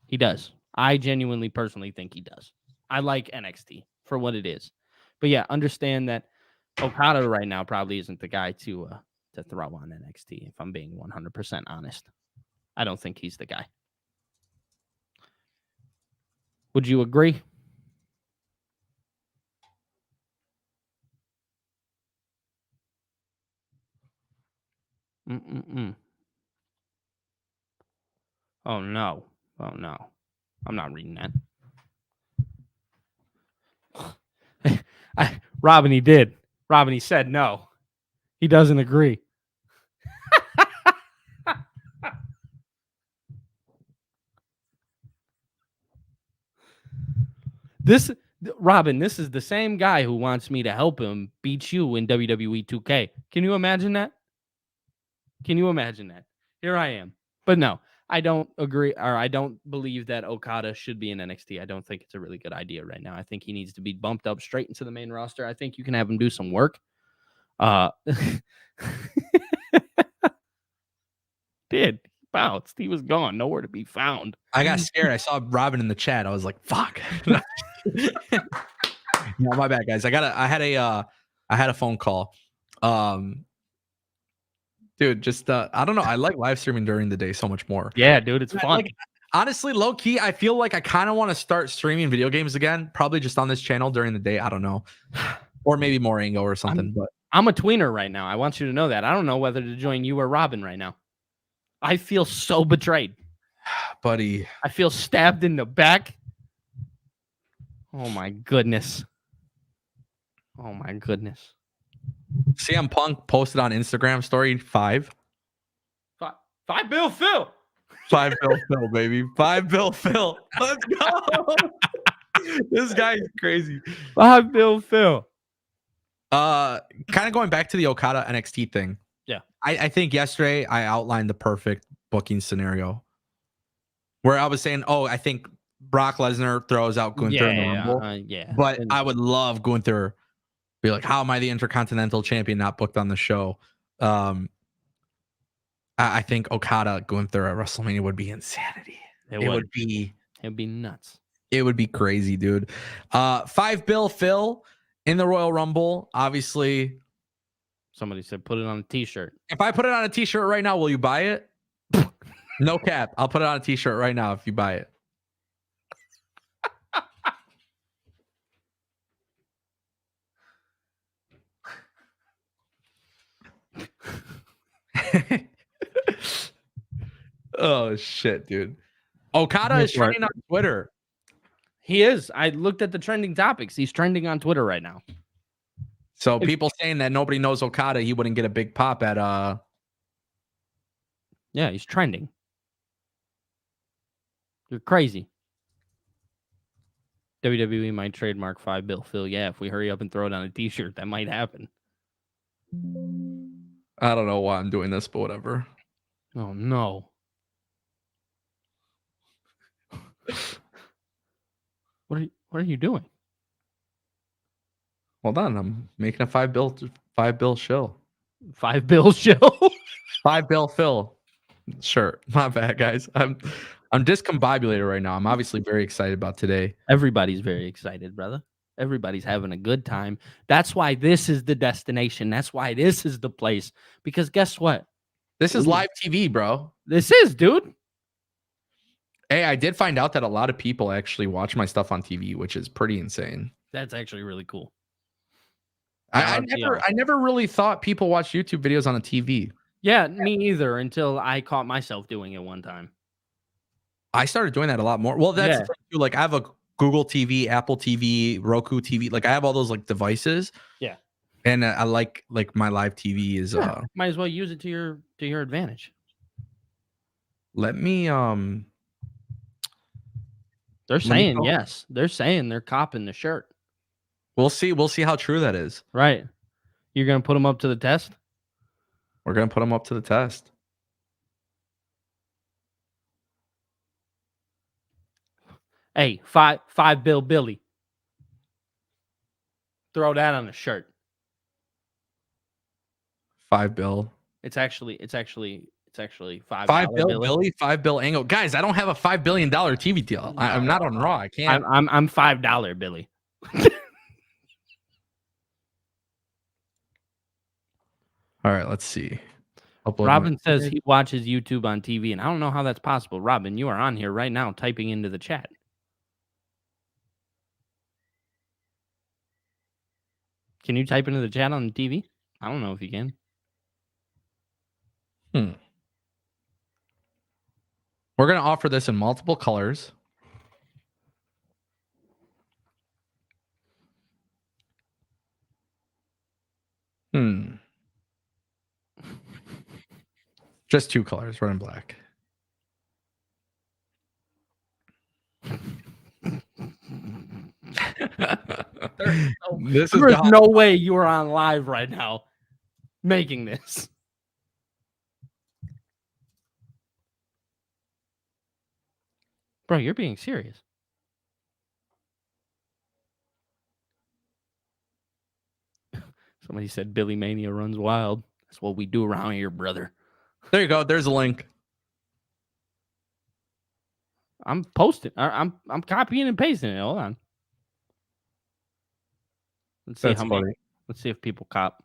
He does. I genuinely, personally think he does. I like NXT for what it is. But yeah, understand that Okada right now probably isn't the guy to throw on NXT, if I'm being 100% honest. I don't think he's the guy. Would you agree? Oh, no. Oh, no. I'm not reading that. Robin, he did. Robin, he said no. He doesn't agree. Robin, this is the same guy who wants me to help him beat you in WWE 2K. Can you imagine that? Can you imagine that? Here I am. But no, I don't agree, or I don't believe that Okada should be in NXT. I don't think it's a really good idea right now. I think he needs to be bumped up straight into the main roster. I think you can have him do some work. Did bounced. He was gone, nowhere to be found. I got scared. I saw Robin in the chat. I was like, "Fuck." No, my bad, guys. I had a phone call. Dude, just I don't know. I like live streaming during the day so much more. Yeah, dude, it's fun. Like, honestly, low key, I feel like I kind of want to start streaming video games again. Probably just on this channel during the day. I don't know, or maybe Moringo or something. But I'm a tweener right now. I want you to know that. I don't know whether to join you or Robin right now. I feel so betrayed, buddy. I feel stabbed in the back. Oh my goodness. Oh my goodness. CM Punk posted on Instagram story 5 Bill Phil. 5 Bill Phil, baby. 5 Bill Phil. Let's go. This guy's crazy. 5 Bill Phil. Kind of going back to the Okada NXT thing. Yeah. I think yesterday I outlined the perfect booking scenario where I was saying, I think Brock Lesnar throws out Gunther in the Rumble. But I would love Gunther be like, how am I the Intercontinental Champion not booked on the show? I think Okada Gunther at WrestleMania would be insanity. It would be nuts. It would be crazy, dude. 5 Bill Phil in the Royal Rumble. Obviously, somebody said put it on a t-shirt. If I put it on a t-shirt right now, will you buy it? No cap. I'll put it on a t-shirt right now if you buy it. Oh shit, dude. Okada is trending on Twitter. He is. I looked at the trending topics. He's trending on Twitter right now. So people saying that nobody knows Okada, he wouldn't get a big pop at Yeah, he's trending. You're crazy. WWE might trademark 5 Bill Phil. Yeah, if we hurry up and throw it on a t-shirt, that might happen. I don't know why I'm doing this, but whatever. Oh no. What are you doing? Hold on, I'm making a 5 bill show. 5 Bill show. 5 Bill Phil. Sure. My bad, guys. I'm discombobulated right now. I'm obviously very excited about today. Everybody's very excited, brother. Everybody's having a good time. That's why this is the destination. That's why this is the place. Because guess what? This is live TV, bro. This is, dude. Hey, I did find out that a lot of people actually watch my stuff on TV, which is pretty insane. That's actually really cool. I never really thought people watch YouTube videos on a TV. Yeah, me either, until I caught myself doing it one time. I started doing that a lot more. Well, that's Yeah. the thing too. Like I have a Google TV, Apple TV, Roku TV. Like I have all those like devices. Yeah. And I like my live TV is Might as well use it to your advantage. let me They're saying yes. They're saying they're copping the shirt. We'll see how true that is. Right. You're gonna put them up to the test? We're gonna put them up to the test. Hey, five Bill Billy. Throw that on the shirt. $5 bill. It's actually $5 $5 Billy, $5 bill Angle. Guys, I don't have a $5 billion TV deal. I'm not on Raw. I can't. I'm $5 Billy. All right, let's see. Robin says he watches YouTube on TV, and I don't know how that's possible. Robin, you are on here right now typing into the chat. Can you type into the chat on the TV? I don't know if you can. We're going to offer this in multiple colors. Just 2 colors, red and black. There's no way you are on live right now making this. Bro, you're being serious. Somebody said Billy Mania runs wild. That's what we do around here, brother. There you go. There's a link. I'm posting. I'm copying and pasting it. Hold on. Let's see Let's see if people cop.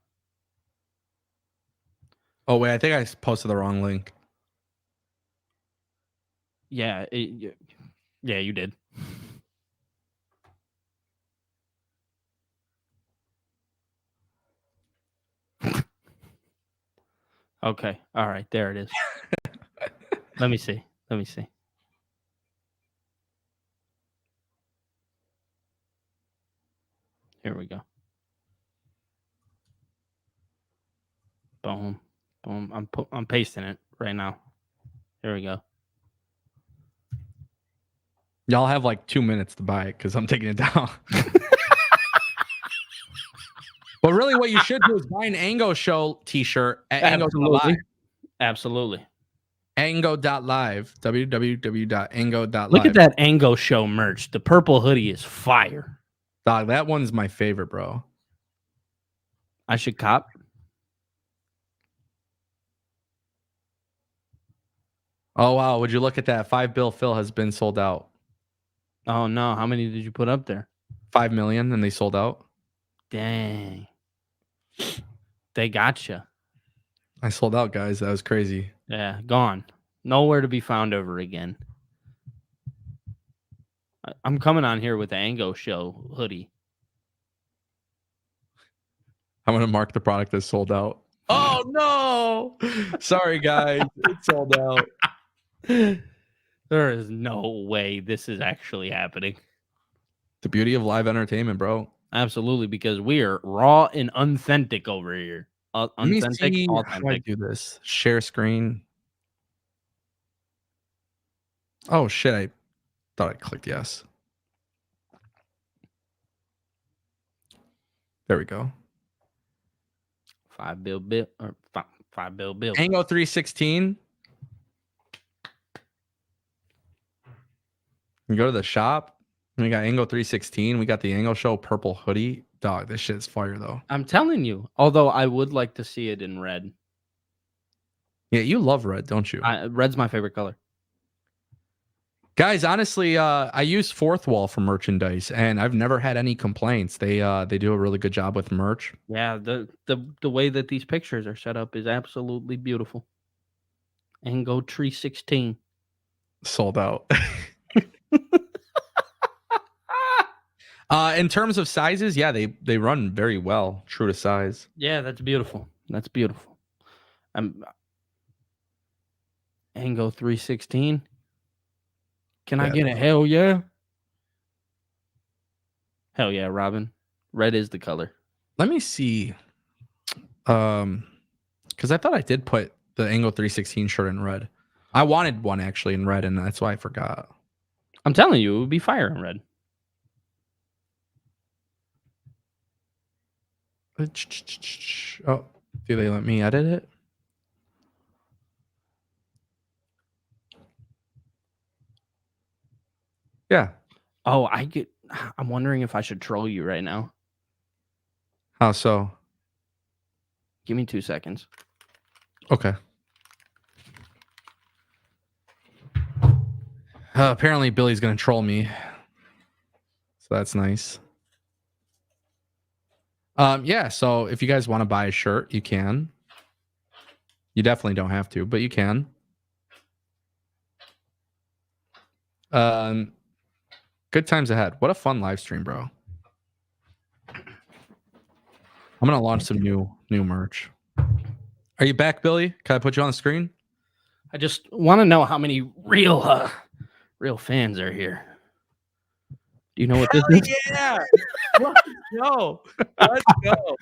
Oh wait, I think I posted the wrong link. Yeah, yeah, you did. Okay. All right. There it is. Let me see. Here we go. Boom. Boom. I'm pasting it right now. Here we go. Y'all have like 2 minutes to buy it because I'm taking it down. But really, what you should do is buy an Ango Show t-shirt at Ango.live. Absolutely. Ango.live. www.ango.live. Look at that Ango Show merch. The purple hoodie is fire. Dog, that one's my favorite, bro. I should cop. Oh, wow. Would you look at that? $5 bill Phil has been sold out. Oh, no. How many did you put up there? 5 million, and they sold out. Dang. They gotcha. I sold out, guys. That was crazy. Yeah, gone. Nowhere to be found ever again. I'm coming on here with the Ango Show hoodie. I'm going to mark the product as sold out. Oh, no. Sorry, guys. It's sold out. There is no way this is actually happening. The beauty of live entertainment, bro. Absolutely, because we are raw and authentic over here. Authentic, Let me see how I do this. Share screen. Oh, shit. I thought I clicked yes. There we go. $5 bill or $5 bill. Ango 316. You go to the shop. We got Ango 316. We got the Ango Show purple hoodie. Dog, this shit's fire though. I'm telling you. Although I would like to see it in red. Yeah, you love red, don't you? Red's my favorite color. Guys, honestly, I use Fourth Wall for merchandise, and I've never had any complaints. They do a really good job with merch. Yeah, the way that these pictures are set up is absolutely beautiful. Ango 316. Sold out. In terms of sizes, yeah, they run very well, true to size. Yeah, that's beautiful. That's beautiful. Angle 316. Can I get a hell yeah? Hell yeah, Robin. Red is the color. Let me see. Because I thought I did put the Angle 316 shirt in red. I wanted one actually in red, and that's why I forgot. I'm telling you, it would be fire in red. Oh, do they let me edit it? Yeah. Oh, I'm wondering if I should troll you right now. How so? Give me 2 seconds. Okay. Apparently Billy's gonna troll me, so that's nice. Yeah, so if you guys want to buy a shirt, you can. You definitely don't have to, but you can. Good times ahead. What a fun live stream, bro. I'm gonna launch some new merch. Are you back, Billy? Can I put you on the screen? I just want to know how many real fans are here. Do you know what this is? Yeah. Let's go. Let's go.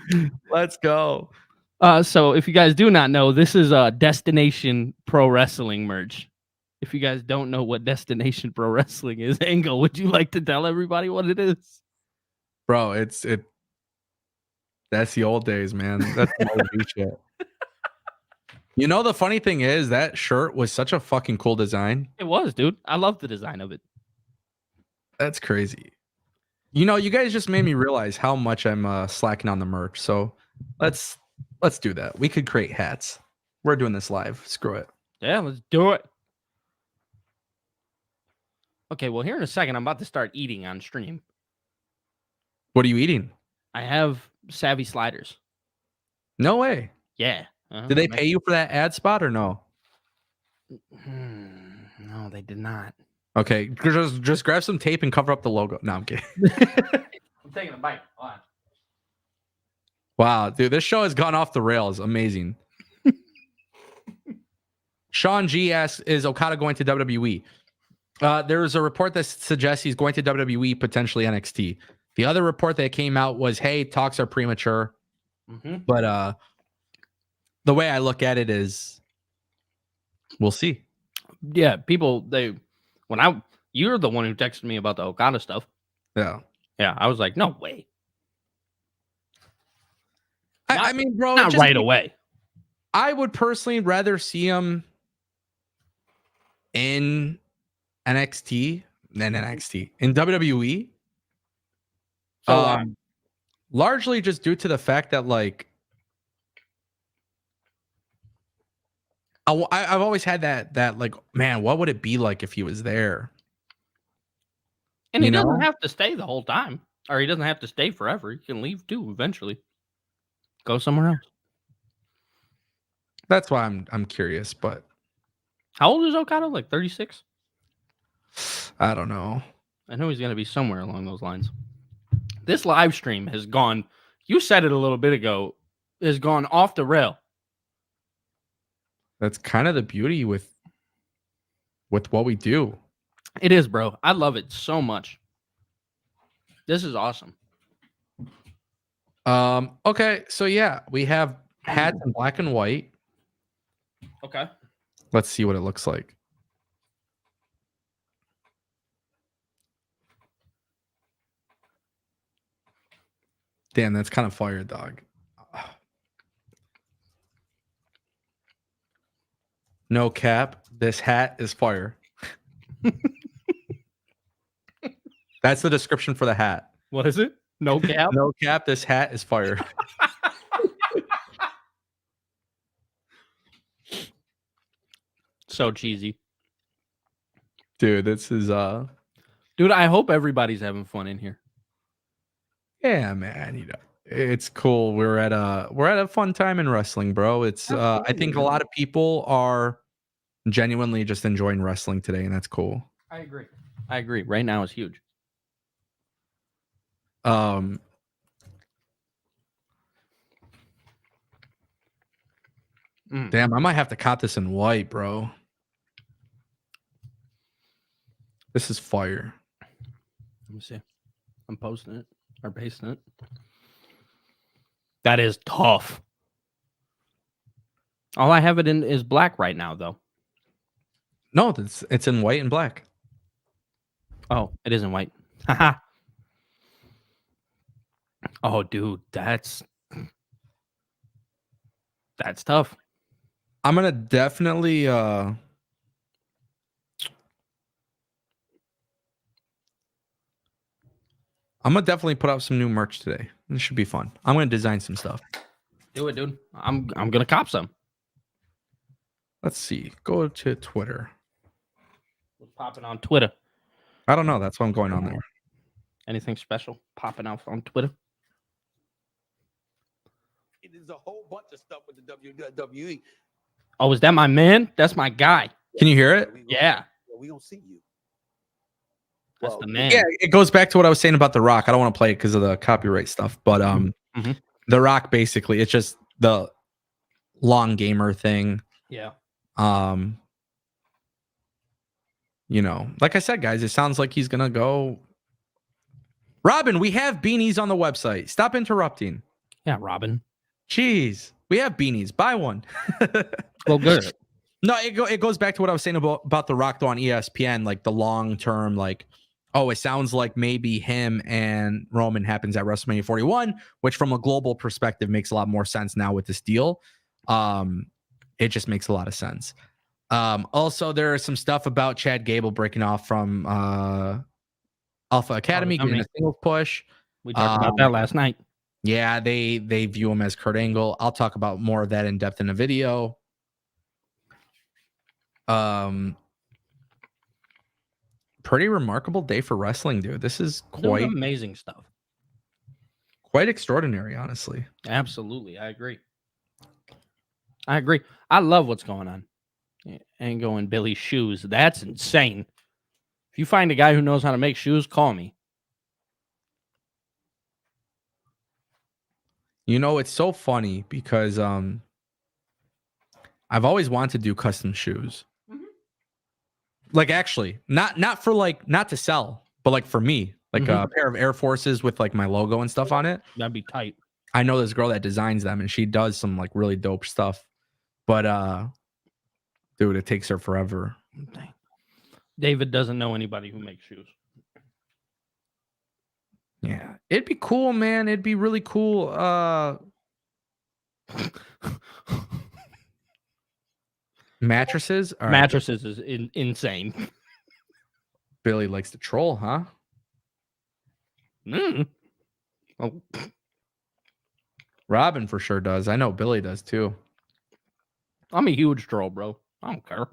Let's go. So if you guys do not know, this is Destination Pro Wrestling merch. If you guys don't know what Destination Pro Wrestling is, Angle, would you like to tell everybody what it is? Bro, that's the old days, man. That's the old shit. You know, the funny thing is that shirt was such a fucking cool design. It was, dude. I love the design of it. That's crazy. You know, you guys just made me realize how much I'm slacking on the merch. So let's do that. We could create hats. We're doing this live. Screw it. Yeah, let's do it. Okay, well, here in a second, I'm about to start eating on stream. What are you eating? I have Savvy Sliders. No way. Yeah. Did they pay you for that ad spot or no? No, they did not. Okay, just grab some tape and cover up the logo. No, I'm kidding. I'm taking a bite. Hold on. Wow, dude, this show has gone off the rails. Amazing. Sean G asks, is Okada going to WWE? There's a report that suggests he's going to WWE, potentially NXT. The other report that came out was, hey, talks are premature. Mm-hmm. But the way I look at it is, we'll see. Yeah, you're the one who texted me about the Okada stuff. Yeah. Yeah, I was like, no way. I mean, bro, not right away. I would personally rather see him in NXT than NXT in WWE. So, largely just due to the fact that, like, I've always had that like, man, what would it be like if he was there? And he doesn't have to stay the whole time, or he doesn't have to stay forever. He can leave too eventually. Go somewhere else. That's why I'm curious, but how old is Okada? Like 36? I don't know. I know he's going to be somewhere along those lines. This live stream has gone, you said it a little bit ago, has gone off the rail. That's kind of the beauty with what we do. It is, bro. I love it so much. This is awesome. Okay, so yeah, we have hats in black and white. Okay. Let's see what it looks like. Damn, that's kind of fire, dog. No cap, this hat is fire. That's the description for the hat. What is it? No cap? No cap, this hat is fire. So cheesy. Dude, this is Dude, I hope everybody's having fun in here. Yeah, man, you know. It's cool. We're at a fun time in wrestling, bro. It's I think a lot of people are genuinely just enjoying wrestling today, and that's cool. I agree. Right now is huge. Damn, I might have to cop this in white, bro. This is fire. Let me see. I'm posting it or pasting it. That is tough. All I have it in is black right now, though. No, it's in white and black. Oh, it is in white. Haha. Oh, dude, that's tough. I'm gonna definitely put out some new merch today. This should be fun. I'm gonna design some stuff. Do it, dude. I'm gonna cop some. Let's see. Go to Twitter. What's popping on Twitter? I don't know. That's why I'm going on there. Anything special popping out on Twitter? There's a whole bunch of stuff with the WWE. Oh, is that my man? That's my guy. Can you hear it? Yeah. We gonna see you. That's the man. Yeah, it goes back to what I was saying about The Rock. I don't want to play it because of the copyright stuff, but The Rock basically, it's just the long gamer thing. Yeah. You know, like I said, guys, it sounds like he's gonna go. Robin, we have beanies on the website. Stop interrupting. Yeah, Robin. Jeez, we have beanies. Buy one. Well, good. No, it goes back to what I was saying about The Rock though on ESPN, like the long term, like, oh, it sounds like maybe him and Roman happens at WrestleMania 41, which from a global perspective makes a lot more sense now with this deal. It just makes a lot of sense. Also, there is some stuff about Chad Gable breaking off from Alpha Academy, getting a singles push. We talked about that last night. Yeah, they view him as Kurt Angle. I'll talk about more of that in depth in a video. Pretty remarkable day for wrestling, dude. This is quite amazing stuff. Quite extraordinary, honestly. Absolutely. I agree. I love what's going on. Angle and Billy's shoes. That's insane. If you find a guy who knows how to make shoes, call me. You know, it's so funny because I've always wanted to do custom shoes. Like actually, not for like not to sell, but like for me, like a pair of Air Forces with like my logo and stuff on it. That'd be tight. I know this girl that designs them and she does some like really dope stuff. But dude, it takes her forever. David doesn't know anybody who makes shoes. Yeah, it'd be cool, man. It'd be really cool. Mattresses. All Mattresses is insane. Billy likes to troll, huh? Oh. Robin for sure does. I know Billy does too. I'm a huge troll, bro. I don't care.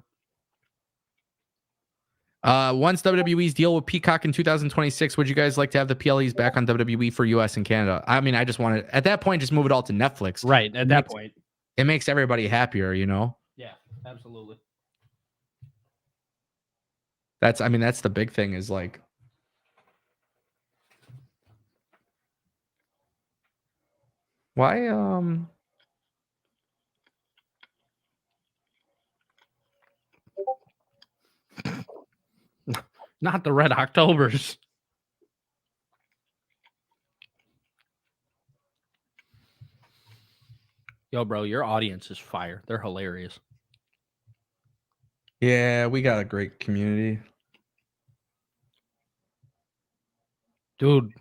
Once WWE's deal with Peacock in 2026, would you guys like to have the PLEs back on WWE for US and Canada? I mean, I just want to, at that point, just move it all to Netflix. Right. At that point, it makes everybody happier, you know? Yeah, absolutely. That's the big thing is like, why, not the Red Octobers. Yo, bro, your audience is fire. They're hilarious. Yeah, we got a great community. Dude,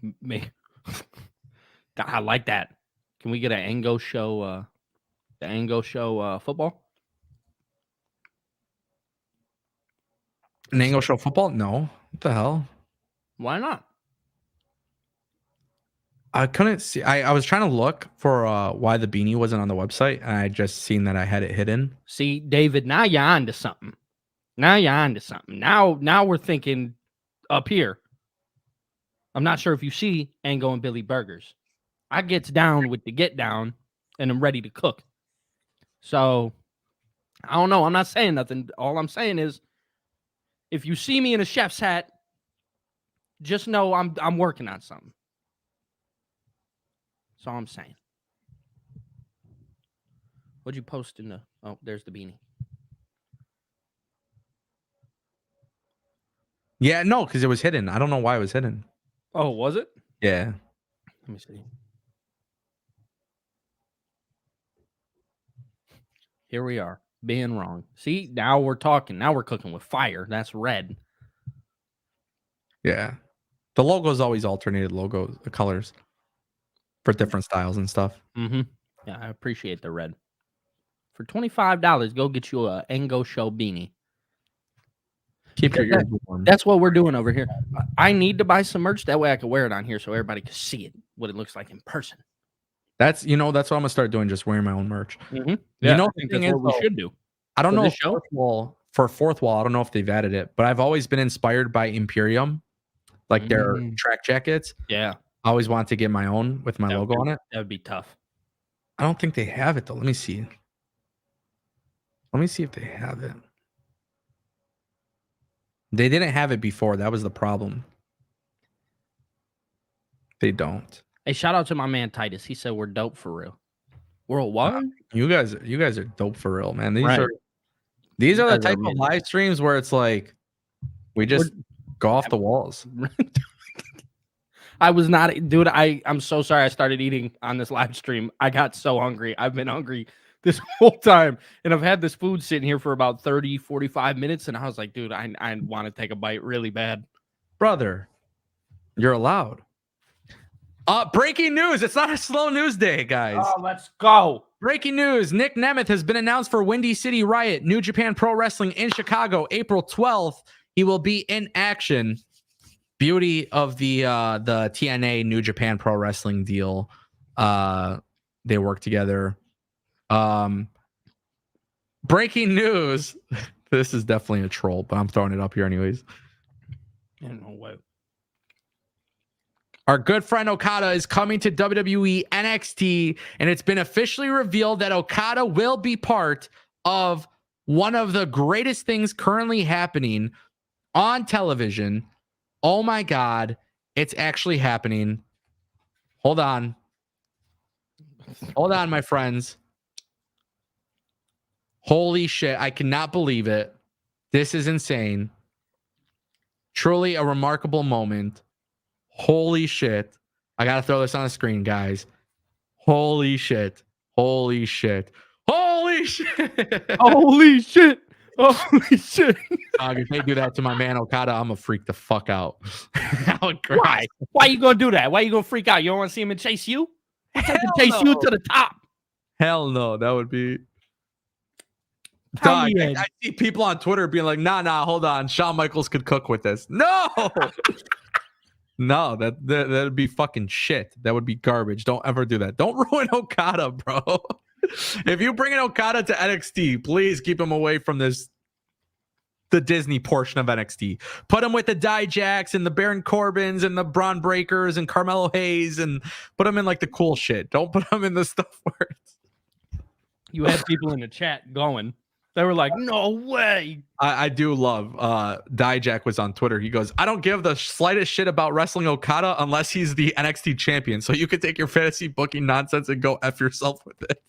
I like that. Can we get an Ango show, the Ango show football? An Angle Show football? No. What the hell? Why not? I couldn't see. I was trying to look for why the beanie wasn't on the website, and I just seen that I had it hidden. See, David, now you're on to something. Now we're thinking up here. I'm not sure if you see Ango and Billy Burgers. I gets down with the get down, and I'm ready to cook. So I don't know. I'm not saying nothing. All I'm saying is, if you see me in a chef's hat, just know I'm working on something. That's all I'm saying. What'd you post in the? Oh, there's the beanie. Yeah, no, because it was hidden. I don't know why it was hidden. Oh, was it? Yeah. Let me see. Here we are, being wrong. See, now we're talking. Now we're cooking with fire. That's red. Yeah. The logo's always alternated colors for different styles and stuff. Mm-hmm. Yeah, I appreciate the red. For $25, go get you a Engo Show beanie. Keep your ears warm. That's what we're doing over here. I need to buy some merch. That way I can wear it on here so everybody can see it, what it looks like in person. That's what I'm gonna start doing. Just wearing my own merch. Mm-hmm. Yeah, I think that's what we should do. I don't For know this if show? for fourth wall. I don't know if they've added it, but I've always been inspired by Imperium, like their track jackets. Yeah, I always wanted to get my own with my logo on it. That would be tough. I don't think they have it though. Let me see. Let me see if they have it. They didn't have it before. That was the problem. They don't. Hey, shout out to my man Titus. He said we're dope for real. Worldwide? You guys are dope for real, man. These Right. are the guys are type of amazing. live streams where it's like we just go off the walls. I was not, dude. I'm so sorry. I started eating on this live stream. I got so hungry. I've been hungry this whole time, and I've had this food sitting here for about 30, 45 minutes, and I was like, dude, I want to take a bite really bad. Brother, you're allowed. Breaking news. It's not a slow news day, guys. Oh, let's go. Breaking news. Nick Nemeth has been announced for Windy City Riot, New Japan Pro Wrestling in Chicago, April 12th. He will be in action. Beauty of the TNA New Japan Pro Wrestling deal. They work together. Breaking news. This is definitely a troll, but I'm throwing it up here anyways. I don't know what. Our good friend Okada is coming to WWE NXT, and it's been officially revealed that Okada will be part of one of the greatest things currently happening on television. Oh my God, it's actually happening. Hold on. Hold on, my friends. Holy shit, I cannot believe it. This is insane. Truly a remarkable moment. Holy shit. I gotta throw this on the screen, guys. Holy shit. Holy shit. Holy shit. Holy shit. Holy shit. Dog, if they do that to my man Okada, I'm gonna freak the fuck out. Why? Why you gonna do that? Why you gonna freak out? You don't want to see him and chase you? Take him chase you to the top. Hell no. That would be. Dog, I see people on Twitter being like, nah, hold on. Shawn Michaels could cook with this. No. No, that'd be fucking shit. That would be garbage. Don't ever do that. Don't ruin Okada, bro. If you bring an Okada to NXT, please keep him away from the Disney portion of NXT. Put him with the Dijaks and the Baron Corbins and the Braun Breakers and Carmelo Hayes, and put him in like the cool shit. Don't put him in the stuff where you had people in the chat going. They were like, no way. I do love Dijak was on Twitter. He goes, I don't give the slightest shit about wrestling Okada unless he's the NXT champion. So you can take your fantasy booking nonsense and go F yourself with it.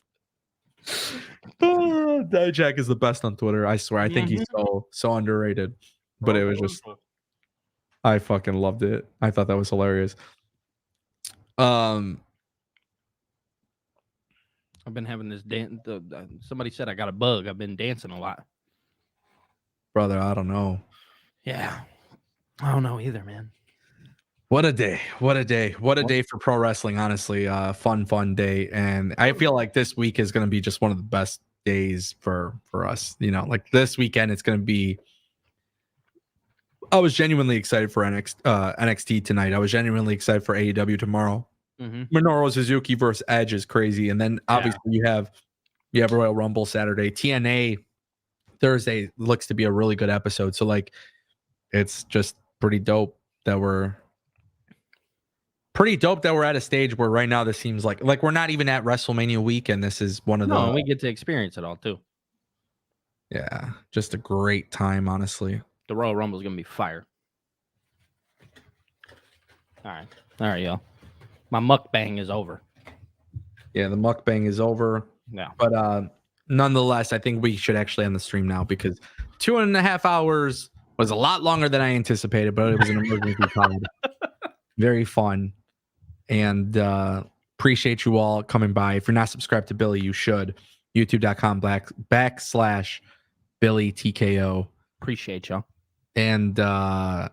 Dijak is the best on Twitter. I swear. I think he's so underrated. But it was just, I fucking loved it. I thought that was hilarious. I've been having this dance. Somebody said I got a bug. I've been dancing a lot. Brother, I don't know. Yeah. I don't know either, man. What a day. What a day. What a day for pro wrestling, honestly. Fun day. And I feel like this week is going to be just one of the best days for us. You know, like this weekend, it's going to be. I was genuinely excited for NXT tonight. I was genuinely excited for AEW tomorrow. Minoru Suzuki versus Edge is crazy, and then obviously you have Royal Rumble Saturday. TNA Thursday looks to be a really good episode. So like, it's just pretty dope that we're at a stage where right now this seems like we're not even at WrestleMania week, and this is one of we get to experience it all too. Yeah, just a great time, honestly. The Royal Rumble is gonna be fire. All right, y'all. My mukbang is over. Yeah, the mukbang is over. Yeah, but nonetheless, I think we should actually end the stream now because 2.5 hours was a lot longer than I anticipated, but it was an emergency pod. Very fun, and appreciate you all coming by. If you're not subscribed to Billy, you should. YouTube.com/BillyTKO. appreciate y'all. And yeah,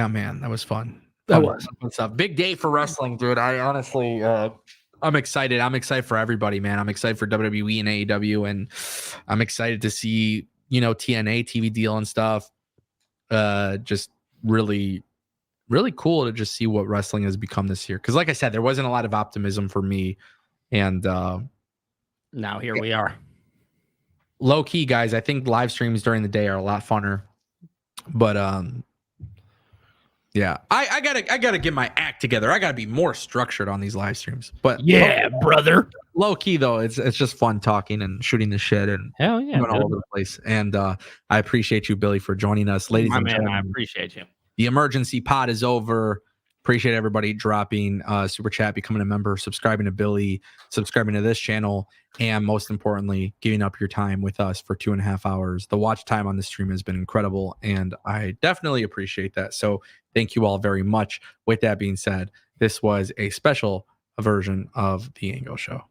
man, that was fun. That was fun stuff. Big day for wrestling, dude. I honestly, I'm excited. I'm excited for everybody, man. I'm excited for WWE and AEW, and I'm excited to see, TNA TV deal and stuff. Just really, really cool to just see what wrestling has become this year. Because, like I said, there wasn't a lot of optimism for me, and now here we are. Low key, guys. I think live streams during the day are a lot funner, but yeah, I gotta get my act together. I gotta be more structured on these live streams. But Yeah, brother. low key though, it's just fun talking and shooting the shit and Hell yeah, going all over the place. And I appreciate you, Billy, for joining us, ladies and gentlemen. I appreciate you. The emergency pod is over. Appreciate everybody dropping super chat, becoming a member, subscribing to Billy, subscribing to this channel, and most importantly, giving up your time with us for 2.5 hours. The watch time on the stream has been incredible, and I definitely appreciate that. So thank you all very much. With that being said, this was a special version of The Angle Show.